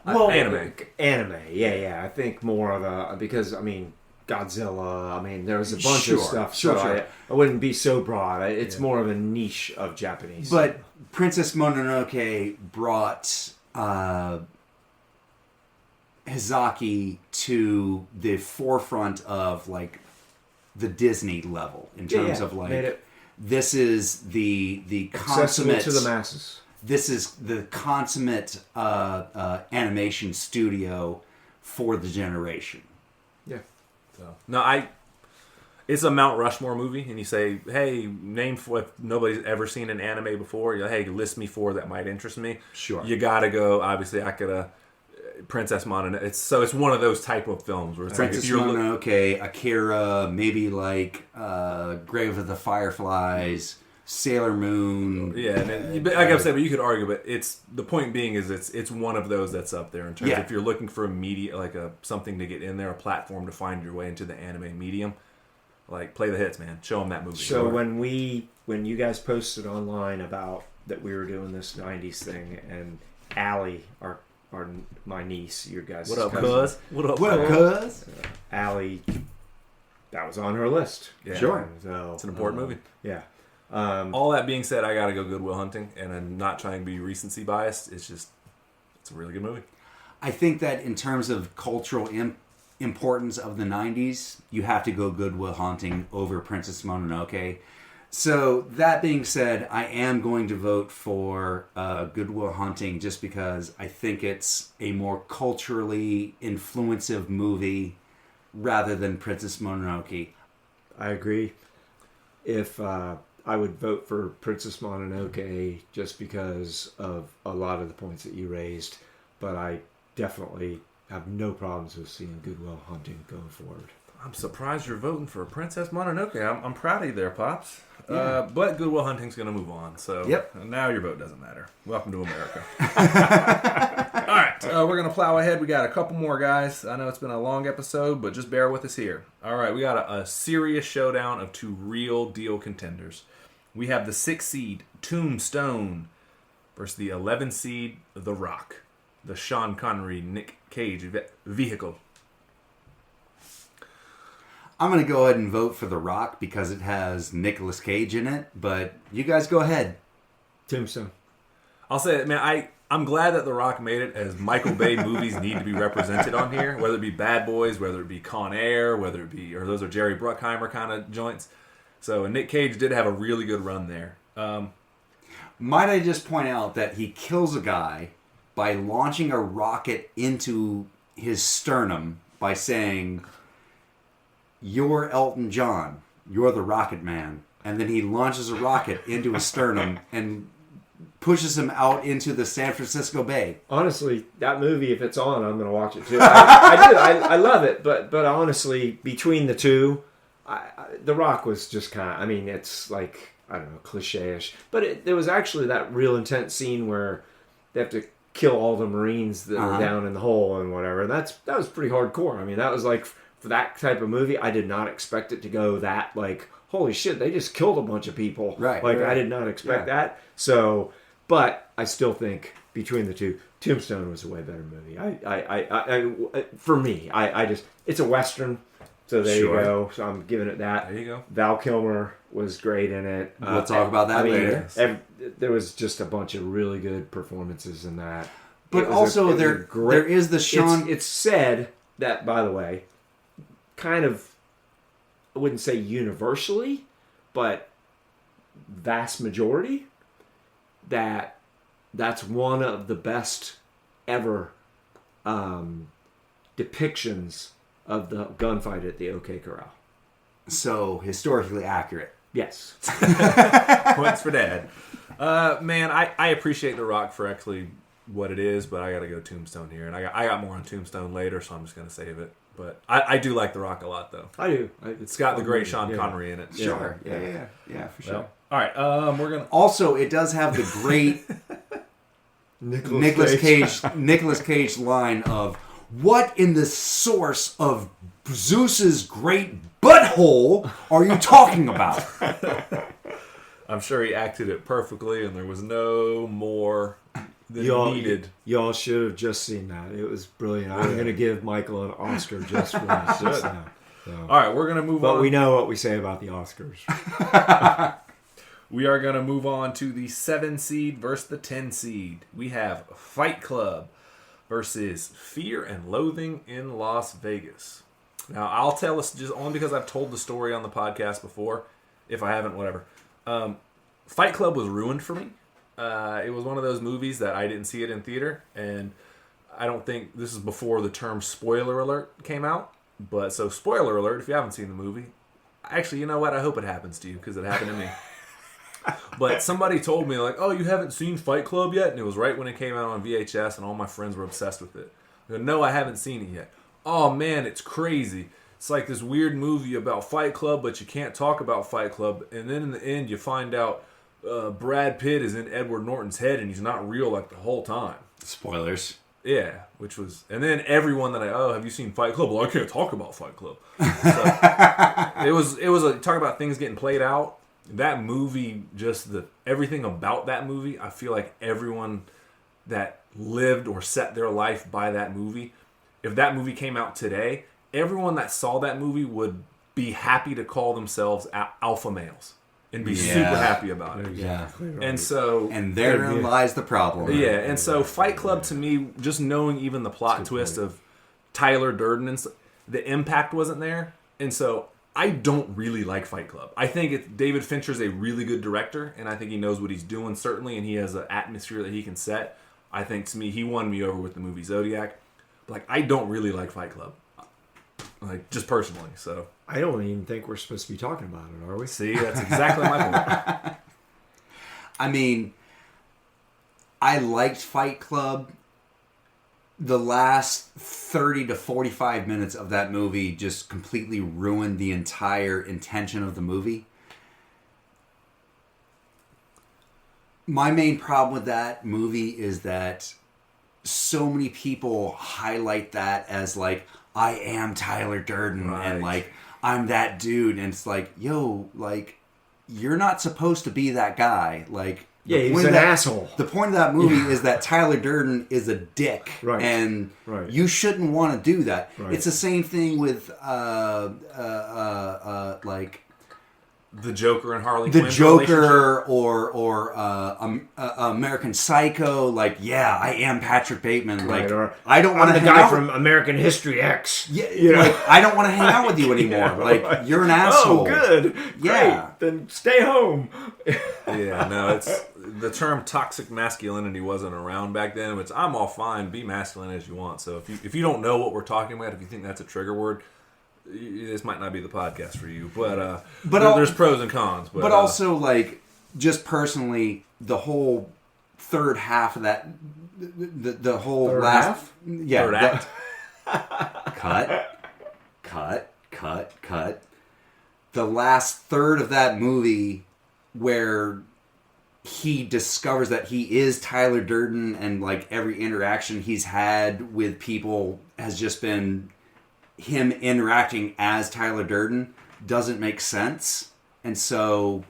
[SPEAKER 2] Well, anime.
[SPEAKER 3] Anime, yeah. I think more of because I mean Godzilla. I mean there was a bunch
[SPEAKER 1] Sure,
[SPEAKER 3] of stuff.
[SPEAKER 1] sure.
[SPEAKER 3] I wouldn't be so broad. It's more of a niche of Japanese.
[SPEAKER 1] But Princess Mononoke brought Hizaki to the forefront of like the Disney level in terms of like
[SPEAKER 3] made it
[SPEAKER 1] this is the
[SPEAKER 3] accessible
[SPEAKER 1] consummate
[SPEAKER 3] to the masses.
[SPEAKER 1] This is the consummate animation studio for the generation.
[SPEAKER 3] Yeah.
[SPEAKER 2] So no, it's a Mount Rushmore movie, and you say, "Hey, name for if nobody's ever seen an anime before." You're like, "Hey, list me 4 that might interest me."
[SPEAKER 1] Sure.
[SPEAKER 2] You gotta go. Obviously, Princess Mononoke. It's one of those type of films where it's like
[SPEAKER 1] Princess
[SPEAKER 2] if you're
[SPEAKER 1] Mononoke, Akira, maybe like Grave of the Fireflies, Sailor Moon.
[SPEAKER 2] yeah, and like I've said, but you could argue, but the point being is it's one of those that's up there in terms of if you're looking for a media, like something to get in there, a platform to find your way into the anime medium. Like, play the hits, man. Show them that movie.
[SPEAKER 3] So when you guys posted online about that we were doing this 90s thing, and Allie, my niece, your guys'
[SPEAKER 2] what up,
[SPEAKER 3] cousin,
[SPEAKER 2] cuz? What up,
[SPEAKER 1] cuz?
[SPEAKER 3] Allie, that was on her list.
[SPEAKER 2] Yeah.
[SPEAKER 1] Sure.
[SPEAKER 3] So,
[SPEAKER 2] It's an important movie.
[SPEAKER 3] Yeah.
[SPEAKER 2] All that being said, I gotta go Goodwill Hunting, and I'm not trying to be recency biased. It's a really good movie.
[SPEAKER 1] I think that in terms of cultural importance of the 90s, you have to go Goodwill Hunting over Princess Mononoke. So that being said, I am going to vote for Goodwill Hunting just because I think it's a more culturally influensive movie rather than Princess Mononoke.
[SPEAKER 3] I agree. If I would vote for Princess Mononoke just because of a lot of the points that you raised, but I definitely have no problems with seeing Good Will Hunting going forward.
[SPEAKER 2] I'm surprised you're voting for Princess Mononoke. I'm proud of you there, Pops.
[SPEAKER 1] Yeah.
[SPEAKER 2] But Good Will Hunting's going to move on. So
[SPEAKER 1] Yep.
[SPEAKER 2] Now your vote doesn't matter. Welcome to America. All right. We're going to plow ahead. We got a couple more, guys. I know it's been a long episode, but just bear with us here. All right. We got a serious showdown of two real deal contenders. We have the 6 seed Tombstone versus the 11 seed The Rock, the Sean Connery, Nick Cage vehicle.
[SPEAKER 1] I'm going to go ahead and vote for The Rock because it has Nicolas Cage in it, but you guys go ahead.
[SPEAKER 3] Tombstone.
[SPEAKER 2] I'll say it, man. I'm glad that The Rock made it, as Michael Bay movies need to be represented on here, whether it be Bad Boys, whether it be Con Air, whether it be, or those are Jerry Bruckheimer kind of joints. So Nick Cage did have a really good run there.
[SPEAKER 1] Might I just point out that he kills a guy by launching a rocket into his sternum by saying, "You're Elton John. You're the Rocket Man." And then he launches a rocket into his sternum and pushes him out into the San Francisco Bay.
[SPEAKER 3] Honestly, that movie, if it's on, I'm going to watch it too. I love it, but honestly, between the two, The Rock was just kind of, I mean, it's like, I don't know, cliche-ish. But there was actually that real intense scene where they have to kill all the Marines that are down in the hole and whatever. And that was pretty hardcore. I mean, that was like, for that type of movie, I did not expect it to go that, like, holy shit, they just killed a bunch of people.
[SPEAKER 1] Right.
[SPEAKER 3] Like,
[SPEAKER 1] right.
[SPEAKER 3] I did not expect that. So, but I still think between the two, Tombstone was a way better movie. For me, I just, it's a Western. So there you go. So I'm giving it that.
[SPEAKER 2] There you go.
[SPEAKER 3] Val Kilmer was great in it.
[SPEAKER 1] We'll talk about that later.
[SPEAKER 3] There was just a bunch of really good performances in that.
[SPEAKER 1] But also, there is the Sean...
[SPEAKER 3] It's said that, by the way, kind of, I wouldn't say universally, but vast majority, that's one of the best ever depictions of the gunfight at the OK Corral.
[SPEAKER 1] So, historically accurate.
[SPEAKER 3] Yes.
[SPEAKER 2] Points for Dad. Man, I appreciate The Rock for actually what it is, but I got to go Tombstone here. And I got more on Tombstone later, so I'm just going to save it. But I do like The Rock a lot, though.
[SPEAKER 3] I do.
[SPEAKER 2] It's got the great Sean Connery in it.
[SPEAKER 1] Sure. Yeah, for sure.
[SPEAKER 2] Well, all right, we're going to...
[SPEAKER 1] Also, it does have the great Nicolas Cage line of, "What in the source of Zeus's great butthole are you talking about?"
[SPEAKER 2] I'm sure he acted it perfectly, and there was no more than needed.
[SPEAKER 3] Y'all should have just seen that. It was brilliant. I'm going to give Michael an Oscar just for that. Just now. So.
[SPEAKER 2] All right, we're going to move on.
[SPEAKER 3] But we know what we say about the Oscars.
[SPEAKER 2] We are going to move on to the 7 seed versus the 10 seed. We have Fight Club versus Fear and Loathing in Las Vegas. Now, I'll tell us just only because I've told the story on the podcast before. If I haven't, whatever. Fight Club was ruined for me. It was one of those movies that I didn't see it in theater, and I don't think this is before the term spoiler alert came out. But so, spoiler alert, if you haven't seen the movie, actually, you know what? I hope it happens to you, because it happened to me. But somebody told me, like, "Oh, you haven't seen Fight Club yet?" And it was right when it came out on VHS, and all my friends were obsessed with it. I go, "No, I haven't seen it yet." "Oh, man, it's crazy. It's like this weird movie about Fight Club, but you can't talk about Fight Club. And then in the end, you find out Brad Pitt is in Edward Norton's head, and he's not real like the whole time."
[SPEAKER 1] Spoilers.
[SPEAKER 2] Yeah, which was... And then everyone that have you seen Fight Club? Well, I can't talk about Fight Club. So, it was a talk about things getting played out. That movie, just everything about that movie, I feel like everyone that lived or set their life by that movie, if that movie came out today, everyone that saw that movie would be happy to call themselves alpha males and be super happy about it.
[SPEAKER 3] Exactly right.
[SPEAKER 2] And so...
[SPEAKER 1] And therein lies the problem.
[SPEAKER 2] Yeah, and so Fight Club, to me, just knowing even the plot twist of Tyler Durden, and the impact wasn't there. And so I don't really like Fight Club. I think David Fincher's a really good director, and I think he knows what he's doing, certainly, and he has an atmosphere that he can set. I think, to me, he won me over with the movie Zodiac. But, like, I don't really like Fight Club. Like, just personally, so...
[SPEAKER 3] I don't even think we're supposed to be talking about it, are we?
[SPEAKER 2] See, that's exactly my point.
[SPEAKER 1] I mean, I liked Fight Club the last 30 to 45 minutes of that movie just completely ruined the entire intention of the movie. My main problem with that movie is that so many people highlight that as like, I am Tyler Durden, and like, I'm that dude, and it's like, yo, like, you're not supposed to be that guy. Like,
[SPEAKER 3] yeah, he's an asshole.
[SPEAKER 1] The point of that movie is that Tyler Durden is a dick,
[SPEAKER 3] right?
[SPEAKER 1] And you shouldn't want to do that.
[SPEAKER 3] Right.
[SPEAKER 1] It's the same thing with like
[SPEAKER 2] the Joker and Harley
[SPEAKER 1] the
[SPEAKER 2] Quinn's
[SPEAKER 1] Joker or American Psycho. Like, yeah, I am Patrick Bateman. Like,
[SPEAKER 3] or,
[SPEAKER 1] I don't want to
[SPEAKER 3] hang
[SPEAKER 1] hang
[SPEAKER 3] guy
[SPEAKER 1] out
[SPEAKER 3] from American History X.
[SPEAKER 1] Yeah,
[SPEAKER 3] you know?
[SPEAKER 1] like, I don't want to hang out with you anymore.
[SPEAKER 3] Yeah,
[SPEAKER 1] like, you're an asshole.
[SPEAKER 3] Oh, good.
[SPEAKER 1] Yeah.
[SPEAKER 3] Great. Then stay home.
[SPEAKER 2] Yeah, no, it's the term toxic masculinity wasn't around back then, which I'm all fine. Be masculine as you want. So if you don't know what we're talking about, if you think that's a trigger word, this might not be the podcast for you. But there's pros and cons.
[SPEAKER 1] But also, like, just personally, the whole third half of that, the whole
[SPEAKER 3] third
[SPEAKER 1] last
[SPEAKER 3] half?
[SPEAKER 1] Yeah,
[SPEAKER 2] third act.
[SPEAKER 1] Cut. The last third of that movie where he discovers that he is Tyler Durden, and like every interaction he's had with people has just been him interacting as Tyler Durden, doesn't make sense. And so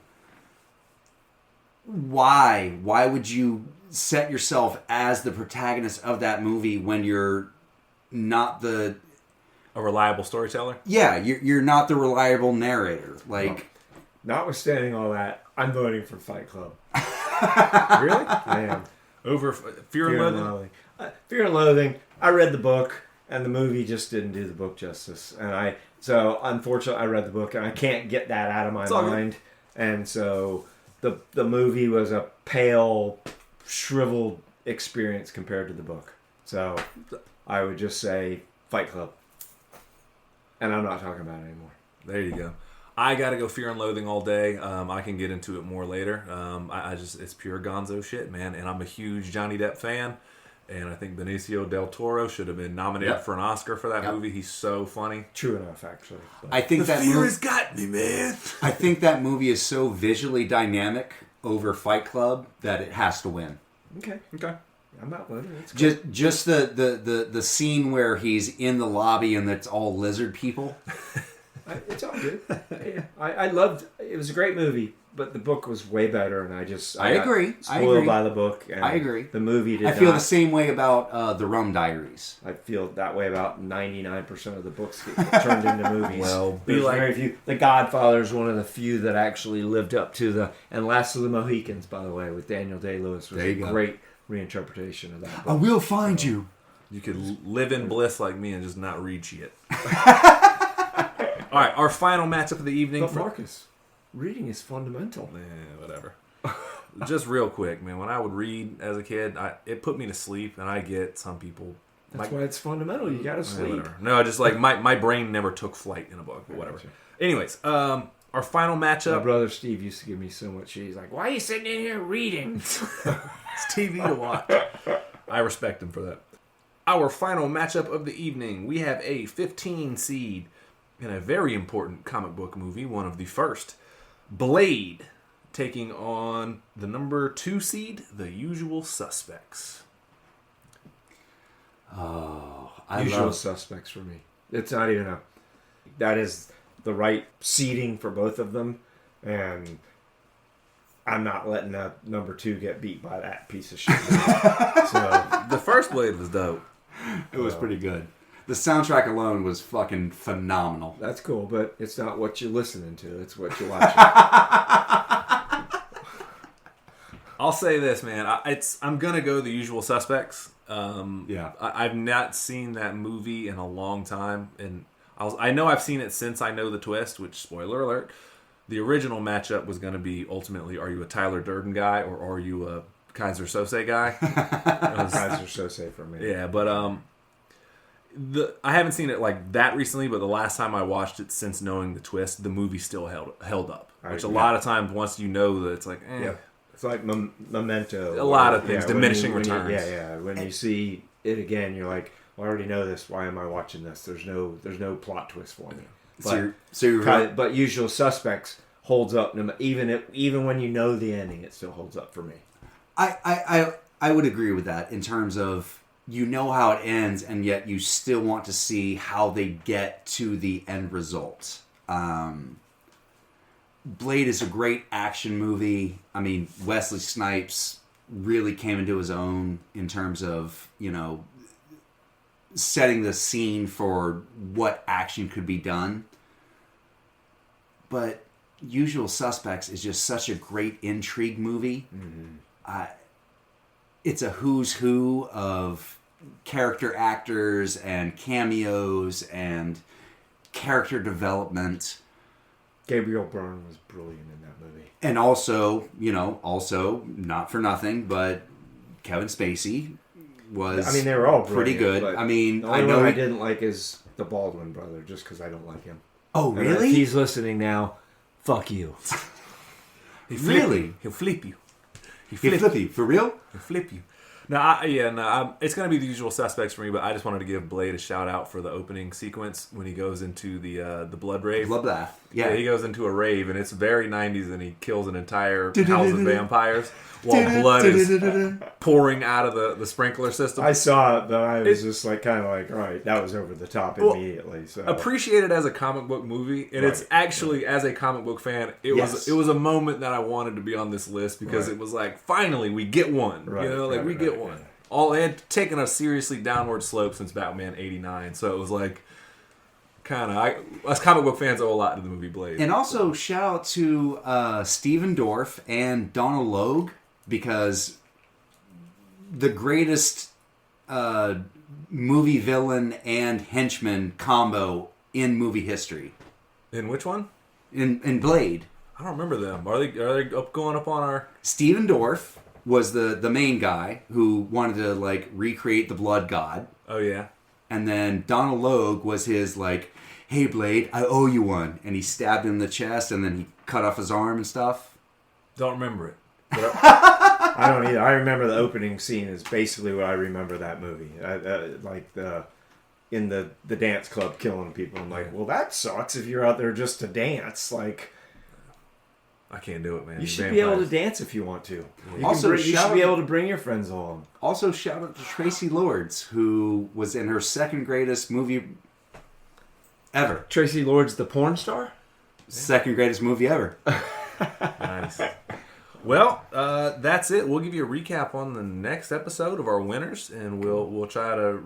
[SPEAKER 1] why would you set yourself as the protagonist of that movie when you're not a
[SPEAKER 2] reliable storyteller?
[SPEAKER 1] Yeah, you're not the reliable narrator. Like,
[SPEAKER 3] notwithstanding all that, I'm voting for Fight Club. Really? I am.
[SPEAKER 2] Over Fear and Loathing?
[SPEAKER 3] Fear and Loathing. I read the book, and the movie just didn't do the book justice. And so unfortunately, I read the book, and I can't get that out of my mind. And so the movie was a pale, shriveled experience compared to the book. So I would just say Fight Club. And I'm not talking about it anymore.
[SPEAKER 2] There you go. I gotta go Fear and Loathing all day. I can get into it more later. It's pure gonzo shit, man. And I'm a huge Johnny Depp fan. And I think Benicio del Toro should have been nominated for an Oscar for that movie. He's so funny.
[SPEAKER 3] True enough, actually. But
[SPEAKER 1] I think that
[SPEAKER 2] fear has got me, man.
[SPEAKER 1] I think that movie is so visually dynamic over Fight Club that it has to win.
[SPEAKER 3] Okay. I'm not voting. It's cool.
[SPEAKER 1] Just the scene where he's in the lobby and it's all lizard people.
[SPEAKER 3] It's all good. I loved. It was a great movie, but the book was way better, and I
[SPEAKER 1] agree.
[SPEAKER 3] Spoiled by the book. And
[SPEAKER 1] I agree.
[SPEAKER 3] The movie did.
[SPEAKER 1] I feel the same way about the Rum Diaries.
[SPEAKER 3] I feel that way about 99% of the books get turned into movies.
[SPEAKER 2] Well,
[SPEAKER 3] there's very few. The Godfather is one of the few that actually lived up to and Last of the Mohicans, by the way, with Daniel Day-Lewis was a great reinterpretation of that book.
[SPEAKER 1] I will find you.
[SPEAKER 2] You could live in bliss like me and just not read shit. All right, our final matchup of the evening.
[SPEAKER 3] But Marcus, reading is fundamental.
[SPEAKER 2] Whatever. Just real quick, man. When I would read as a kid, it put me to sleep, and I get some people.
[SPEAKER 3] That's why it's fundamental. You gotta sleep.
[SPEAKER 2] Whatever. No, just like my brain never took flight in a book, but whatever. Anyways, our final matchup.
[SPEAKER 3] My brother Steve used to give me so much shit. He's like, "Why are you sitting in here reading?"
[SPEAKER 2] It's TV to watch. I respect him for that. Our final matchup of the evening. We have a 15 seed in a very important comic book movie, one of the first. Blade, taking on the number 2 seed, The Usual Suspects.
[SPEAKER 1] Oh,
[SPEAKER 3] Usual Suspects for me. It's not even that is the right seeding for both of them, and I'm not letting that number 2 get beat by that piece of shit. So
[SPEAKER 2] The first Blade was dope.
[SPEAKER 1] It was pretty good. The soundtrack alone was fucking phenomenal.
[SPEAKER 3] That's cool, but it's not what you're listening to. It's what you're watching.
[SPEAKER 2] I'll say this, man. I'm gonna go The Usual Suspects.
[SPEAKER 1] Yeah.
[SPEAKER 2] I've not seen that movie in a long time, and I know I've seen it since I know the twist. Which, spoiler alert, the original matchup was going to be ultimately: are you a Tyler Durden guy or are you a Kaiser Sose guy?
[SPEAKER 3] Kaiser Sose for me.
[SPEAKER 2] Yeah, but I haven't seen it like that recently. But the last time I watched it, since knowing the twist, the movie still held up. Which a lot of times, once you know that it's like,
[SPEAKER 3] It's like Memento.
[SPEAKER 2] A lot of things,
[SPEAKER 3] when
[SPEAKER 2] diminishing
[SPEAKER 3] when
[SPEAKER 2] returns.
[SPEAKER 3] When you see it again, you're like, well, I already know this. Why am I watching this? There's no plot twist for me. But Usual Suspects holds up, even when you know the ending, it still holds up for me.
[SPEAKER 1] I would agree with that in terms of you know how it ends, and yet you still want to see how they get to the end result. Blade is a great action movie. I mean, Wesley Snipes really came into his own in terms of, setting the scene for what action could be done. But Usual Suspects is just such a great intrigue movie. Mm-hmm. It's a who's who of character actors and cameos and character development.
[SPEAKER 3] Gabriel Byrne was brilliant in that movie.
[SPEAKER 1] And also, not for nothing, but Kevin Spacey was.
[SPEAKER 3] I mean, they were all
[SPEAKER 1] pretty good.
[SPEAKER 3] I
[SPEAKER 1] mean,
[SPEAKER 3] the only one I didn't like is the Baldwin brother, just because I don't like him.
[SPEAKER 1] Oh,
[SPEAKER 3] And
[SPEAKER 1] really?
[SPEAKER 3] if he's listening now, fuck you.
[SPEAKER 2] He'll flip you.
[SPEAKER 1] He'll flip you. For real?
[SPEAKER 2] He'll flip you. It's going to be The Usual Suspects for me, but I just wanted to give Blade a shout out for the opening sequence when he goes into the blood rave.
[SPEAKER 1] Bloodbath. Yeah.
[SPEAKER 2] He goes into a rave, and it's very 90s, and he kills an entire house of vampires while blood is pouring out of the sprinkler system.
[SPEAKER 3] I saw it, though. I was just kind of like, all right, that was over the top immediately. So
[SPEAKER 2] appreciate it as a comic book movie, and it's actually, as a comic book fan, it was a moment that I wanted to be on this list because it was like, finally, we get one. We get one. It had taken a seriously downward slope since Batman '89, so it was like, us comic book fans owe a lot to the movie Blade.
[SPEAKER 1] And also, shout out to Steven Dorff and Donald Logue, because the greatest movie villain and henchman combo in movie history.
[SPEAKER 2] In which one?
[SPEAKER 1] In Blade.
[SPEAKER 2] I don't remember them. Are they going up on our...
[SPEAKER 1] Steven Dorff was the main guy who wanted to recreate the blood god.
[SPEAKER 2] Oh yeah.
[SPEAKER 1] And then Donald Logue was his hey Blade, I owe you one, and he stabbed him in the chest and then he cut off his arm and stuff.
[SPEAKER 2] Don't remember it.
[SPEAKER 3] I don't either. I remember the opening scene is basically what I remember that movie. In the dance club killing people. I'm like, well, that sucks if you're out there just to dance.
[SPEAKER 2] I can't do it, man.
[SPEAKER 3] You should be able to dance if you want to.
[SPEAKER 1] Yeah.
[SPEAKER 3] You should be able to bring your friends along.
[SPEAKER 1] Also, shout out to Tracy Lords, who was in her second greatest movie ever.
[SPEAKER 3] Tracy Lords, the porn star?
[SPEAKER 1] Second greatest movie ever.
[SPEAKER 2] Nice. Well, that's it. We'll give you a recap on the next episode of our winners, and we'll try to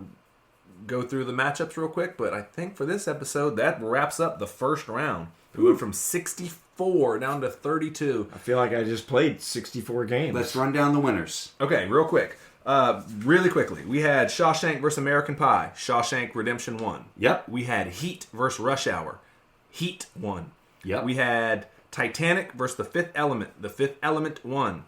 [SPEAKER 2] go through the matchups real quick. But I think for this episode, that wraps up the first round. We went from 64 down to 32.
[SPEAKER 3] I feel like I just played 64 games.
[SPEAKER 1] Let's run down the winners.
[SPEAKER 2] Okay, real quick. Really quickly. We had Shawshank vs. American Pie. Shawshank Redemption won.
[SPEAKER 1] Yep.
[SPEAKER 2] We had Heat vs. Rush Hour. Heat won.
[SPEAKER 1] Yep.
[SPEAKER 2] We had Titanic versus The Fifth Element. The Fifth Element won.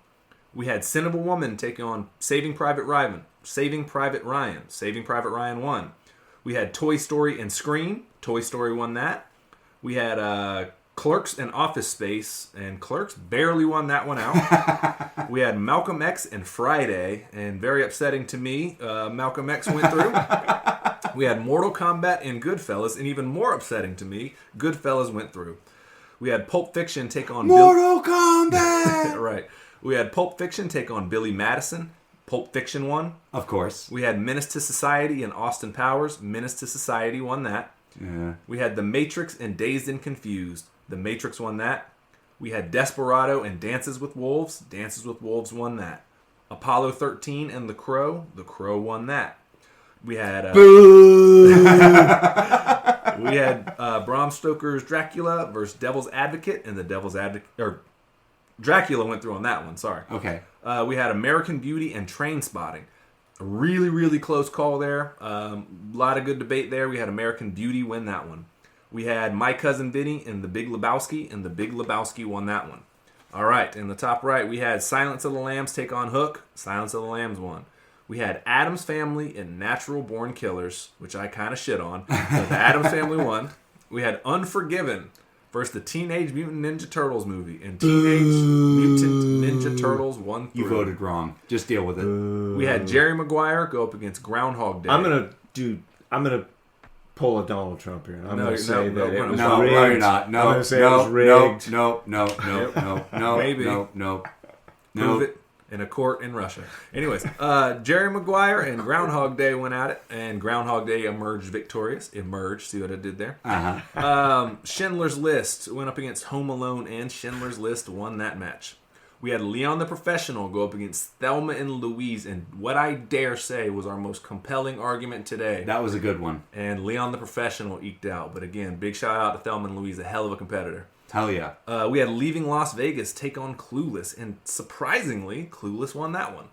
[SPEAKER 2] We had Sin of a Woman taking on Saving Private Ryan. Saving Private Ryan won. We had Toy Story and Scream. Toy Story won that. We had Clerks and Office Space, and Clerks barely won that one out. We had Malcolm X and Friday, and very upsetting to me, Malcolm X went through. We had Mortal Kombat and Goodfellas, and even more upsetting to me, Goodfellas went through. We had Pulp Fiction take on
[SPEAKER 1] Mortal Kombat!
[SPEAKER 2] Right. We had Pulp Fiction take on Billy Madison. Pulp Fiction won.
[SPEAKER 1] Of course.
[SPEAKER 2] We had Menace to Society and Austin Powers. Menace to Society won that.
[SPEAKER 1] Yeah.
[SPEAKER 2] We had The Matrix and Dazed and Confused. The Matrix won that. We had Desperado and Dances with Wolves. Dances with Wolves won that. Apollo 13 and The Crow. The Crow won that. We had
[SPEAKER 1] Boo!
[SPEAKER 2] we had Bram Stoker's Dracula versus Devil's Advocate, and the Devil's Advocate, or Dracula went through on that one. Sorry.
[SPEAKER 1] Okay.
[SPEAKER 2] We had American Beauty and Trainspotting. A really, really close call there. A lot of good debate there. We had American Beauty win that one. We had My Cousin Vinny and The Big Lebowski, and The Big Lebowski won that one. All right, in the top right, we had Silence of the Lambs take on Hook. Silence of the Lambs won. We had Addams Family and Natural Born Killers, which I kind of shit on. But the Addams Family won. We had Unforgiven versus the Teenage Mutant Ninja Turtles movie and Teenage Mutant Ninja Turtles 1 through.
[SPEAKER 1] You voted wrong. Just deal with it.
[SPEAKER 2] We had Jerry Maguire go up against Groundhog Day.
[SPEAKER 3] I'm gonna pull a Donald Trump here. I'm gonna say that it was
[SPEAKER 1] No,
[SPEAKER 3] rigged.
[SPEAKER 1] no, you're not. No,
[SPEAKER 3] I'm gonna say
[SPEAKER 1] no,
[SPEAKER 3] it was rigged.
[SPEAKER 1] no,
[SPEAKER 2] Maybe.
[SPEAKER 1] no.
[SPEAKER 2] Prove it in a court in Russia. Anyways, Jerry Maguire and Groundhog Day went at it, and Groundhog Day emerged victorious. See what I did there? Schindler's List went up against Home Alone, and Schindler's List won that match. We had Leon the Professional go up against Thelma and Louise, and what I dare say was our most compelling argument today.
[SPEAKER 1] That was a good one.
[SPEAKER 2] And Leon the Professional eked out. But again, big shout out to Thelma and Louise, a hell of a competitor.
[SPEAKER 1] Hell yeah.
[SPEAKER 2] We had Leaving Las Vegas take on Clueless, and surprisingly, Clueless won that one.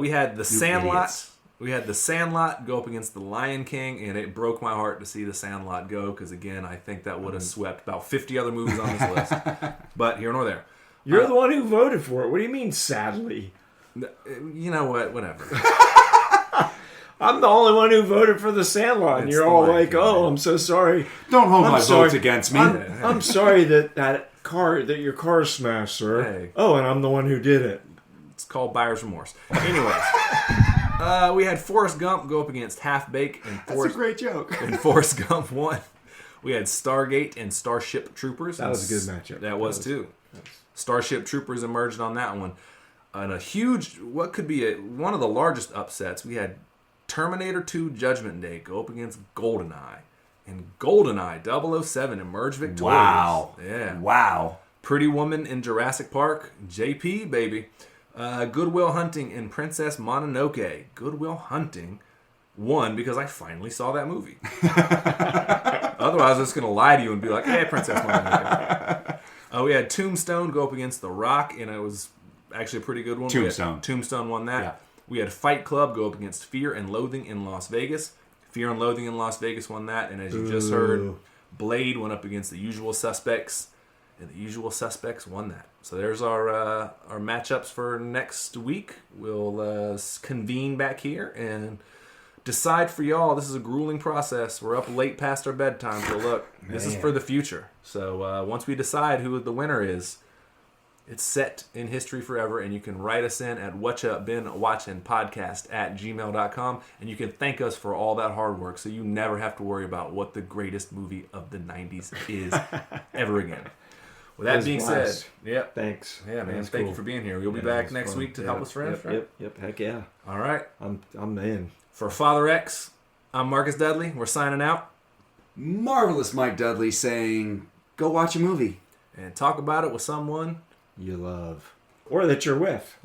[SPEAKER 2] We had The Sandlot.
[SPEAKER 1] Idiots.
[SPEAKER 2] We had The Sandlot go up against The Lion King, and it broke my heart to see The Sandlot go, because again, I think that would have swept about 50 other movies on this list. But here nor there.
[SPEAKER 3] You're the one who voted for it. What do you mean, sadly?
[SPEAKER 2] You know what? Whatever.
[SPEAKER 3] I'm the only one who voted for the Sandlot, and
[SPEAKER 2] It's
[SPEAKER 3] you're
[SPEAKER 2] the
[SPEAKER 3] all
[SPEAKER 2] Lion
[SPEAKER 3] like,
[SPEAKER 2] King,
[SPEAKER 3] "Oh,
[SPEAKER 2] man.
[SPEAKER 3] I'm so sorry."
[SPEAKER 1] Don't hold
[SPEAKER 3] I'm
[SPEAKER 1] my
[SPEAKER 3] sorry.
[SPEAKER 1] votes against me.
[SPEAKER 3] I'm sorry that your car smashed, sir.
[SPEAKER 2] Hey.
[SPEAKER 3] Oh, and I'm the one who did it.
[SPEAKER 2] It's called buyer's remorse. Anyways, we had Forrest Gump go up against Half Baked, and
[SPEAKER 1] That's a great joke.
[SPEAKER 2] Forrest Gump won. We had Stargate and Starship Troopers.
[SPEAKER 3] That was a good matchup.
[SPEAKER 2] That was too. Starship Troopers emerged on that one. And a huge, what could be one of the largest upsets, we had Terminator 2 Judgment Day go up against GoldenEye. And GoldenEye 007 emerged victorious.
[SPEAKER 1] Wow.
[SPEAKER 2] Yeah.
[SPEAKER 1] Wow.
[SPEAKER 2] Pretty Woman in Jurassic Park, JP, baby. Good Will Hunting and Princess Mononoke. Good Will Hunting won because I finally saw that movie. Otherwise, I was just going to lie to you and be like, hey, Princess Mononoke. We had Tombstone go up against The Rock, and it was actually a pretty good one. Tombstone won that.
[SPEAKER 1] Yeah.
[SPEAKER 2] We had Fight Club go up against Fear and Loathing in Las Vegas. Fear and Loathing in Las Vegas won that, and as you just heard, Blade went up against The Usual Suspects, and The Usual Suspects won that. So there's our matchups for next week. We'll convene back here and decide for y'all. This is a grueling process. We're up late past our bedtime, so look, this is for the future. So once we decide who the winner is, it's set in history forever, and you can write us in at whatchubeenwatchingpodcast@gmail.com, and you can thank us for all that hard work, so you never have to worry about what the greatest movie of the 90s is ever again. With that being said, yep.
[SPEAKER 3] Thanks.
[SPEAKER 2] Yeah, man.
[SPEAKER 3] That's
[SPEAKER 2] Thank
[SPEAKER 3] cool.
[SPEAKER 2] you for being here. You'll be back next week to help us finish, right?
[SPEAKER 3] Yep. Heck yeah.
[SPEAKER 2] All right.
[SPEAKER 3] I'm in.
[SPEAKER 2] For Father X, I'm Marcus Dudley. We're signing out.
[SPEAKER 1] Marvelous Mike Dudley saying, go watch a movie.
[SPEAKER 2] And talk about it with someone
[SPEAKER 3] You love. Or that you're with.